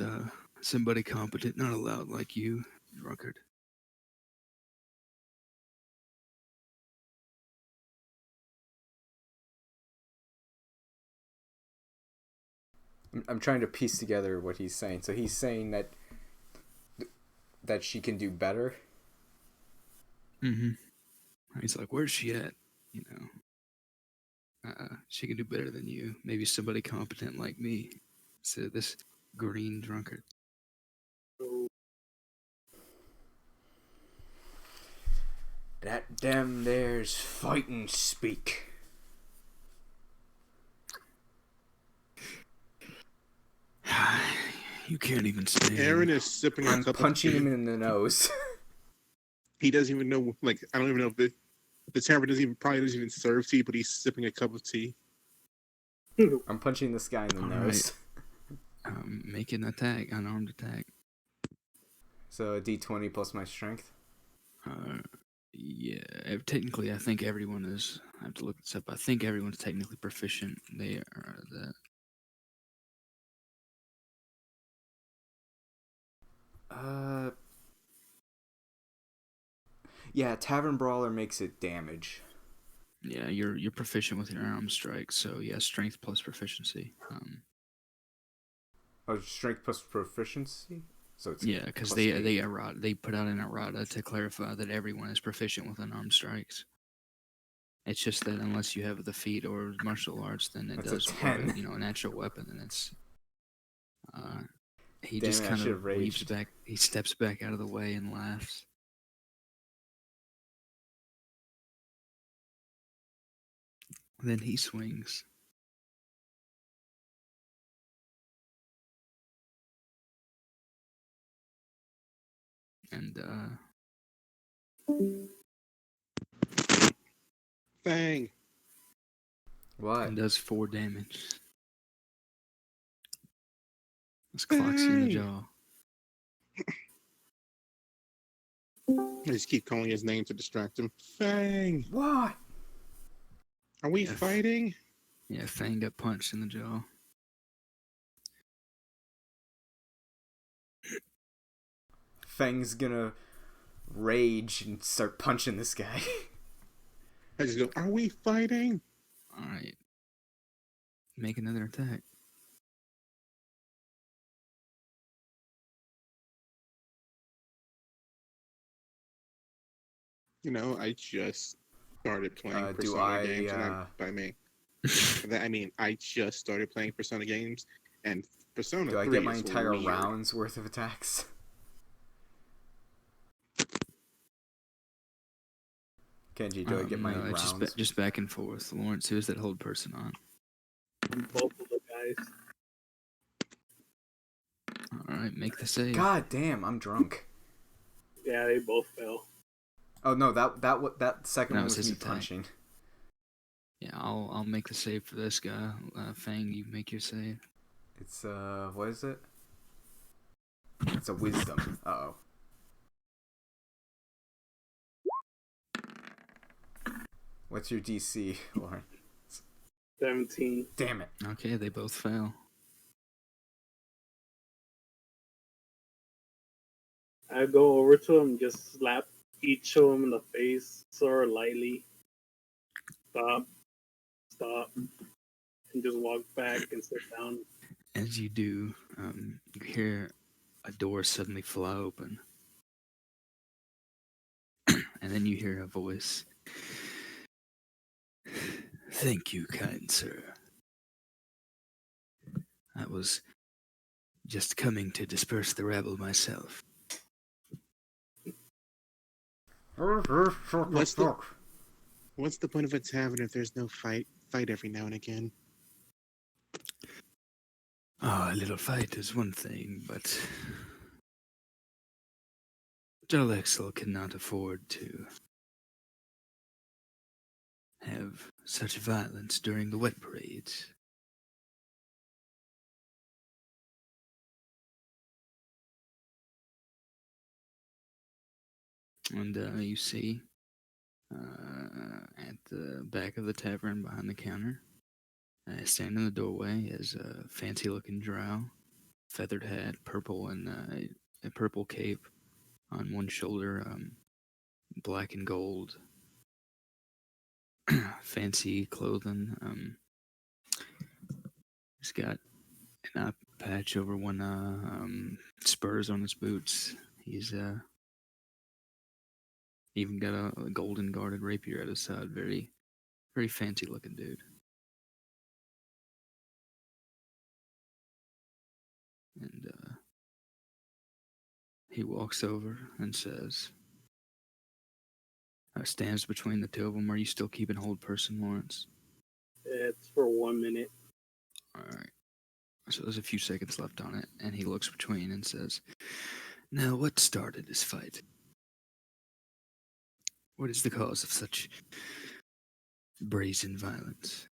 Speaker 3: somebody competent, not allowed like you, drunkard.
Speaker 4: I'm trying to piece together what he's saying. So he's saying that she can do better?
Speaker 3: Mm-hmm. He's like, "Where's she at? She can do better than you. Maybe somebody competent like me." So this green drunkard.
Speaker 4: That them there's fighting speak.
Speaker 3: You can't even stand.
Speaker 1: Aaron is sipping a
Speaker 4: I'm
Speaker 1: cup
Speaker 4: punching
Speaker 1: of tea.
Speaker 4: him in the nose.
Speaker 1: He doesn't even know. Like, I don't even know if the tavern probably doesn't even serve tea, but he's sipping a cup of tea.
Speaker 4: I'm punching this guy in the
Speaker 3: All
Speaker 4: nose.
Speaker 3: Make an attack, unarmed attack.
Speaker 4: So a D20 plus my strength.
Speaker 3: Yeah, technically, I think everyone is. I have to look this up. I think everyone's technically proficient. They are that.
Speaker 4: Yeah, Tavern Brawler makes it damage.
Speaker 3: Yeah, you're proficient with your arm strike, so yeah, strength plus proficiency.
Speaker 4: Oh, strength plus proficiency. So it's
Speaker 3: Yeah, because
Speaker 4: plus
Speaker 3: they put out an errata to clarify that everyone is proficient with unarmed strikes. It's just that unless you have the feat or martial arts, then it
Speaker 4: That's a
Speaker 3: does.
Speaker 4: 10.
Speaker 3: Or, a natural weapon, then it's. He
Speaker 4: Damn
Speaker 3: just
Speaker 4: it, I
Speaker 3: kind
Speaker 4: should
Speaker 3: of
Speaker 4: have
Speaker 3: weaves
Speaker 4: raged.
Speaker 3: back. He steps back out of the way and laughs. Then he swings. And
Speaker 1: Bang.
Speaker 4: What?
Speaker 3: and does 4 damage. This clocks you in the
Speaker 1: Bang.
Speaker 3: jaw.
Speaker 1: I just keep calling his name to distract him. Fang.
Speaker 4: What?
Speaker 1: Are we
Speaker 3: Yeah,
Speaker 1: fighting?
Speaker 3: Yeah, Fang got punched in the jaw.
Speaker 4: Fang's gonna rage and start punching this guy.
Speaker 1: I just go, are we fighting?
Speaker 3: Alright. Make another attack.
Speaker 1: I just started playing
Speaker 4: Do
Speaker 1: Persona
Speaker 4: I,
Speaker 1: games, and by me, I mean I just started playing Persona games, and Persona
Speaker 4: Do I
Speaker 1: 3
Speaker 4: get my
Speaker 1: is
Speaker 4: entire
Speaker 1: weird.
Speaker 4: round's worth of attacks? Kenji, do I get my
Speaker 3: No, it's
Speaker 4: rounds?
Speaker 3: just back and forth. Lawrence, who's that hold person on?
Speaker 2: Both of the guys.
Speaker 3: Alright, make the save.
Speaker 4: God damn, I'm drunk.
Speaker 2: Yeah, they both fell.
Speaker 4: Oh no, that second
Speaker 3: That
Speaker 4: one
Speaker 3: was
Speaker 4: was
Speaker 3: his
Speaker 4: me
Speaker 3: attack.
Speaker 4: punching.
Speaker 3: Yeah, I'll make the save for this guy. Fang, you make your save.
Speaker 4: It's what is it? It's a wisdom. Uh-oh. What's your DC, Lauren?
Speaker 2: 17.
Speaker 4: Damn it.
Speaker 3: Okay, they both fail.
Speaker 2: I go over to him, just slap each of them in the face, sort of lightly. Stop, and just walk back and sit down.
Speaker 3: As you do, you hear a door suddenly fly open. And then you hear a voice. Thank you, kind sir. I was just coming to disperse the rabble myself.
Speaker 1: What's the point of a tavern if there's no fight every now and again?
Speaker 3: A little fight is one thing, but Jarlaxle cannot afford to have such violence during the wet parades. And you see, at the back of the tavern behind the counter, standing in the doorway is a fancy-looking drow, feathered hat, purple and a purple cape on one shoulder, black and gold, fancy clothing. He's got an eye patch over one spurs on his boots. He's even got a golden guarded rapier at his side. Very, very fancy looking dude. And he walks over and says, stands between the two of them. Are you still keeping hold person, Lawrence?
Speaker 2: It's for 1 minute.
Speaker 3: All right. So there's a few seconds left on it, and he looks between and says, now, what started this fight? What is the cause of such brazen violence?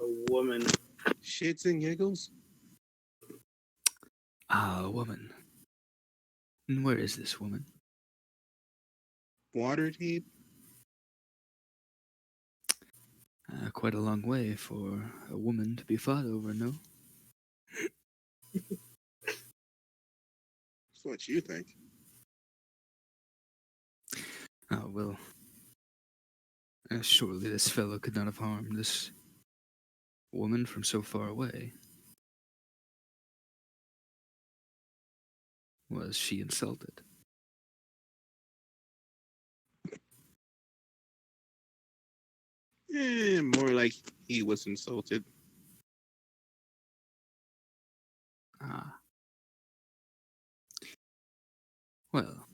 Speaker 2: A woman.
Speaker 1: Shits and giggles?
Speaker 3: Ah, a woman. And where is this woman?
Speaker 1: Waterdeep?
Speaker 3: Quite a long way for a woman to be fought over, no?
Speaker 1: That's what you think.
Speaker 3: Ah, well. Surely this fellow could not have harmed this woman from so far away. Was she insulted?
Speaker 1: More like he was insulted.
Speaker 3: Ah. Well.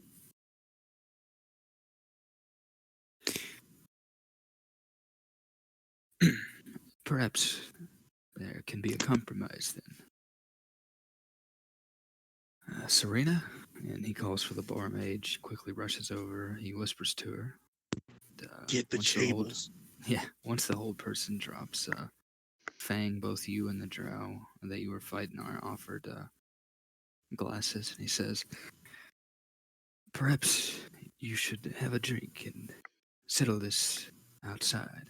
Speaker 3: Perhaps there can be a compromise then. Serena? And he calls for the barmaid. She quickly rushes over. He whispers to her. And,
Speaker 1: Get the chables.
Speaker 3: Once the whole person drops, Fang, both you and the drow that you were fighting are offered glasses. And he says, perhaps you should have a drink and settle this outside.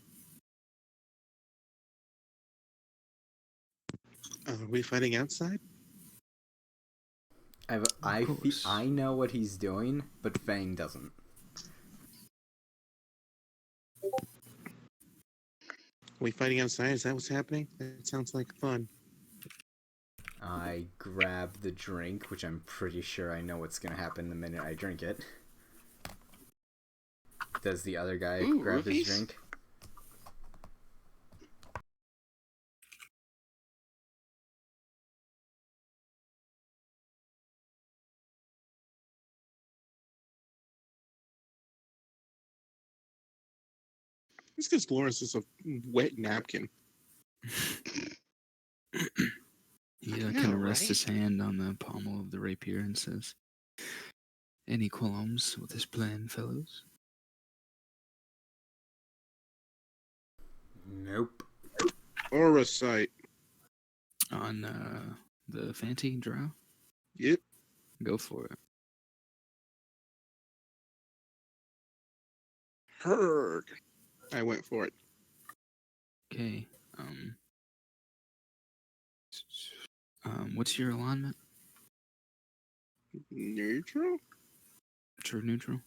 Speaker 1: Are we fighting outside?
Speaker 4: I know what he's doing, but Fang doesn't.
Speaker 1: Are we fighting outside? Is that what's happening? That sounds like fun.
Speaker 4: I grab the drink, which I'm pretty sure I know what's gonna happen the minute I drink it. Does the other guy grab his drink?
Speaker 1: This gives Lawrence just a wet napkin.
Speaker 3: He
Speaker 7: I
Speaker 3: kind
Speaker 7: know,
Speaker 3: of rests
Speaker 7: right?
Speaker 3: his hand on the pommel of the rapier and says, any qualms with this plan, fellows?
Speaker 4: Nope.
Speaker 1: Or a sight.
Speaker 3: On the Fanti drow?
Speaker 1: Yep.
Speaker 3: Go for it.
Speaker 1: Heard. I went for it.
Speaker 3: Okay. What's your alignment?
Speaker 1: Neutral?
Speaker 3: True neutral?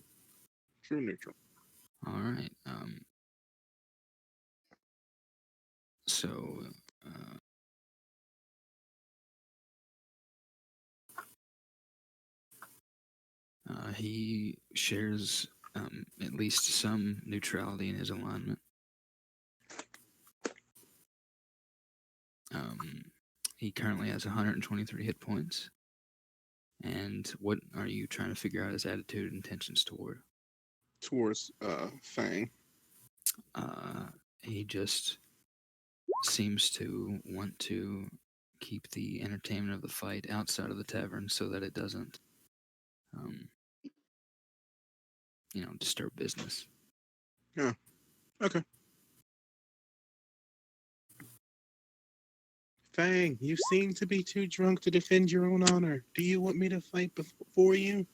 Speaker 1: True neutral.
Speaker 3: All right. So, he shares at least some neutrality in his alignment. He currently has 123 hit points. And what are you trying to figure out his attitude and intentions toward?
Speaker 1: Towards Fang.
Speaker 3: He just seems to want to keep the entertainment of the fight outside of the tavern so that it doesn't, disturb business.
Speaker 1: Yeah. Okay. Fang, you seem to be too drunk to defend your own honor. Do you want me to fight before you?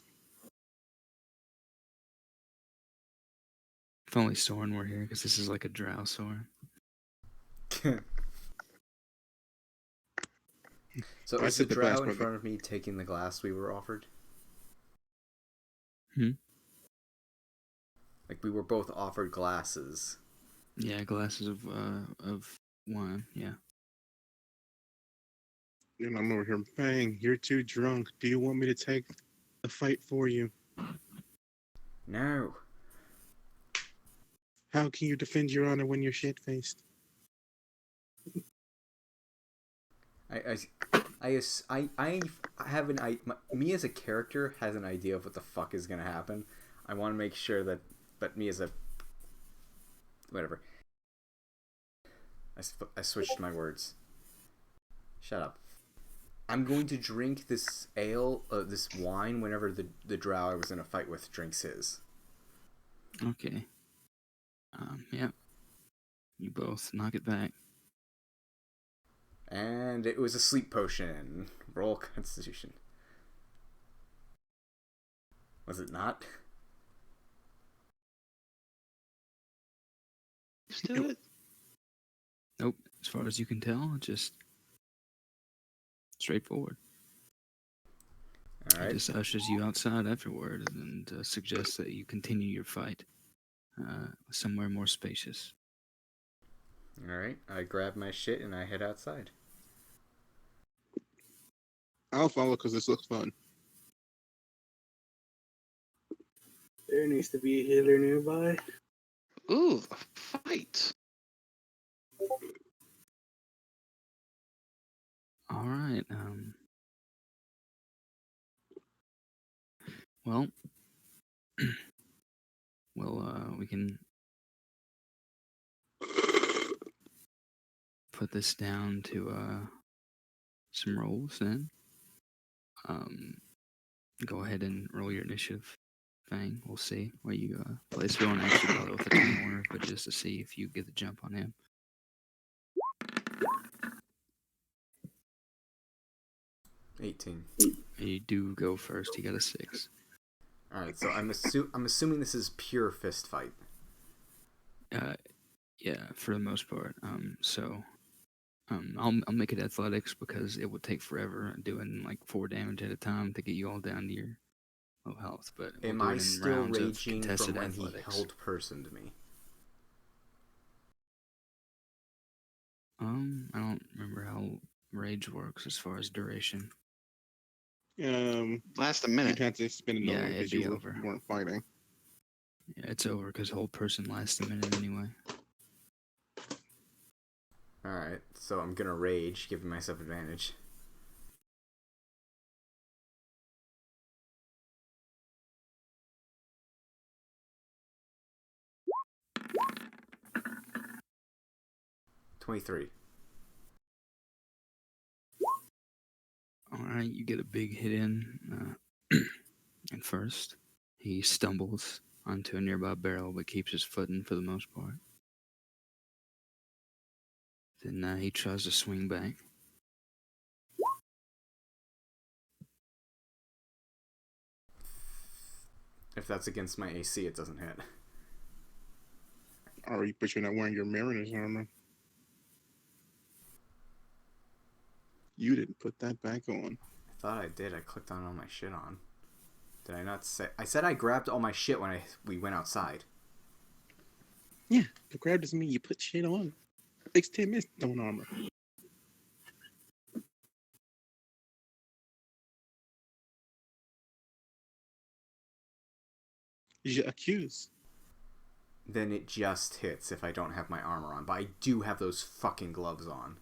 Speaker 3: If only Soren were here, because this is like a drow Soren.
Speaker 4: So
Speaker 1: I
Speaker 4: is the
Speaker 1: said the glass,
Speaker 4: drow in
Speaker 1: brother.
Speaker 4: front of me taking the glass we were offered? Like, we were both offered glasses.
Speaker 3: Yeah, glasses of wine. Yeah.
Speaker 1: And I'm over here, Fang, you're too drunk. Do you want me to take the fight for you?
Speaker 4: No.
Speaker 1: How can you defend your honor when you're shit-faced?
Speaker 4: I have me as a character has an idea of what the fuck is gonna happen. I want to make sure but me as a whatever. I switched my words. Shut up. I'm going to drink this ale, this wine, whenever the drow I was in a fight with drinks his.
Speaker 3: Okay. Yeah. You both knock it back.
Speaker 4: And it was a sleep potion. Roll Constitution. Was it not?
Speaker 7: Just do it.
Speaker 3: Nope. As far as you can tell, just straightforward.
Speaker 4: All
Speaker 3: He
Speaker 4: right.
Speaker 3: just ushers you outside afterward and suggests that you continue your fight somewhere more spacious.
Speaker 4: All right. I grab my shit and I head outside.
Speaker 1: I'll follow because this looks fun.
Speaker 2: There needs to be a healer nearby.
Speaker 7: Ooh, a fight.
Speaker 3: All right. Well, we can put this down to some rolls then. Go ahead and roll your initiative. Fang, we'll see where you place. We won't actually bother with the turn order, but just to see if you get the jump on him.
Speaker 4: 18.
Speaker 3: You do go first. He got a 6.
Speaker 4: All right. So I'm assuming this is pure fist fight.
Speaker 3: Yeah, for the most part. I'll make it athletics because it would take forever doing like 4 damage at a time to get you all down to your low health. But we'll
Speaker 4: Am
Speaker 3: do
Speaker 4: I
Speaker 3: it in
Speaker 4: still
Speaker 3: rounds of
Speaker 4: raging
Speaker 3: contested
Speaker 4: from when
Speaker 3: athletics.
Speaker 4: he held personed me?
Speaker 3: I don't remember how rage works as far as duration.
Speaker 7: Last a
Speaker 1: You'd
Speaker 7: minute.
Speaker 1: have to spend it
Speaker 3: Yeah,
Speaker 1: over
Speaker 3: it'd
Speaker 1: because
Speaker 3: be
Speaker 1: you
Speaker 3: over.
Speaker 1: weren't fighting.
Speaker 3: Yeah, it's over because hold person lasts a minute anyway.
Speaker 4: All right. So I'm gonna rage, giving myself advantage. $23.
Speaker 3: All right, you get a big hit in. And first, he stumbles onto a nearby barrel but keeps his footing for the most part. Then he tries to swing back.
Speaker 4: If that's against my AC, it doesn't hit.
Speaker 1: But you're not wearing your mariner's armor. You didn't put that back on.
Speaker 4: I thought I did. I clicked on all my shit on. Did I not say? I said I grabbed all my shit when we went outside.
Speaker 1: Yeah, the grab doesn't mean you put shit on. It takes 10 minutes to don armor. You accuse.
Speaker 4: Then it just hits if I don't have my armor on. But I do have those fucking gloves on.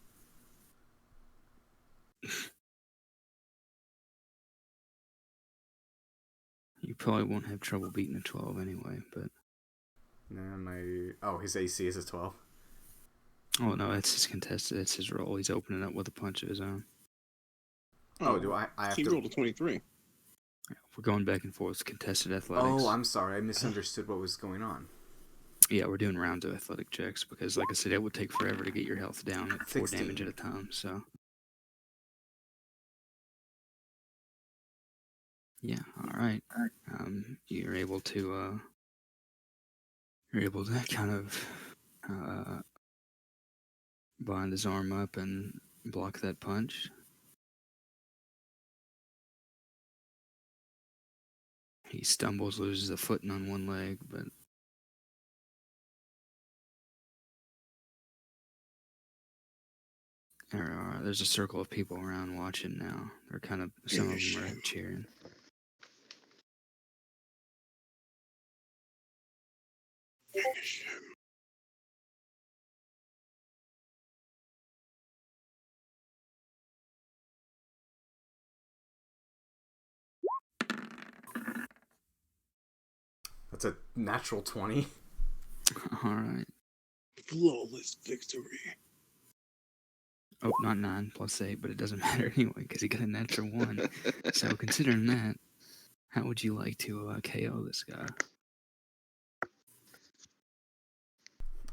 Speaker 3: You probably won't have trouble beating a 12 anyway, but...
Speaker 4: Oh, his AC is a 12.
Speaker 3: Oh, no, that's his contested. It's his roll. He's opening up with a punch of his own.
Speaker 4: Oh, do I have
Speaker 1: he
Speaker 4: to...
Speaker 1: rolled a 23.
Speaker 3: We're going back and forth. Contested athletics.
Speaker 4: Oh, I'm sorry. I misunderstood what was going on.
Speaker 3: Yeah, we're doing rounds of athletic checks because, like I said, it would take forever to get your health down at 4
Speaker 4: 16.
Speaker 3: damage at a time, so... Yeah, alright. You're able to kind of bind his arm up and block that punch. He stumbles, loses a footing on one leg, but there's a circle of people around watching now. They're kind of, some of them are cheering.
Speaker 1: Finish him.
Speaker 4: That's a natural 20.
Speaker 3: Alright.
Speaker 1: Flawless victory.
Speaker 3: Oh, not 9 plus 8, but it doesn't matter anyway because he got a natural 1. So considering that, how would you like to KO this guy?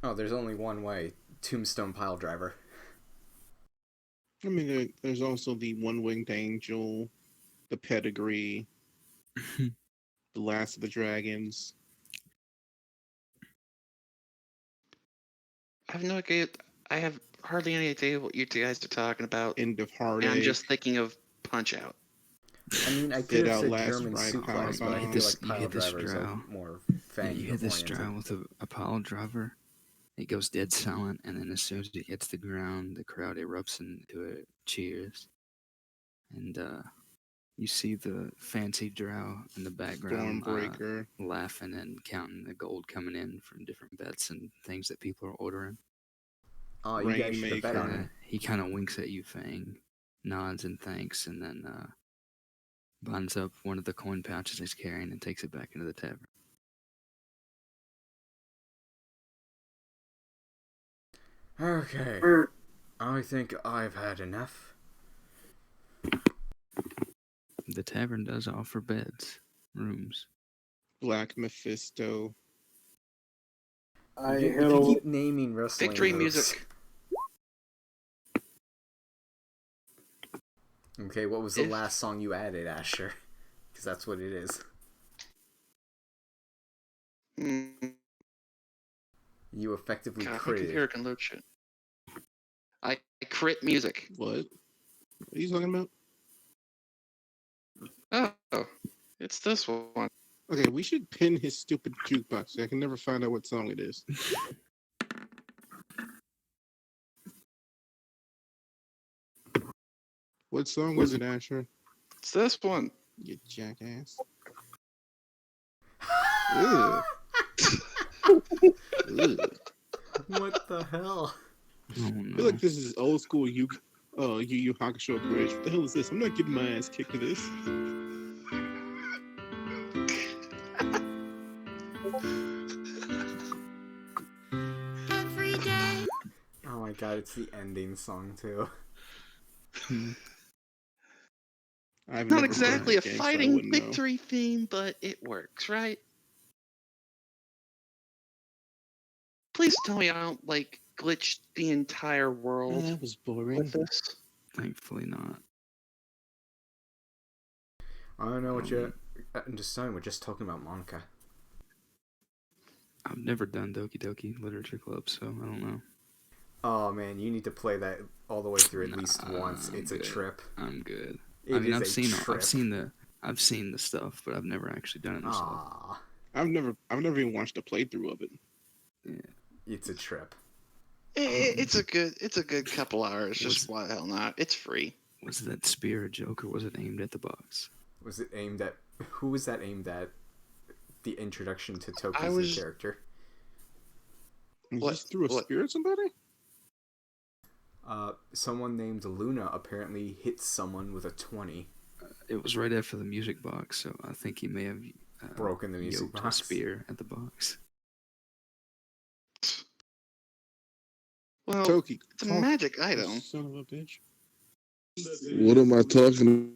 Speaker 4: Oh, there's only one way. Tombstone pile driver.
Speaker 1: I mean, there's also the one-winged angel, the pedigree, the last of the dragons,
Speaker 7: I have no idea. I have hardly any idea what you two guys are talking about,
Speaker 1: end of
Speaker 7: and I'm
Speaker 1: heartache,
Speaker 7: just thinking of Punch Out.
Speaker 4: I mean, I could
Speaker 1: Spit
Speaker 4: have
Speaker 1: out
Speaker 4: said
Speaker 1: last
Speaker 4: German
Speaker 1: right power
Speaker 4: suplex, but I
Speaker 1: bomb.
Speaker 4: feel like
Speaker 3: You
Speaker 4: pile
Speaker 3: hit this
Speaker 4: driver is
Speaker 3: drow.
Speaker 4: more
Speaker 3: Yeah,
Speaker 4: fan
Speaker 3: you hit this
Speaker 4: oriented.
Speaker 3: drow with a pile driver. It goes dead silent, and then as soon as it hits the ground, the crowd erupts into a cheers. And you see the fancy drow in the background
Speaker 1: Stormbreaker.
Speaker 3: laughing and counting the gold coming in from different bets and things that people are ordering.
Speaker 4: Oh, you guys should have bet on
Speaker 1: Rainmaker.
Speaker 4: it.
Speaker 3: He kind of winks at you, Fang, nods and thanks, and then binds up one of the coin pouches he's carrying and takes it back into the tavern.
Speaker 4: Okay. I think I've had enough.
Speaker 3: The tavern does offer beds, rooms.
Speaker 1: Black Mephisto.
Speaker 2: I
Speaker 4: You
Speaker 2: head
Speaker 4: you
Speaker 2: over.
Speaker 4: keep naming wrestling
Speaker 7: Victory
Speaker 4: moves.
Speaker 7: music.
Speaker 4: Okay, what was the
Speaker 7: If-
Speaker 4: last song you added, Asher? Because that's what it is.
Speaker 7: Hmm.
Speaker 4: You effectively
Speaker 7: God, my
Speaker 4: critted.
Speaker 7: computer can load shit. I crit music.
Speaker 1: What? What are you talking about?
Speaker 7: Oh, it's this one.
Speaker 1: Okay, we should pin his stupid jukebox. I can never find out what song it is. What song was it, Asher?
Speaker 7: It's this one.
Speaker 1: You jackass. Ugh. Ugh.
Speaker 4: What the hell?
Speaker 3: Oh
Speaker 1: I
Speaker 3: no.
Speaker 1: feel like this is old school Yu Yu Hakusho bridge. What the hell is this? I'm not getting my ass kicked to this.
Speaker 8: Every day.
Speaker 4: Oh my god, it's the ending song too.
Speaker 1: I've
Speaker 7: Not
Speaker 1: never
Speaker 7: exactly a
Speaker 1: played that game, so I
Speaker 7: fighting
Speaker 1: wouldn't know.
Speaker 7: victory theme, but it works, right? Please tell me I don't like glitch the entire world
Speaker 1: that was
Speaker 7: with
Speaker 1: boring.
Speaker 7: this.
Speaker 3: Thankfully not.
Speaker 4: I don't know what you're understanding. We're just talking about Monica.
Speaker 3: I've never done Doki Doki Literature Club, so I don't know.
Speaker 4: Oh man, you need to play that all the way through at least
Speaker 3: Nah,
Speaker 4: once.
Speaker 3: I'm
Speaker 4: It's a
Speaker 3: good.
Speaker 4: trip.
Speaker 3: I'm good.
Speaker 4: It
Speaker 3: I mean,
Speaker 4: is
Speaker 3: I've
Speaker 4: a
Speaker 3: seen
Speaker 4: trip.
Speaker 3: I've seen the stuff, but I've never actually done it myself.
Speaker 4: Ah,
Speaker 1: I've never even watched a playthrough of it.
Speaker 3: Yeah.
Speaker 4: it's a trip.
Speaker 7: It's a good couple hours. Just
Speaker 3: What's-
Speaker 7: why the hell not? It's free.
Speaker 3: Was that spear a joke or was it aimed at the box?
Speaker 4: Was it aimed at? Who was that aimed at? The introduction to
Speaker 7: I
Speaker 4: Toki's
Speaker 7: was-
Speaker 4: character.
Speaker 1: You
Speaker 7: What-
Speaker 1: just threw a
Speaker 7: what-
Speaker 1: spear at somebody?
Speaker 4: Someone named Luna apparently hit someone with a 20.
Speaker 3: It was right after the music box, so I think he may have
Speaker 4: Broken the music
Speaker 3: yoked
Speaker 4: box.
Speaker 3: a spear at the box.
Speaker 7: Well,
Speaker 1: Toki,
Speaker 7: it's a
Speaker 1: talk,
Speaker 7: magic
Speaker 1: you
Speaker 7: item.
Speaker 1: son of a bitch.
Speaker 6: What am I talking?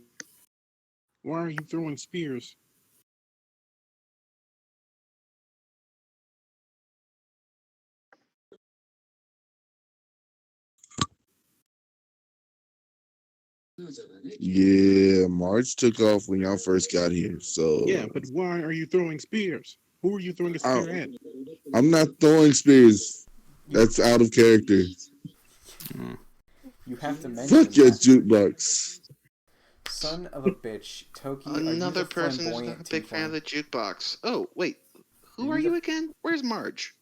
Speaker 1: Why are you throwing spears?
Speaker 6: Yeah, March took off when y'all first got here. So
Speaker 1: Yeah, but why are you throwing spears? Who are you throwing a spear at?
Speaker 6: I'm not throwing spears. That's out of character.
Speaker 3: Oh,
Speaker 4: You have to mention
Speaker 6: Fuck your
Speaker 4: that.
Speaker 6: jukebox.
Speaker 4: Son of a bitch, Toki. Are you
Speaker 7: Another
Speaker 4: the
Speaker 7: person who's not
Speaker 4: flamboyant
Speaker 7: a big fan of
Speaker 4: tiefling?
Speaker 7: the jukebox. Oh, wait. Who
Speaker 4: Are
Speaker 7: are
Speaker 4: you
Speaker 7: you
Speaker 4: the-
Speaker 7: again? Where's Marge?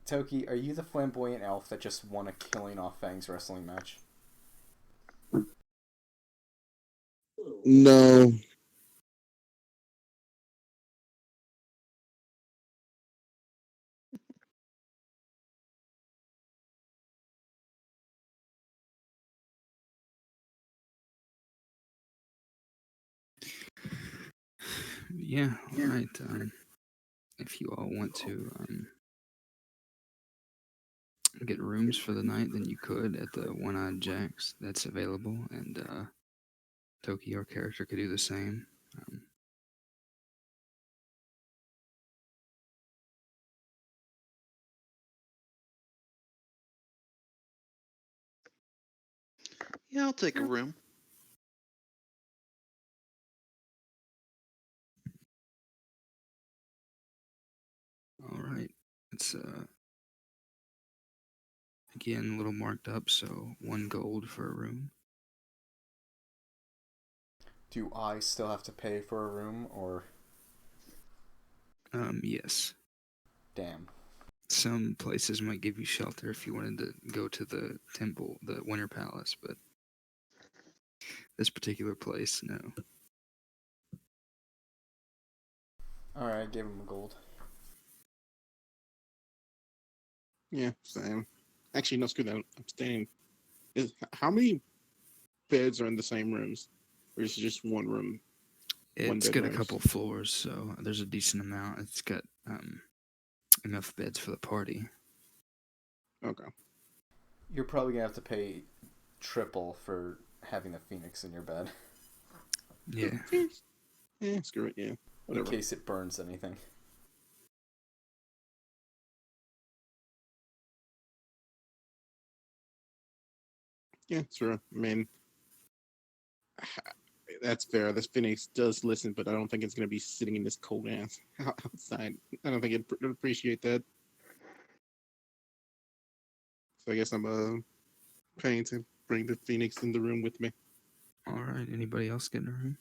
Speaker 4: Toki, are you the flamboyant elf that just won a killing off Fang's wrestling match?
Speaker 6: No.
Speaker 3: yeah, all right. If you all want to get rooms for the night, then you could at the One-Eyed Jacks. That's available, and Toki, your character, could do the same.
Speaker 7: Yeah, I'll take a room.
Speaker 3: All right. It's again a little marked up, so 1 gold for a room.
Speaker 4: Do I still have to pay for a room, or
Speaker 3: Yes.
Speaker 4: damn?
Speaker 3: Some places might give you shelter if you wanted to go to the temple, the Winter Palace, but this particular place, no.
Speaker 4: All right, I gave him a gold.
Speaker 1: Yeah, same. Actually, no, screw that. I'm staying. How many beds are in the same rooms? Or is it just one room?
Speaker 3: It's
Speaker 1: bed
Speaker 3: got a
Speaker 1: rooms.
Speaker 3: couple floors, so there's a decent amount. It's got enough beds for the party.
Speaker 1: Okay.
Speaker 4: You're probably gonna have to pay triple for having the phoenix in your bed
Speaker 3: Yeah.
Speaker 1: Yeah, screw it. Yeah,
Speaker 4: in
Speaker 1: whatever.
Speaker 4: case it burns anything.
Speaker 1: Yeah, sure. I mean, that's fair. This Phoenix does listen, but I don't think it's going to be sitting in this cold ass outside. I don't think it'd appreciate that. So I guess I'm paying to bring the Phoenix in the room with me.
Speaker 3: All right. Anybody else get in a room?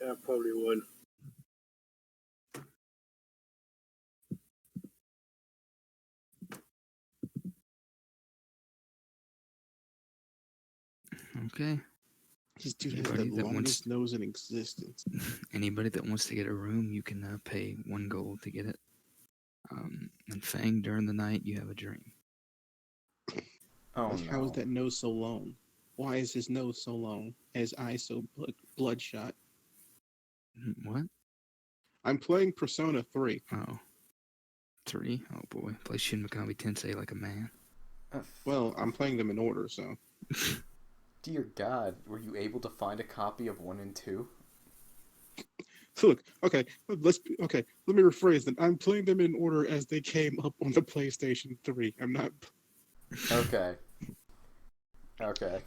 Speaker 2: Yeah, I probably would.
Speaker 3: Okay.
Speaker 1: This dude has
Speaker 3: Anybody
Speaker 1: the
Speaker 3: that wants
Speaker 1: longest nose in existence.
Speaker 3: anybody that wants to get a room, you can pay 1 gold to get it. And Fang, during the night, you have a dream.
Speaker 4: Oh
Speaker 1: How is
Speaker 4: no.
Speaker 1: that nose so long? Why is his nose so long? His eyes so bloodshot?
Speaker 3: What?
Speaker 1: I'm playing Persona 3.
Speaker 3: Oh. 3? Oh boy. Play Shin Megami Tensei like a man.
Speaker 1: Well, I'm playing them in order, so.
Speaker 4: Dear God, were you able to find a copy of 1 and 2?
Speaker 1: Look, okay, let me rephrase that. I'm playing them in order as they came up on the PlayStation 3. I'm not.
Speaker 4: Okay. Okay.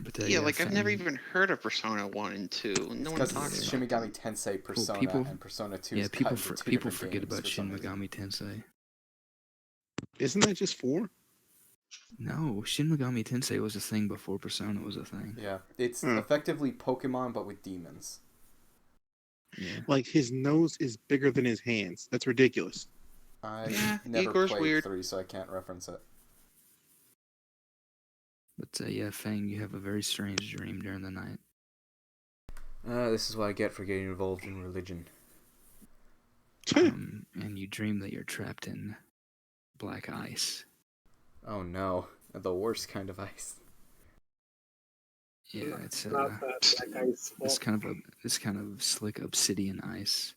Speaker 3: But
Speaker 7: Yeah, like I've never
Speaker 3: Fang,
Speaker 7: even heard of Persona 1 and 2. No one
Speaker 4: Because
Speaker 7: talks
Speaker 4: it's
Speaker 7: about
Speaker 4: Shin
Speaker 7: them.
Speaker 4: Megami Tensei Persona
Speaker 3: people-
Speaker 4: and Persona 2
Speaker 3: yeah,
Speaker 4: is
Speaker 3: people
Speaker 4: cut into two
Speaker 3: people
Speaker 4: different
Speaker 3: forget
Speaker 4: games
Speaker 3: about
Speaker 4: for
Speaker 3: Shin
Speaker 4: some reason.
Speaker 3: Megami Tensei.
Speaker 1: Isn't that just 4?
Speaker 3: No, Shin Megami Tensei was a thing before Persona was a thing.
Speaker 4: Yeah, it's
Speaker 1: Hmm.
Speaker 4: effectively Pokemon but with demons.
Speaker 3: Yeah.
Speaker 1: Like, his nose is bigger than his hands. That's ridiculous.
Speaker 4: I've
Speaker 7: Yeah,
Speaker 4: never
Speaker 7: Igor's
Speaker 4: played
Speaker 7: weird.
Speaker 4: 3, so I can't reference it.
Speaker 3: But yeah, Fang, you have a very strange dream during the night.
Speaker 4: This is what I get for getting involved in religion.
Speaker 3: And you dream that you're trapped in black ice.
Speaker 4: Oh no, the worst kind of ice.
Speaker 3: Yeah, it's
Speaker 2: Not that guy's
Speaker 3: it's
Speaker 2: fault.
Speaker 3: kind of slick obsidian ice.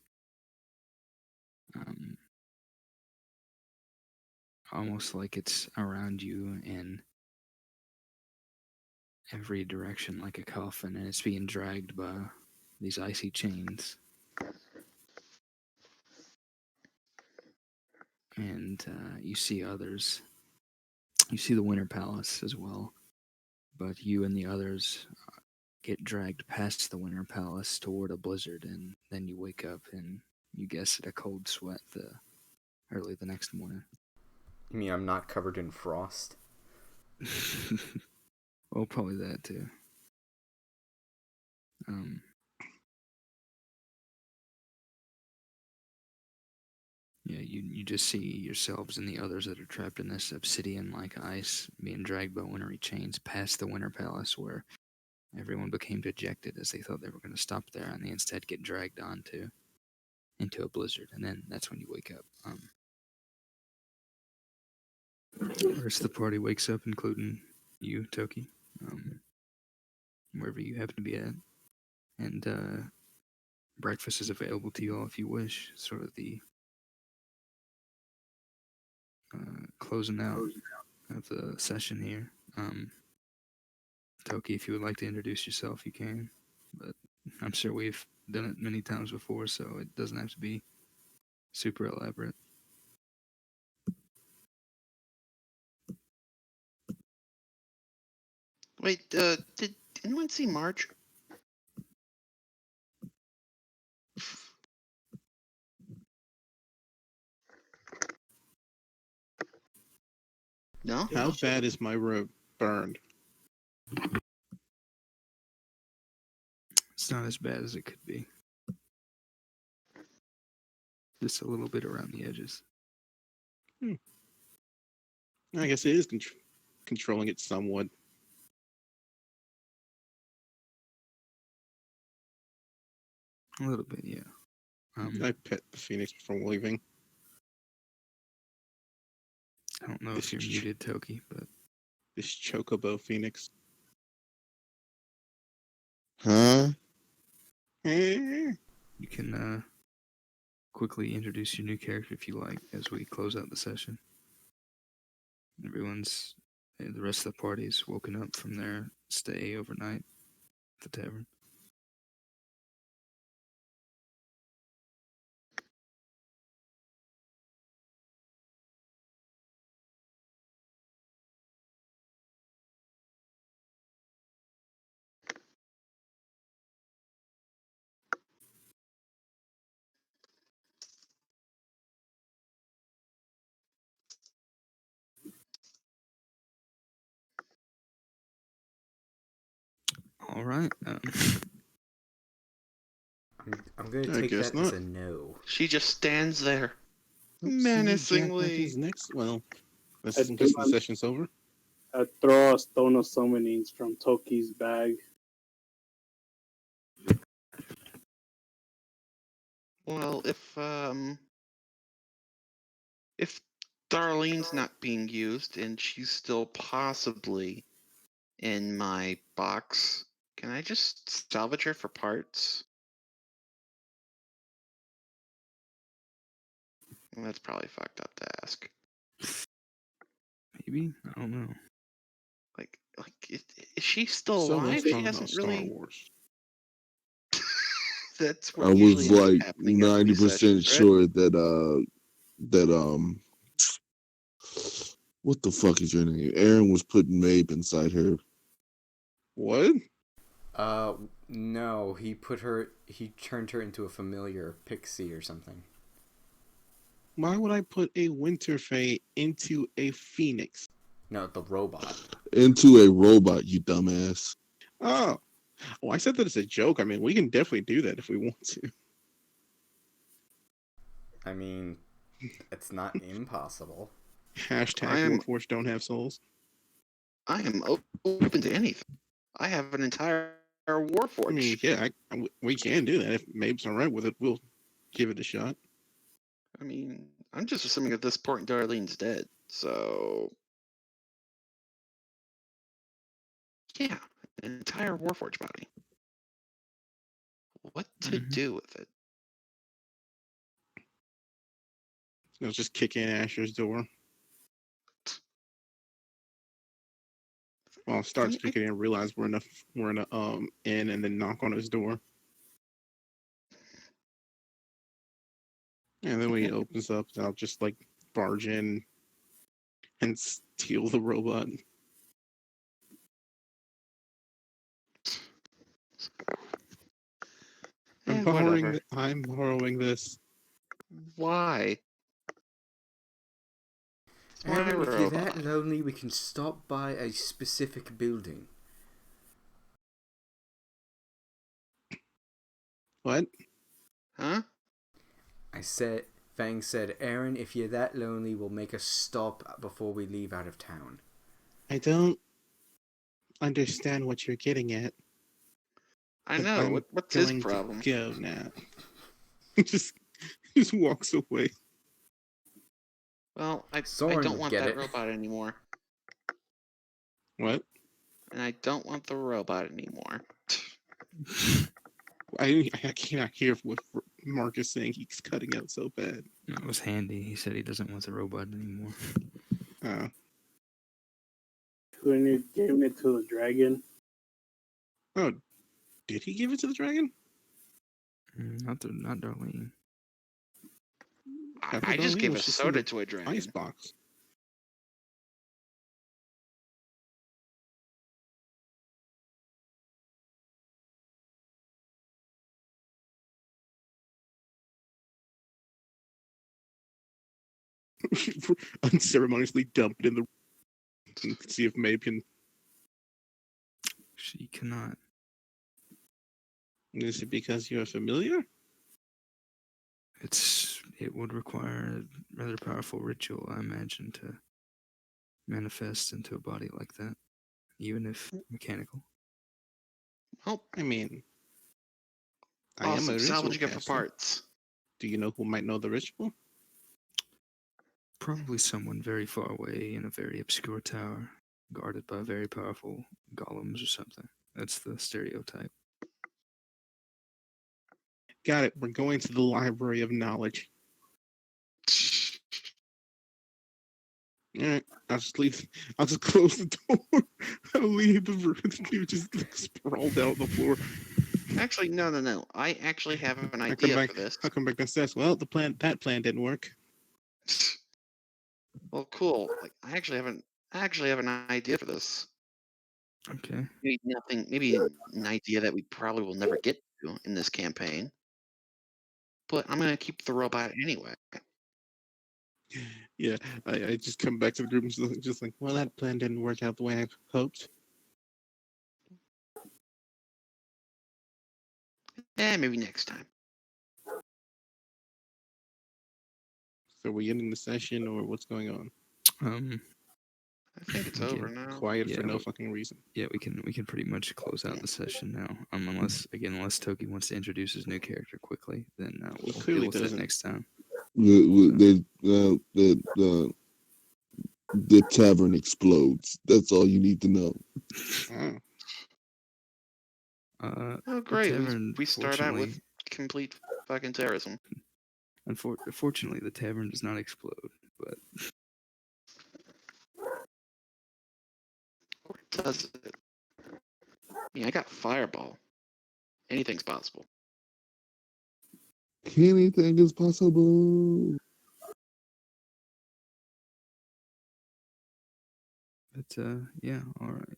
Speaker 3: Almost like it's around you in every direction like a coffin, and it's being dragged by these icy chains. And you see others. You see the Winter Palace as well, but you and the others get dragged past the Winter Palace toward a blizzard, and then you wake up and you guess at a cold sweat early the next morning.
Speaker 4: You mean I'm not covered in frost?
Speaker 3: Well, probably that too. Yeah, you just see yourselves and the others that are trapped in this obsidian-like ice being dragged by wintry chains past the Winter Palace, where everyone became dejected as they thought they were going to stop there, and they instead get dragged into a blizzard, and then that's when you wake up. The rest of the party wakes up, including you, Toki, wherever you happen to be at, and breakfast is available to you all if you wish. Sort of the closing out of the session here. Toki, if you would like to introduce yourself, you can. But I'm sure we've done it many times before, so it doesn't have to be super elaborate.
Speaker 7: Wait, did anyone see Marge? No?
Speaker 1: How bad is my robe burned?
Speaker 3: It's not as bad as it could be. Just a little bit around the edges.
Speaker 1: I guess it is controlling it somewhat.
Speaker 3: A little bit, yeah.
Speaker 1: I pet the phoenix before leaving.
Speaker 3: I don't know
Speaker 1: This
Speaker 3: if you're
Speaker 1: ch-
Speaker 3: muted, Toki, but
Speaker 1: This chocobo phoenix.
Speaker 6: Huh?
Speaker 3: you can quickly introduce your new character if you like as we close out the session. The rest of the party's woken up from their stay overnight at the tavern. All right.
Speaker 4: I'm gonna
Speaker 1: I
Speaker 4: take
Speaker 1: guess
Speaker 4: that as
Speaker 1: not.
Speaker 4: a no.
Speaker 7: She just stands there.
Speaker 1: Oops, Jack
Speaker 7: Menacingly.
Speaker 1: Black is next. Well, this
Speaker 2: I
Speaker 1: is just the
Speaker 2: think
Speaker 1: session's over.
Speaker 2: I throw a stone of summonings from Toki's bag.
Speaker 7: Well, if Darlene's not being used and she's still possibly in my box, can I just salvage her for parts? Well, that's probably fucked up to ask.
Speaker 3: Maybe? I don't know.
Speaker 7: Like, is she still
Speaker 1: So
Speaker 7: alive?
Speaker 1: let's
Speaker 7: She
Speaker 1: talk about
Speaker 7: hasn't
Speaker 1: Star
Speaker 7: really.
Speaker 1: Wars.
Speaker 7: That's
Speaker 6: I
Speaker 7: what
Speaker 6: was
Speaker 7: usually ends up
Speaker 6: like
Speaker 7: happening after these
Speaker 6: 90%
Speaker 7: sessions, right?
Speaker 6: sure that what the fuck is your name? Aaron was putting Mabe inside her.
Speaker 1: What?
Speaker 4: No, he turned her into a familiar pixie or something.
Speaker 1: Why would I put a Winterfey into a phoenix?
Speaker 4: No, the robot.
Speaker 6: Into a robot, you dumbass.
Speaker 1: Oh, well, I said that as a joke. I mean, we can definitely do that if we want to.
Speaker 4: I mean, it's not impossible.
Speaker 1: Hashtag Warforged don't have souls.
Speaker 7: I am open to anything. I have an entire Warforged.
Speaker 1: I mean, yeah, we can do that. If Mabe's alright with it, we'll give it a shot.
Speaker 7: I mean, I'm just assuming at this point Darlene's dead, so yeah, an entire Warforged body. What to do with it?
Speaker 1: Just kick in Asher's door. Well, starts kicking in, realize we're in a inn, and then knock on his door. And then when he opens up, I'll just like barge in and steal the robot.
Speaker 7: Whatever.
Speaker 1: I'm borrowing this.
Speaker 7: Why? It's my
Speaker 4: Aaron, if you're
Speaker 7: robot.
Speaker 4: that lonely, we can stop by a specific building.
Speaker 1: What?
Speaker 7: Huh?
Speaker 4: Fang said, Aaron, if you're that lonely, we'll make a stop before we leave out of town.
Speaker 1: I don't understand what you're getting at.
Speaker 7: I
Speaker 1: But
Speaker 7: know.
Speaker 1: I'm
Speaker 7: What's his
Speaker 1: going
Speaker 7: problem?
Speaker 1: to go now. just walks away.
Speaker 7: Well, I
Speaker 4: Soren
Speaker 7: don't
Speaker 4: would
Speaker 7: want
Speaker 4: get
Speaker 7: that
Speaker 4: it.
Speaker 7: robot anymore.
Speaker 1: What?
Speaker 7: And I don't want the robot anymore.
Speaker 1: I cannot hear what Mark is saying. He's cutting out so bad.
Speaker 3: It was handy. He said he doesn't want the robot anymore.
Speaker 2: When you gave it to the dragon.
Speaker 1: Oh, did he give it to the dragon?
Speaker 3: Not Darlene.
Speaker 7: I just gave a soda to a dragon.
Speaker 1: Icebox. unceremoniously dump it in the and see if Maeve can.
Speaker 3: She cannot.
Speaker 1: Is it because you're familiar?
Speaker 3: It would require a rather powerful ritual, I imagine, to manifest into a body like that, even if mechanical.
Speaker 7: Oh,
Speaker 1: I mean, I am a
Speaker 7: awesome.
Speaker 1: ritual
Speaker 7: Salvaging it for
Speaker 1: caster.
Speaker 7: parts.
Speaker 1: Do you know who might know the ritual?
Speaker 3: Probably someone very far away in a very obscure tower, guarded by very powerful golems or something. That's the stereotype.
Speaker 1: Got it. We're going to the Library of Knowledge. All right. I'll just leave. I'll just close the door. I'll leave the room. You just sprawled out on the floor.
Speaker 7: Actually, no. I actually have an
Speaker 1: I come
Speaker 7: idea
Speaker 1: back.
Speaker 7: for this.
Speaker 1: I'll come back downstairs. Well, that plan didn't work.
Speaker 7: Well, cool. Like, I actually have an idea for this.
Speaker 3: Okay.
Speaker 7: Maybe an idea that we probably will never get to in this campaign. But I'm gonna keep the robot anyway.
Speaker 1: Yeah, I just come back to the group and just like, well, that plan didn't work out the way I hoped.
Speaker 7: Maybe next time.
Speaker 1: So are we ending the session or what's going on?
Speaker 7: I think it's
Speaker 3: Again,
Speaker 7: over now.
Speaker 1: Quiet for
Speaker 3: Yeah,
Speaker 1: no fucking reason.
Speaker 3: Yeah, we can pretty much close out the session now. Unless Toki wants to introduce his new character quickly, then
Speaker 1: He
Speaker 3: we'll
Speaker 1: clearly
Speaker 3: deal with
Speaker 1: doesn't.
Speaker 3: that next time.
Speaker 6: The tavern explodes. That's all you need to know.
Speaker 1: Oh.
Speaker 7: Oh, great.
Speaker 3: tavern,
Speaker 7: We start out with
Speaker 3: fortunately-
Speaker 7: complete fucking terrorism.
Speaker 3: Unfortunately, the tavern does not explode, but
Speaker 7: Or does it? I got Fireball. Anything's possible.
Speaker 6: Anything is possible.
Speaker 3: yeah, all right.